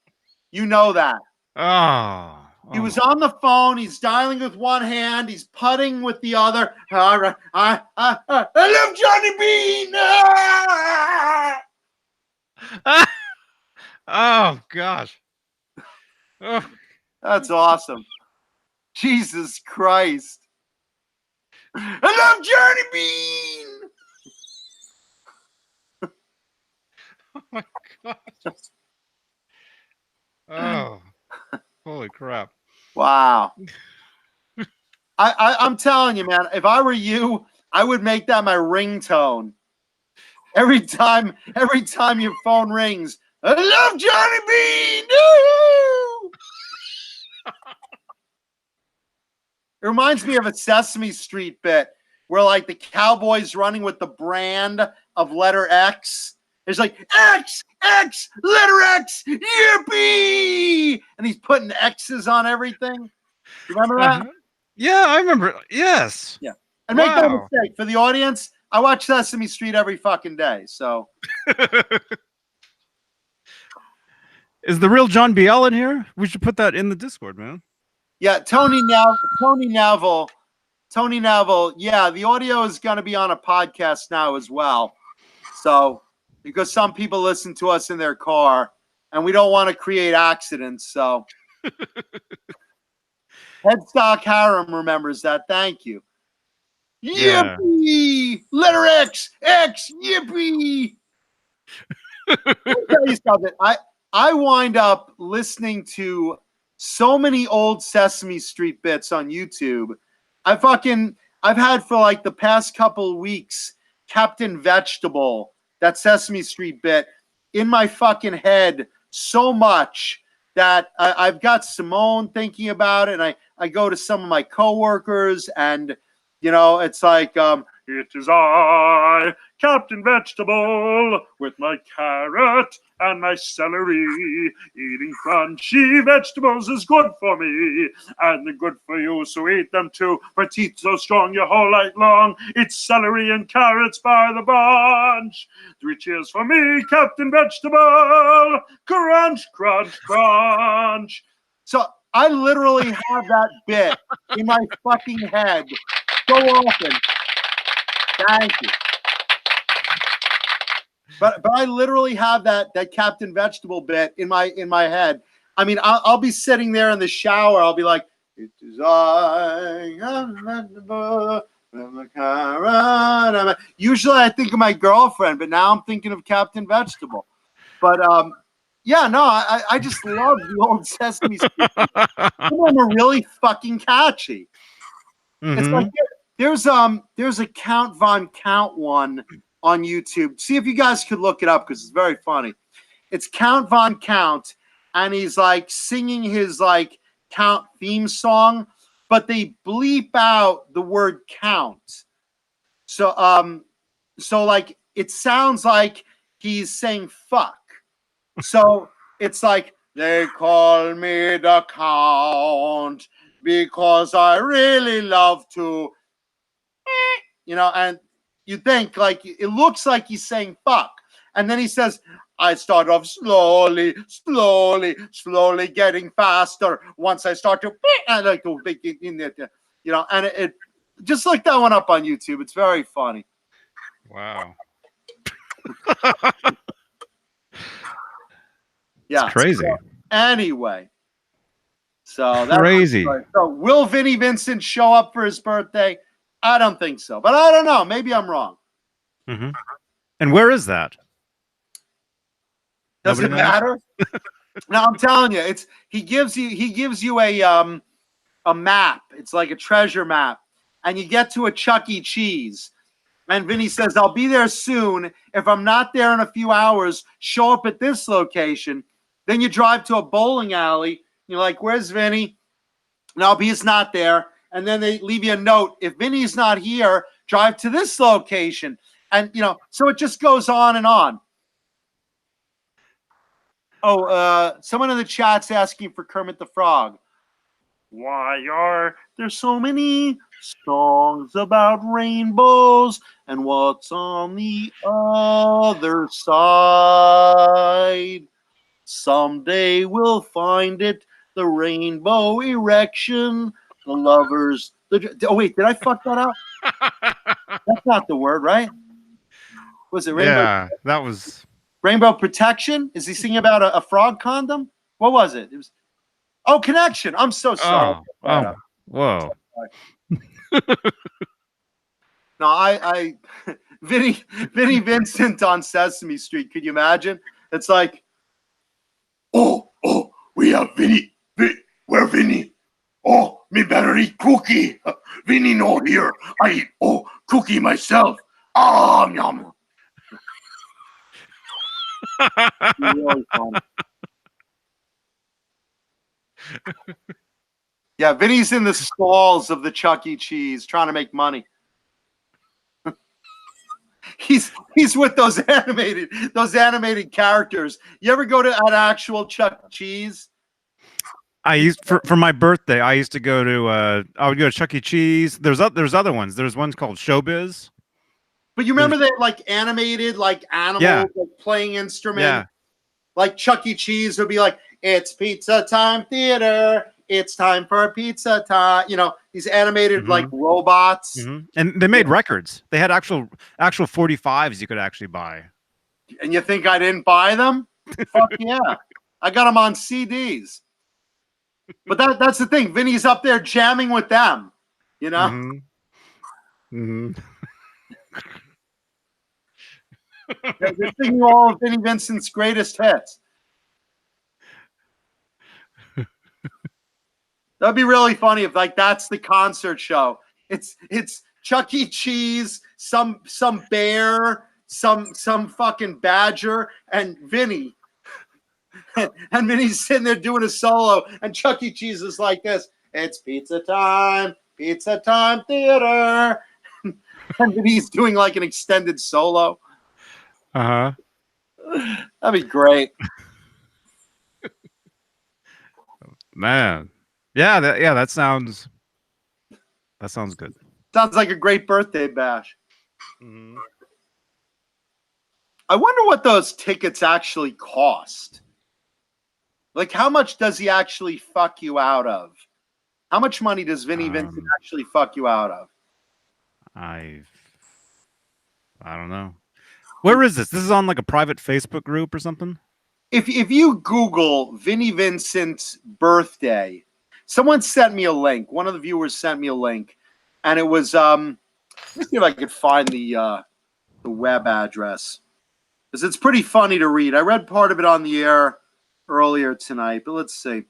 You know that. Oh. He was on the phone. He's dialing with one hand. He's putting with the other. All right. I love Johnny Beane. Ah! Oh gosh. Oh. That's awesome. Jesus Christ. I love Johnny Beane. Oh my gosh. Oh. Holy crap. Wow. I'm telling you, man, if I were you, I would make that my ringtone. Every time your phone rings, I love Johnny Beane. Woo! It reminds me of a Sesame Street bit where like the cowboy's running with the brand of letter X. It's like X, letter X, yippee! And he's putting X's on everything. You remember that? Yeah, I remember. Yes. Yeah. And make no mistake, for the audience, I watch Sesame Street every fucking day. So Is the real John BL in here? We should put that in the Discord, man. yeah, Tony Neville. Yeah, the audio is going to be on a podcast now as well. So, because some people listen to us in their car, and we don't want to create accidents. So, Headstock Harem remembers that. Thank you. Yeah. Yippee! Letter X, yippee! Let me tell you something. I wind up listening to so many old Sesame Street bits on YouTube. I've had for like the past couple of weeks Captain Vegetable, that Sesame Street bit, in my fucking head so much that I've got Simone thinking about it, and I go to some of my coworkers, and you know, it's like it is I, Captain Vegetable, with my carrot and my celery. Eating crunchy vegetables is good for me, and they're good for you, so eat them too. For teeth so strong your whole night long, it's celery and carrots by the bunch. 3 cheers for me, Captain Vegetable. Crunch, crunch, crunch. So I literally have that bit in my fucking head so often. Thank you. But I literally have that Captain Vegetable bit in my head. I mean, I'll be sitting there in the shower. I'll be like, "It is I, Captain Vegetable, usually I think of my girlfriend, but now I'm thinking of Captain Vegetable. But yeah, no, I just love the old Sesame Street. Some of them are really fucking catchy. Mm-hmm. It's like there's a Count Von Count one on YouTube. See if you guys could look it up because it's very funny. It's Count Von Count, and he's like singing his like Count theme song, but they bleep out the word count. So like it sounds like he's saying fuck. So it's like, they call me the Count because I really love to, you know, and you think like it looks like he's saying fuck, and then he says, I start off slowly, getting faster. Once I start to, I like to make it in there, you know, and it just look that one up on YouTube. It's very funny. Wow. Yeah, it's crazy. So, anyway, so that's crazy. So will Vinnie Vincent show up for his birthday? I don't think so, but I don't know. Maybe I'm wrong. Mm-hmm. And where is that? Does it matter? No, I'm telling you, he gives you a map. It's like a treasure map, and you get to a Chuck E. Cheese, and Vinny says, "I'll be there soon. If I'm not there in a few hours, show up at this location." Then you drive to a bowling alley. You're like, "Where's Vinny?" No, he's not there. And then they leave you a note. If Vinny's not here, drive to this location, and you know. So it just goes on and on. Oh, someone in the chat's asking for Kermit the Frog. Why are there so many songs about rainbows? And what's on the other side? Someday we'll find it. The rainbow erection. The lovers. Oh, wait, did I fuck that up? That's not the word, right? Was it rainbow? Yeah, that was... Rainbow protection? Is he singing about a frog condom? What was it? It was connection. I'm so sorry. Whoa. No, I Vinnie Vincent on Sesame Street. Could you imagine? It's like, we have Vinnie. Where Vinnie? Oh, me better eat cookie. Vinnie no here. I eat cookie myself. Yum. Really funny. Yeah, Vinny's in the stalls of the Chuck E. Cheese trying to make money. He's with those animated characters. You ever go to an actual Chuck E. Cheese? I used for my birthday. I used to go to I would go to Chuck E. Cheese. There's other ones. There's ones called Showbiz. But you remember that like animated like animals like playing instruments. Yeah. Like Chuck E. Cheese would be like, "It's pizza time theater. It's time for pizza time." You know, these animated like robots. And they made records. They had actual 45s you could actually buy. And you think I didn't buy them? Fuck yeah. I got them on CDs. But that's the thing. Vinny's up there jamming with them, you know? They're singing all of Vinnie Vincent's greatest hits. That'd be really funny if like that's the concert show. It's Chuck E. Cheese, some bear, some fucking badger, and Vinny. And Vinny's sitting there doing a solo, and Chuck E. Cheese is like this. It's pizza time theater. And Vinny's doing like an extended solo. That'd be great. Man. Yeah, that sounds good. Sounds like a great birthday bash. I wonder what those tickets actually cost. Like, how much does he actually fuck you out of? How much money does Vinnie Vincent actually fuck you out of? I don't know. Where is this? This is on like a private Facebook group or something? If you Google Vinnie Vincent's birthday, someone sent me a link. One of the viewers sent me a link, and it was let's see if I could find the web address, because it's pretty funny to read. I read part of it on the air earlier tonight, but let's see.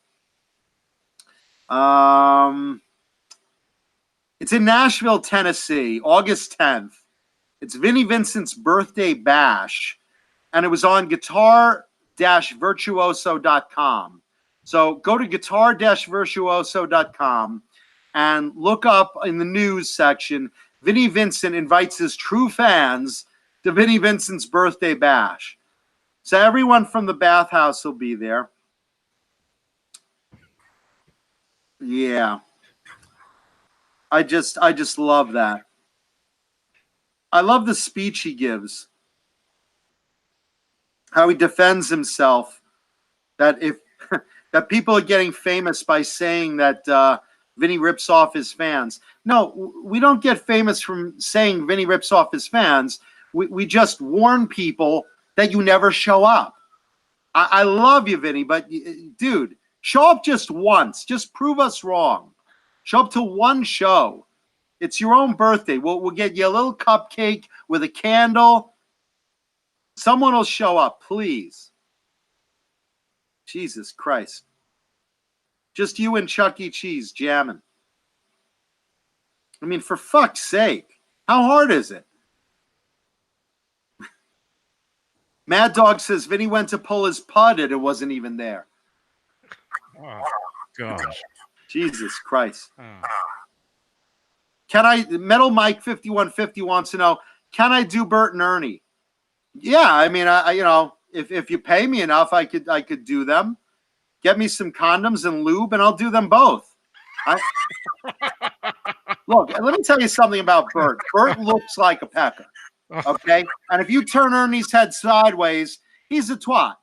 It's in Nashville, Tennessee, August 10th. It's Vinnie Vincent's birthday bash, and it was on guitar-virtuoso.com. So go to guitar-virtuoso.com and look up in the news section, Vinnie Vincent invites his true fans to Vinnie Vincent's birthday bash. So everyone from the bathhouse will be there. Yeah. I just love that. I love the speech he gives. How he defends himself. That if that people are getting famous by saying that Vinny rips off his fans. No, we don't get famous from saying Vinny rips off his fans. We just warn people that you never show up. I love you, Vinny, but dude, show up just once. Just prove us wrong. Show up to one show. It's your own birthday. We'll get you a little cupcake with a candle. Someone will show up, please. Jesus Christ. Just you and Chuck E. Cheese jamming. I mean, for fuck's sake. How hard is it? Mad Dog says Vinny went to pull his pud and it wasn't even there. Oh, gosh. Jesus Christ. Can I, Metal Mike 5150 wants to know, can I do Bert and Ernie? Yeah, I mean, I you know, if you pay me enough, I could do them. Get me some condoms and lube, and I'll do them both. Look, let me tell you something about Bert. Bert looks like a pecker, okay? And if you turn Ernie's head sideways, he's a twat.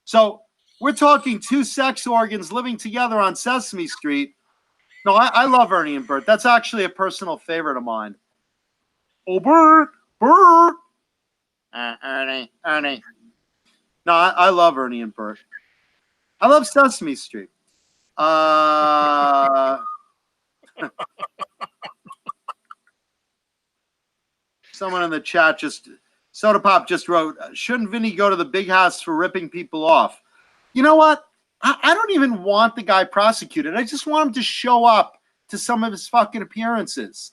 So we're talking two sex organs living together on Sesame Street. No, I love Ernie and Bert. That's actually a personal favorite of mine. Oh, Bert. Ernie. No, I love Ernie and Bert. I love Sesame Street. Someone in the chat Soda Pop just wrote, shouldn't Vinny go to the big house for ripping people off? You know what? I don't even want the guy prosecuted. I just want him to show up to some of his fucking appearances.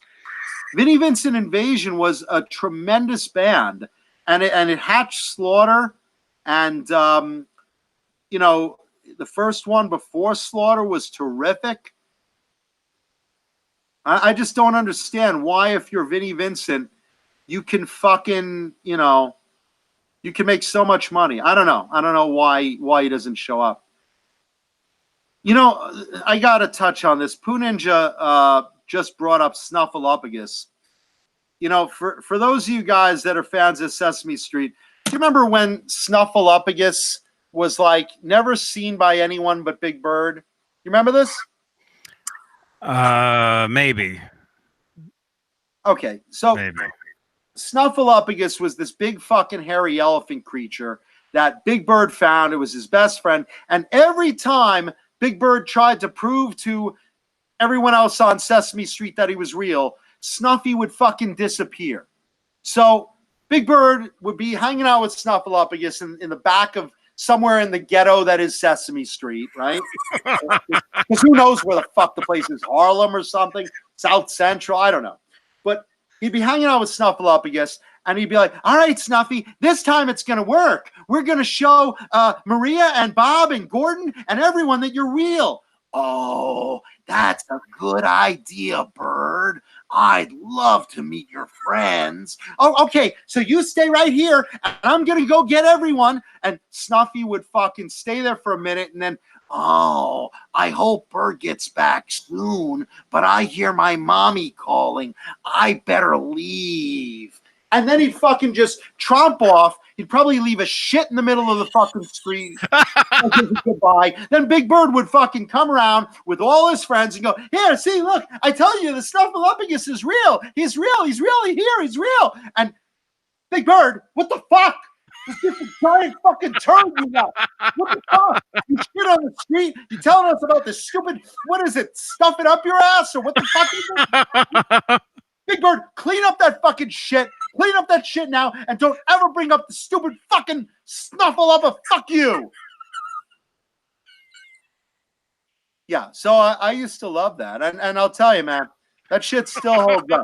Vinnie Vincent Invasion was a tremendous band, and it hatched Slaughter, and you know, the first one before Slaughter was terrific. I just don't understand why, if you're Vinnie Vincent, you can fucking, you know, you can make so much money. I don't know why he doesn't show up. You know, I got to touch on this. Pooh Ninja just brought up Snuffleupagus. You know, for those of you guys that are fans of Sesame Street, do you remember when Snuffleupagus was like never seen by anyone but Big Bird? You remember this? Maybe. Okay, so Maybe. Snuffleupagus was this big fucking hairy elephant creature that Big Bird found. It was his best friend, and every time Big Bird tried to prove to everyone else on Sesame Street that he was real, Snuffy would fucking disappear. So Big Bird would be hanging out with Snuffleupagus in the back of somewhere in the ghetto that is Sesame Street, right? Because who knows where the fuck the place is, Harlem or something, South Central, I don't know. But he'd be hanging out with Snuffleupagus, and he'd be like, all right, Snuffy, this time it's going to work. We're going to show Maria and Bob and Gordon and everyone that you're real. Oh, that's a good idea, Bird. I'd love to meet your friends. Oh, okay, so you stay right here, and I'm going to go get everyone. And Snuffy would fucking stay there for a minute, and then, oh, I hope Bird gets back soon, but I hear my mommy calling. I better leave. And then he'd fucking just tromp off. He'd probably leave a shit in the middle of the fucking street. Goodbye. Then Big Bird would fucking come around with all his friends and go, here, see, look, I tell you, the Snuffleupagus is real. He's real. He's really here. He's real. And Big Bird, what the fuck? This is a giant fucking turd you got. What the fuck? You shit on the street. You telling us about this stupid, what is it, stuff it up your ass? Or what the fuck is it? Big Bird, clean up that fucking shit. Clean up that shit now, and don't ever bring up the stupid fucking Snuffleupagus. Fuck you. Yeah, so I used to love that. And I'll tell you, man, that shit still holds up.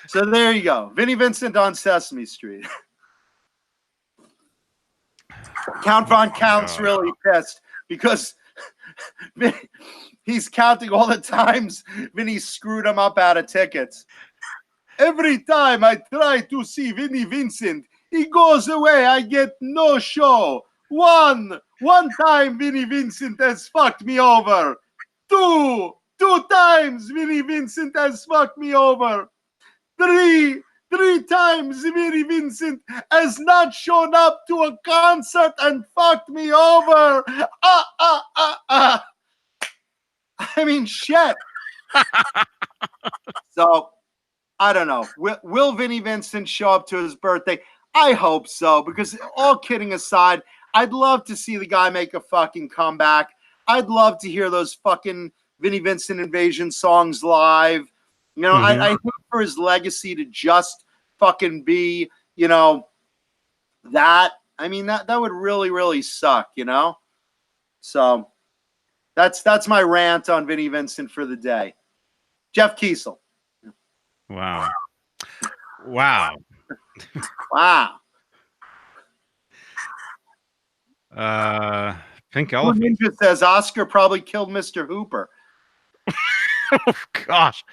So there you go. Vinnie Vincent on Sesame Street. Count Von Count's really pissed because he's counting all the times Vinny screwed him up out of tickets. Every time I try to see Vinnie Vincent, he goes away. I get no show. One time Vinnie Vincent has fucked me over. Two 2 times Vinnie Vincent has fucked me over. 3 times Vinnie Vincent has not shown up to a concert and fucked me over. I mean, shit. So, I don't know. Will Vinnie Vincent show up to his birthday? I hope so, because all kidding aside, I'd love to see the guy make a fucking comeback. I'd love to hear those fucking Vinnie Vincent Invasion songs live. You know, I hope for his legacy to just fucking be, you know, that. I mean, that would really, really suck, you know? So that's my rant on Vinnie Vincent for the day. Jeff Kiesel. Wow. Wow. Wow. Pink Elephant. Ninja says Oscar probably killed Mr. Hooper. Oh, gosh.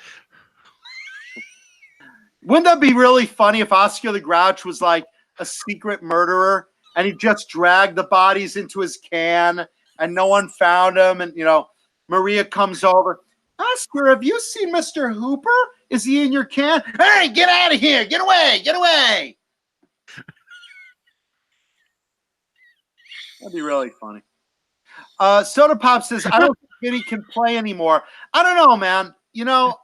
Wouldn't that be really funny if Oscar the Grouch was like a secret murderer and he just dragged the bodies into his can and no one found him? And, you know, Maria comes over. Oscar, have you seen Mr. Hooper? Is he in your can? Hey, get out of here. Get away. Get away. That'd be really funny. Soda Pop says, I don't think Vinny can play anymore. I don't know, man. You know,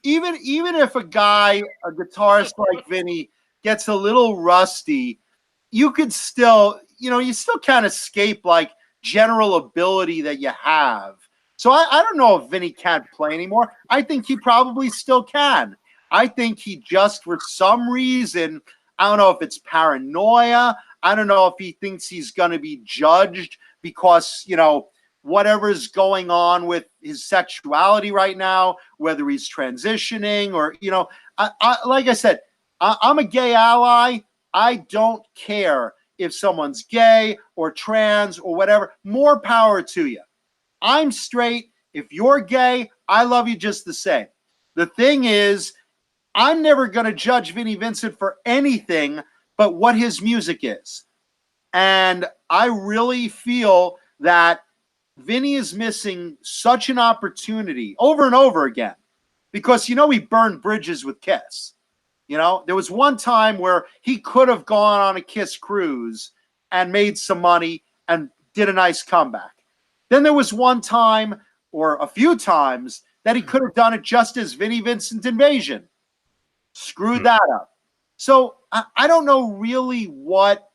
even if a guitarist like Vinny gets a little rusty, you could still, you know, you still can't escape like general ability that you have. So I don't know if Vinny can't play anymore. I think he probably still can. I think he just, for some reason, I don't know if it's paranoia. I don't know if he thinks he's going to be judged because, you know, whatever's going on with his sexuality right now, whether he's transitioning or, you know, like I said, I'm a gay ally. I don't care if someone's gay or trans or whatever. More power to you. I'm straight. If you're gay, I love you just the same. The thing is, I'm never going to judge Vinnie Vincent for anything but what his music is. And I really feel that Vinny is missing such an opportunity over and over again because, you know, he burned bridges with Kiss. You know, there was one time where he could have gone on a Kiss cruise and made some money and did a nice comeback. Then there was one time or a few times that he could have done it just as Vinnie Vincent Invasion. Screwed that up. So I don't know really what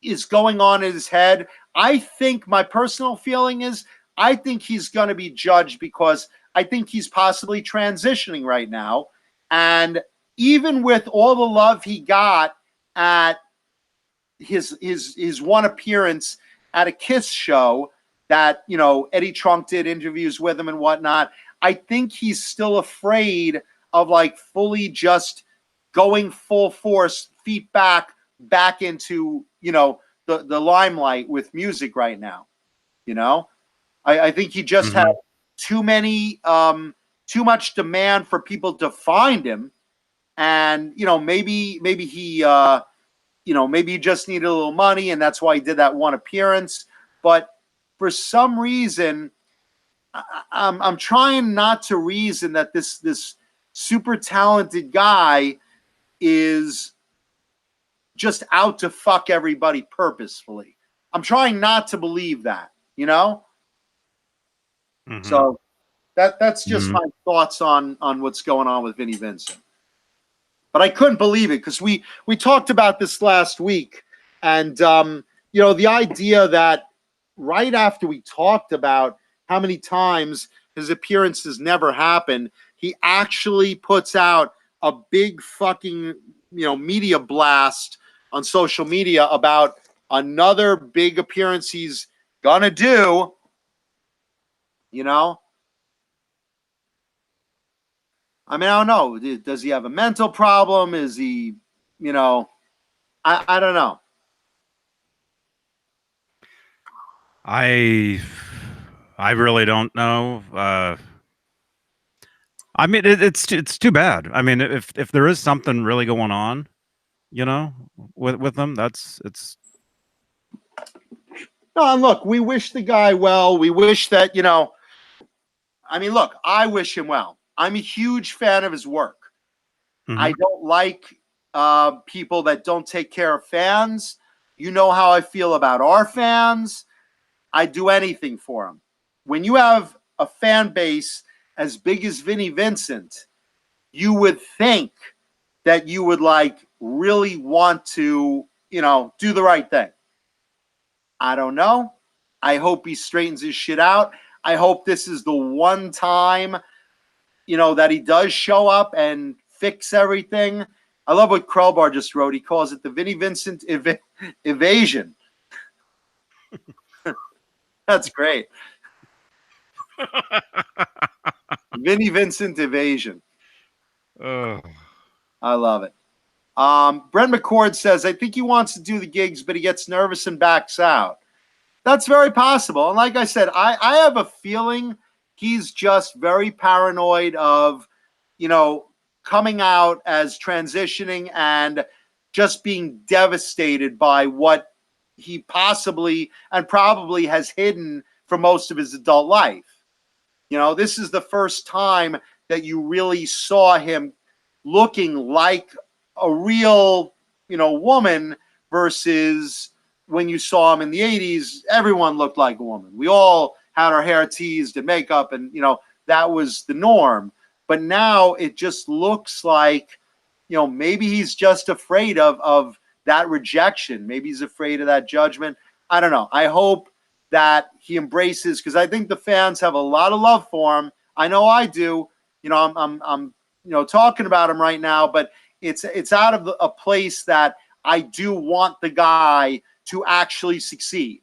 is going on in his head. I think my personal feeling is I think he's going to be judged because I think he's possibly transitioning right now. And even with all the love he got at his one appearance at a Kiss show that, you know, Eddie Trunk did interviews with him and whatnot, I think he's still afraid of like fully just going full force, feet back into, you know, the limelight with music right now. You know, I think he just had too much demand for people to find him. And, you know, maybe he, you know, maybe he just needed a little money and that's why he did that one appearance. But for some reason, I'm trying not to reason that this super talented guy is just out to fuck everybody purposefully. I'm trying not to believe that, you know? So that's just my thoughts on what's going on with Vinnie Vincent. But I couldn't believe it because we talked about this last week. And, you know, the idea that right after we talked about how many times his appearances never happen, he actually puts out a big fucking, you know, media blast on social media about another big appearance he's gonna do, you know? I mean, I don't know. Does he have a mental problem? Is he, you know, I don't know. I really don't know. I mean, it's too bad. I mean, if there is something really going on, you know, with them, it's. No, and look, we wish the guy well. We wish that, you know, I mean, look, I wish him well. I'm a huge fan of his work. Mhm. I don't like people that don't take care of fans. You know how I feel about our fans. I do anything for them. When you have a fan base as big as Vinnie Vincent, you would think that you would like really want to, you know, do the right thing. I don't know. I hope he straightens his shit out. I hope this is the one time, you know, that he does show up and fix everything. I love what Krellbar just wrote. He calls it the Vinnie Vincent evasion. That's great. Vinnie Vincent evasion. Oh. I love it. Brent McCord says, I think he wants to do the gigs, but he gets nervous and backs out. That's very possible. And like I said, I have a feeling he's just very paranoid of, you know, coming out as transitioning and just being devastated by what he possibly and probably has hidden for most of his adult life. You know, this is the first time that you really saw him looking like a real, you know, woman versus when you saw him in the 80s, everyone looked like a woman. We all had our hair teased and makeup and, you know, that was the norm. But now it just looks like, you know, maybe he's just afraid of that rejection. Maybe he's afraid of that judgment. I don't know. I hope that he embraces, because I think the fans have a lot of love for him. I know I do. You know, I'm you know, talking about him right now, but it's out of a place that I do want the guy to actually succeed.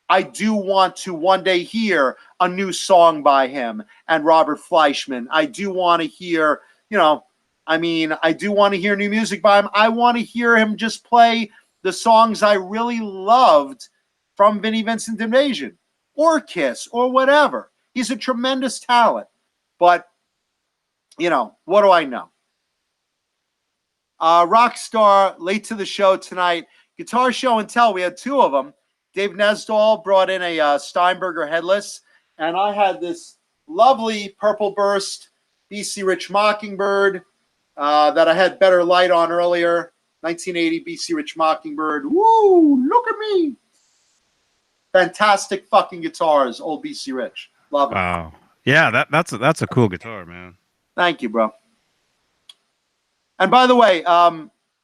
I do want to one day hear a new song by him and Robert Fleischman. I do want to hear, you know, I mean, I do want to hear new music by him. I want to hear him just play the songs I really loved from Vinnie Vincent Invasion or Kiss or whatever. He's a tremendous talent. But, you know, what do I know? Rockstar, late to the show tonight. Guitar Show and Tell, we had two of them. Dave Nesdahl brought in a Steinberger headless, and I had this lovely Purple Burst BC Rich Mockingbird that I had better light on earlier. 1980 BC Rich Mockingbird. Woo, look at me. Fantastic fucking guitars, old BC Rich. Love it. Wow. Yeah, that's a cool guitar, man. Thank you, bro. And by the way,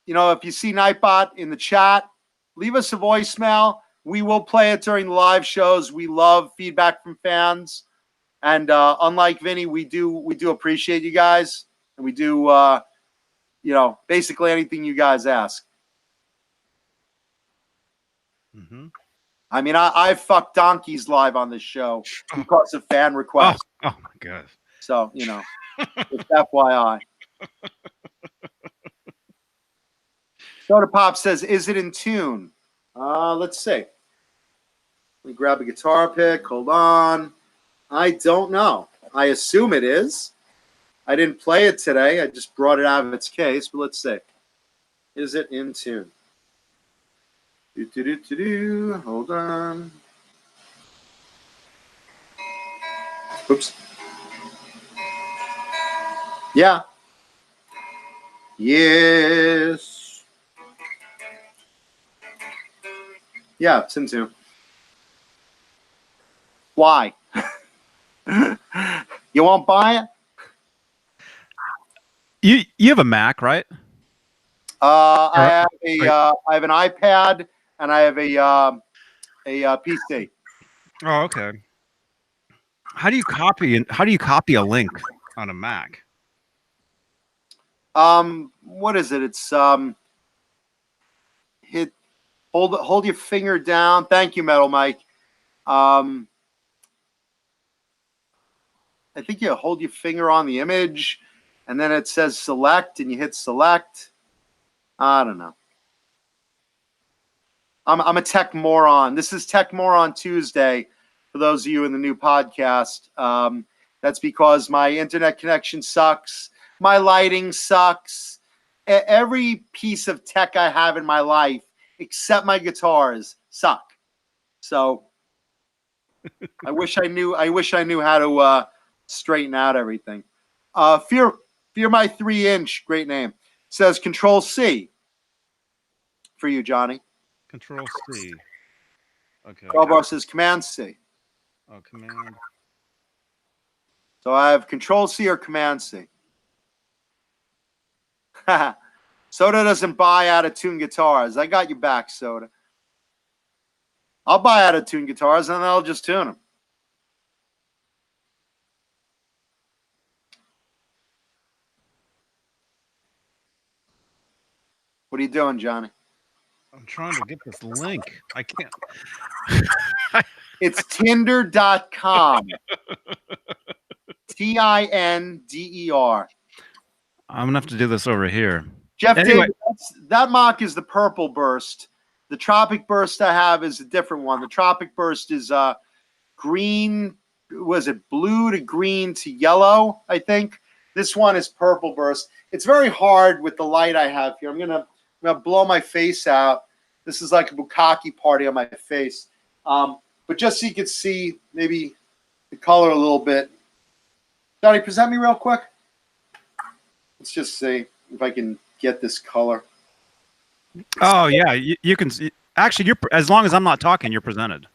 you know, if you see Nightbot in the chat, leave us a voicemail. We will play it during the live shows. We love feedback from fans. And unlike Vinny, we do appreciate you guys. And we do, you know, basically anything you guys ask. Mm-hmm. I mean, I fucked donkeys live on this show because of fan requests. Oh my God. So, you know, it's FYI. Soda Pop says, is it in tune? Let's see. Let me grab a guitar pick. Hold on. I don't know. I assume it is. I didn't play it today. I just brought it out of its case, but let's see. Is it in tune? Hold on. Oops. Yeah. Yes. Yeah, it's in tune. Why? You won't buy it? You have a Mac, right? I have an iPad and I have a PC. Oh, okay. How do you copy a link on a Mac? What is it? It's hold your finger down. Thank you, Metal Mike. I think you hold your finger on the image and then it says select and you hit select. I don't know. I'm a tech moron. This is Tech Moron Tuesday for those of you in the new podcast. That's because my internet connection sucks. My lighting sucks. Every piece of tech I have in my life, except my guitars, suck. So I wish I knew how to straighten out everything. Fear My 3-inch, great name. Says Control C for you, Johnny. Control C. Okay. Crowbar says Command C. Oh, Command. So I have Control C or Command C. Soda doesn't buy out-of-tune guitars. I got you back, Soda. I'll buy out-of-tune guitars and then I'll just tune them. What are you doing, Johnny? I'm trying to get this link. I can't. It's Tinder.com. Tinder. I'm gonna have to do this over here. Jeff, Anyway. David, that mock is the Purple Burst. The Tropic Burst I have is a different one. The Tropic Burst is green. Was it blue to green to yellow? I think this one is Purple Burst. It's very hard with the light I have here. I'm gonna blow my face out. This is like a bukkake party on my face. But just so you can see maybe the color a little bit. Johnny, present me real quick. Let's just see if I can get this color. Oh yeah, you can see. Actually, you're as long as I'm not talking, you're presented.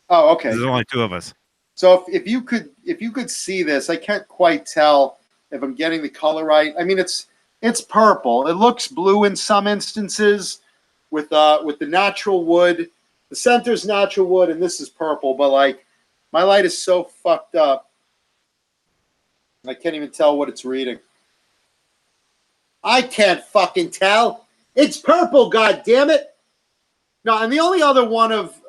Oh, okay. There's only two of us. So if you could see this, I can't quite tell if I'm getting the color right. I mean, it's purple. It looks blue in some instances with the natural wood. The center's natural wood, and this is purple. But like, my light is so fucked up, I can't even tell what it's reading. I can't fucking tell. It's purple, god damn it. No, and the only other one of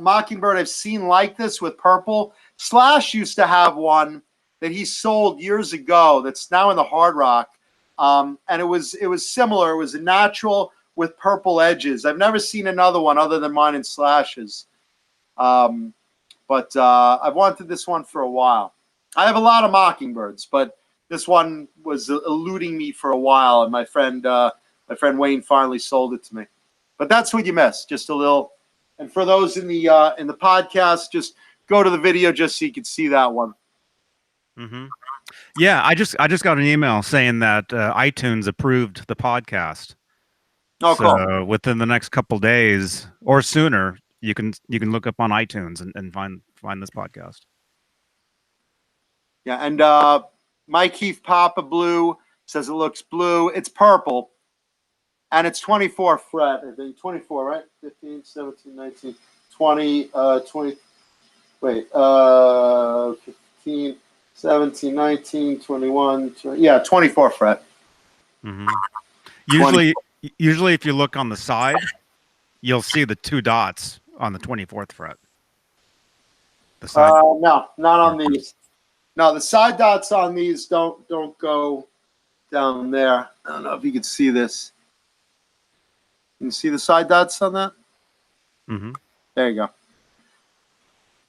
Mockingbird I've seen like this with purple, Slash used to have one that he sold years ago that's now in the Hard Rock. And it was similar. It was a natural with purple edges. I've never seen another one other than mine and Slash's. But I've wanted this one for a while. I have a lot of Mockingbirds, but this one was eluding me for a while, and my friend Wayne finally sold it to me. But that's what you missed, just a little. And for those in the podcast, just go to the video just so you can see that one. Mm-hmm. Yeah, I just got an email saying that iTunes approved the podcast. Oh, so cool. within the next couple days or sooner, you can look up on iTunes and find this podcast. Yeah, and Mike Heath Papa Blue says it looks blue. It's purple, and it's 24 fret. I think 24, right? 15, 17, 19, 20, 20. Wait, 15, 17, 19, 21. 20, yeah, 24 fret. Mm-hmm. Usually, if you look on the side, you'll see the two dots on the 24th fret. The side. No, not on these. No, the side dots on these don't go down there. I don't know if you can see this. Can you see the side dots on that? Mm-hmm. There you go.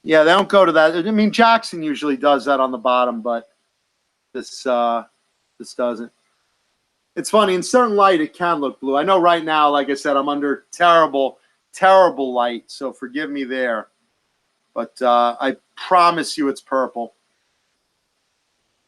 Yeah, they don't go to that. I mean, Jackson usually does that on the bottom, but this doesn't. It's funny. In certain light, it can look blue. I know right now, like I said, I'm under terrible, terrible light, so forgive me there. But I promise you it's purple.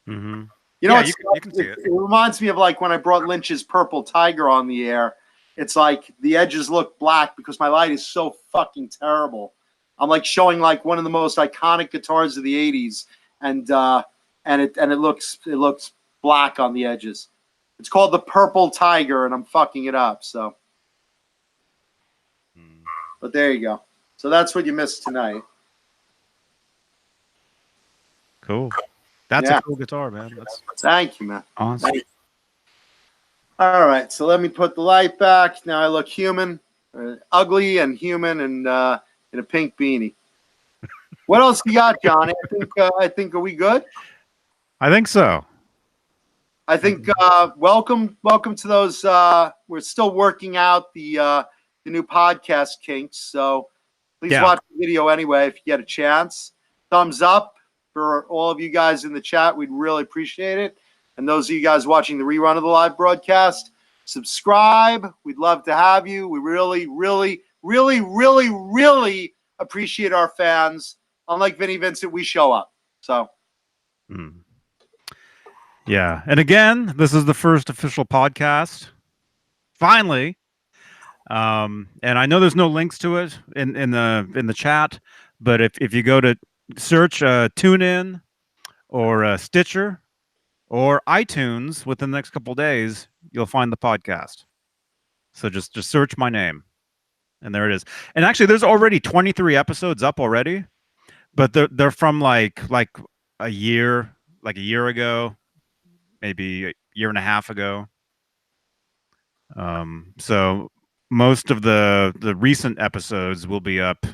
Mm-hmm. You know, yeah, you can see it. It reminds me of like when I brought Lynch's Purple Tiger on the air. It's like the edges look black because my light is so fucking terrible. I'm like showing like one of the most iconic guitars of the 80s, and it looks black on the edges. It's called the Purple Tiger, and I'm fucking it up. So, but there you go. So that's what you missed tonight. Cool. That's a cool guitar, man. Thank you, man. Awesome. You. All right, so let me put the light back. Now I look human, ugly and human, and in a pink beanie. What else you got, Johnny? I think are we good? I think so. I think welcome to those. We're still working out the new podcast kinks, so please watch the video anyway if you get a chance. Thumbs up for all of you guys in the chat. We'd really appreciate it. And those of you guys watching the rerun of the live broadcast, subscribe. We'd love to have you. We really, really, really, really, really appreciate our fans. Unlike Vinnie Vincent, we show up. So Yeah, and again, this is the first official podcast. Finally, and I know there's no links to it in the chat, but if you go to search TuneIn or Stitcher or iTunes within the next couple of days, you'll find the podcast. So just search my name, and there it is. And actually, there's already 23 episodes up already, but they're from like a year ago, maybe a year and a half ago. So most of the recent episodes will be up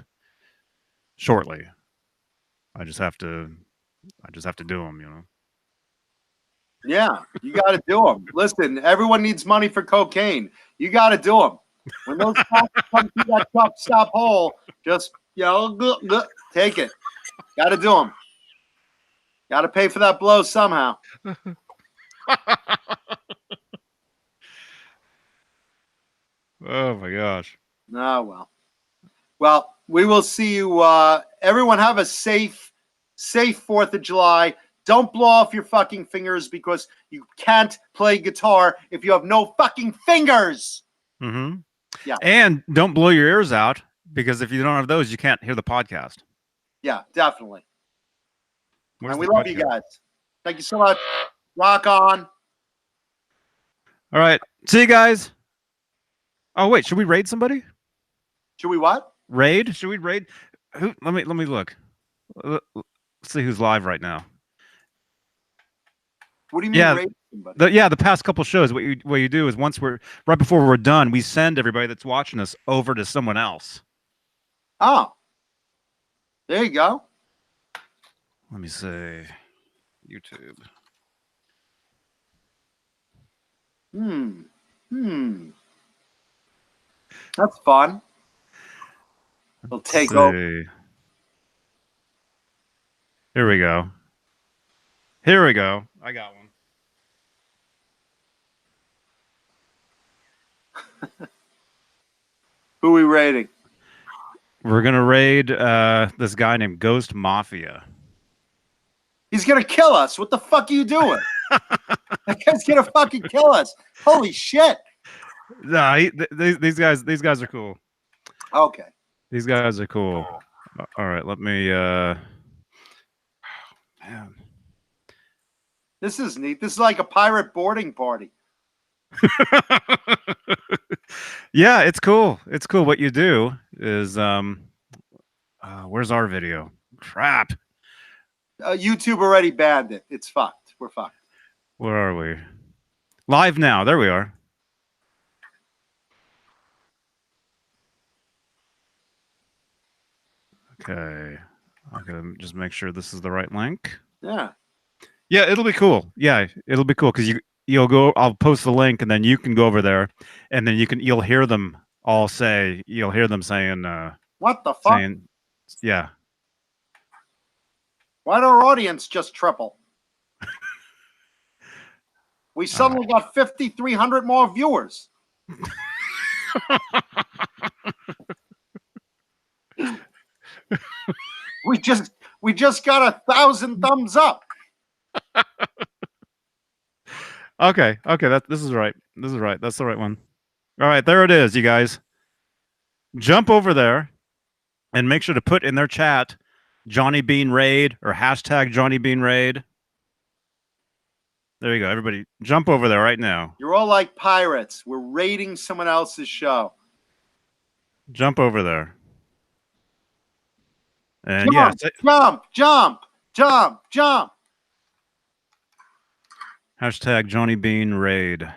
shortly. I just have to do them, you know. Yeah, you got to do them. Listen, everyone needs money for cocaine. You got to do them. When those cops come through that truck stop hole, just take it. Got to do them. Got to pay for that blow somehow. Oh my gosh. Oh, well, we will see you. Everyone have a safe 4th of July. Don't blow off your fucking fingers because you can't play guitar if you have no fucking fingers. Mm-hmm. Yeah. And don't blow your ears out because if you don't have those, you can't hear the podcast. Yeah, definitely. Where's and we the love podcast? you guys. Thank you so much. Rock on. All right. See you guys. Oh, wait. Should we raid somebody? Should we what? Raid? Should we raid? Who? Let me look. Let's see who's live right now. What do you mean raid somebody? The past couple shows, what you do is right before we're done, we send everybody that's watching us over to someone else. Oh. There you go. Let me say YouTube. That's fun. We'll take over. Here we go. Here we go. I got one. Who are we raiding? We're gonna raid this guy named Ghost Mafia. He's gonna kill us. What the fuck are you doing? That guy's gonna fucking kill us. Holy shit. Nah, these guys are cool. Okay. These guys are cool. All right, let me man. This is neat. This is like a pirate boarding party. Yeah, it's cool. It's cool. What you do is where's our video? Crap. YouTube already banned it. It's fucked. We're fucked. Where are we? Live now. There we are. Okay. I'm gonna just make sure this is the right link. Yeah. Yeah, it'll be cool. Yeah, it'll be cool because you'll go. I'll post the link, and then you can go over there, and then you'll hear them all say. You'll hear them saying. What the fuck? Saying, yeah. Why'd our audience just triple? We suddenly got 5,300 more viewers. We just got 1,000 thumbs up. Okay. This is right. This is right. That's the right one. All right, there it is, you guys. Jump over there and make sure to put in their chat Johnny Bean Raid or hashtag Johnny Bean Raid. There you go. Everybody jump over there right now. You're all like pirates. We're raiding someone else's show. Jump over there. And jump. Hashtag Johnny Bean Raid.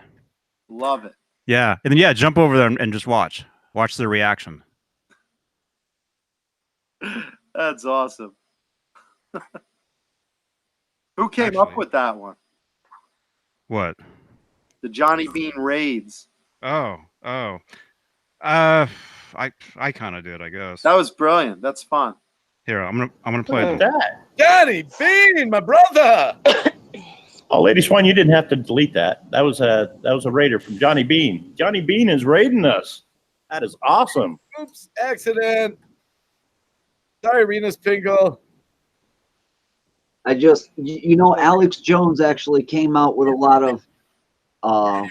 Love it. Yeah. And then, jump over there and just watch. Watch their reaction. That's awesome. Who came up with that one? What? The Johnny Bean Raids. Oh. I kind of did, I guess. That was brilliant. That's fun. Here, I'm gonna play it. Johnny Bean, my brother. Oh, Lady Swan, you didn't have to delete that. That was a raider from Johnny Bean. Johnny Bean is raiding us. That is awesome. Oops, accident. Sorry, Renus Pingle. I just, you know, Alex Jones actually came out with a lot of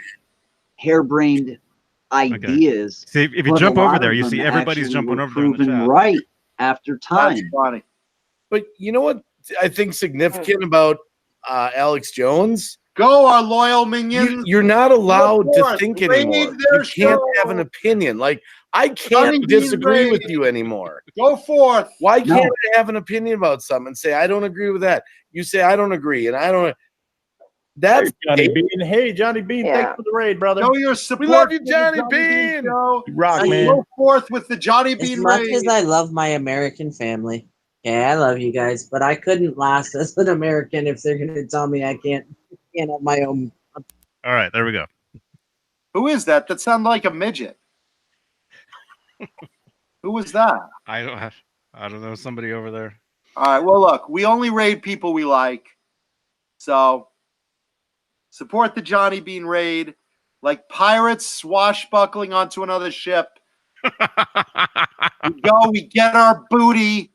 harebrained ideas. See, if you but jump a over lot there, of you them see everybody's actually jumping were over there in the proven chat. right after time. That's funny. But you know what I think significant about Alex Jones? Go, our loyal minions. You're not allowed to forth. think Raid anymore. their You can't show. have an opinion. Like, I Johnny can't Bean disagree Raid. with you anymore. Go forth. Why can't I have an opinion about something and say I don't agree with that? You say I don't agree, and I don't. That's Johnny Bean. Hey, Johnny Bean, Yeah. thanks for the raid, brother. Show your support. We love you, for the Johnny Bean Bean. Show. You rock, And man. Go forth with the Johnny As Bean much Raid. as I love my American family, yeah, I love you guys, but I couldn't last as an American if they're going to tell me I can't have my own. All right, there we go. Who is that? That sounded like a midget. Who was that? I don't know. Somebody over there. All right. Well, look, we only raid people we like. So support the Johnny Bean Raid like pirates swashbuckling onto another ship. We go, we get our booty.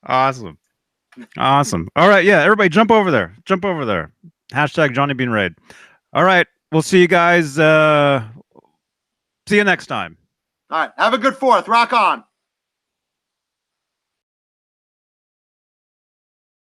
Awesome. Awesome. All right. Yeah. Everybody jump over there. Jump over there. Hashtag Johnny Bean Raid. All right. We'll see you guys. See you next time. All right. Have a good 4th. Rock on.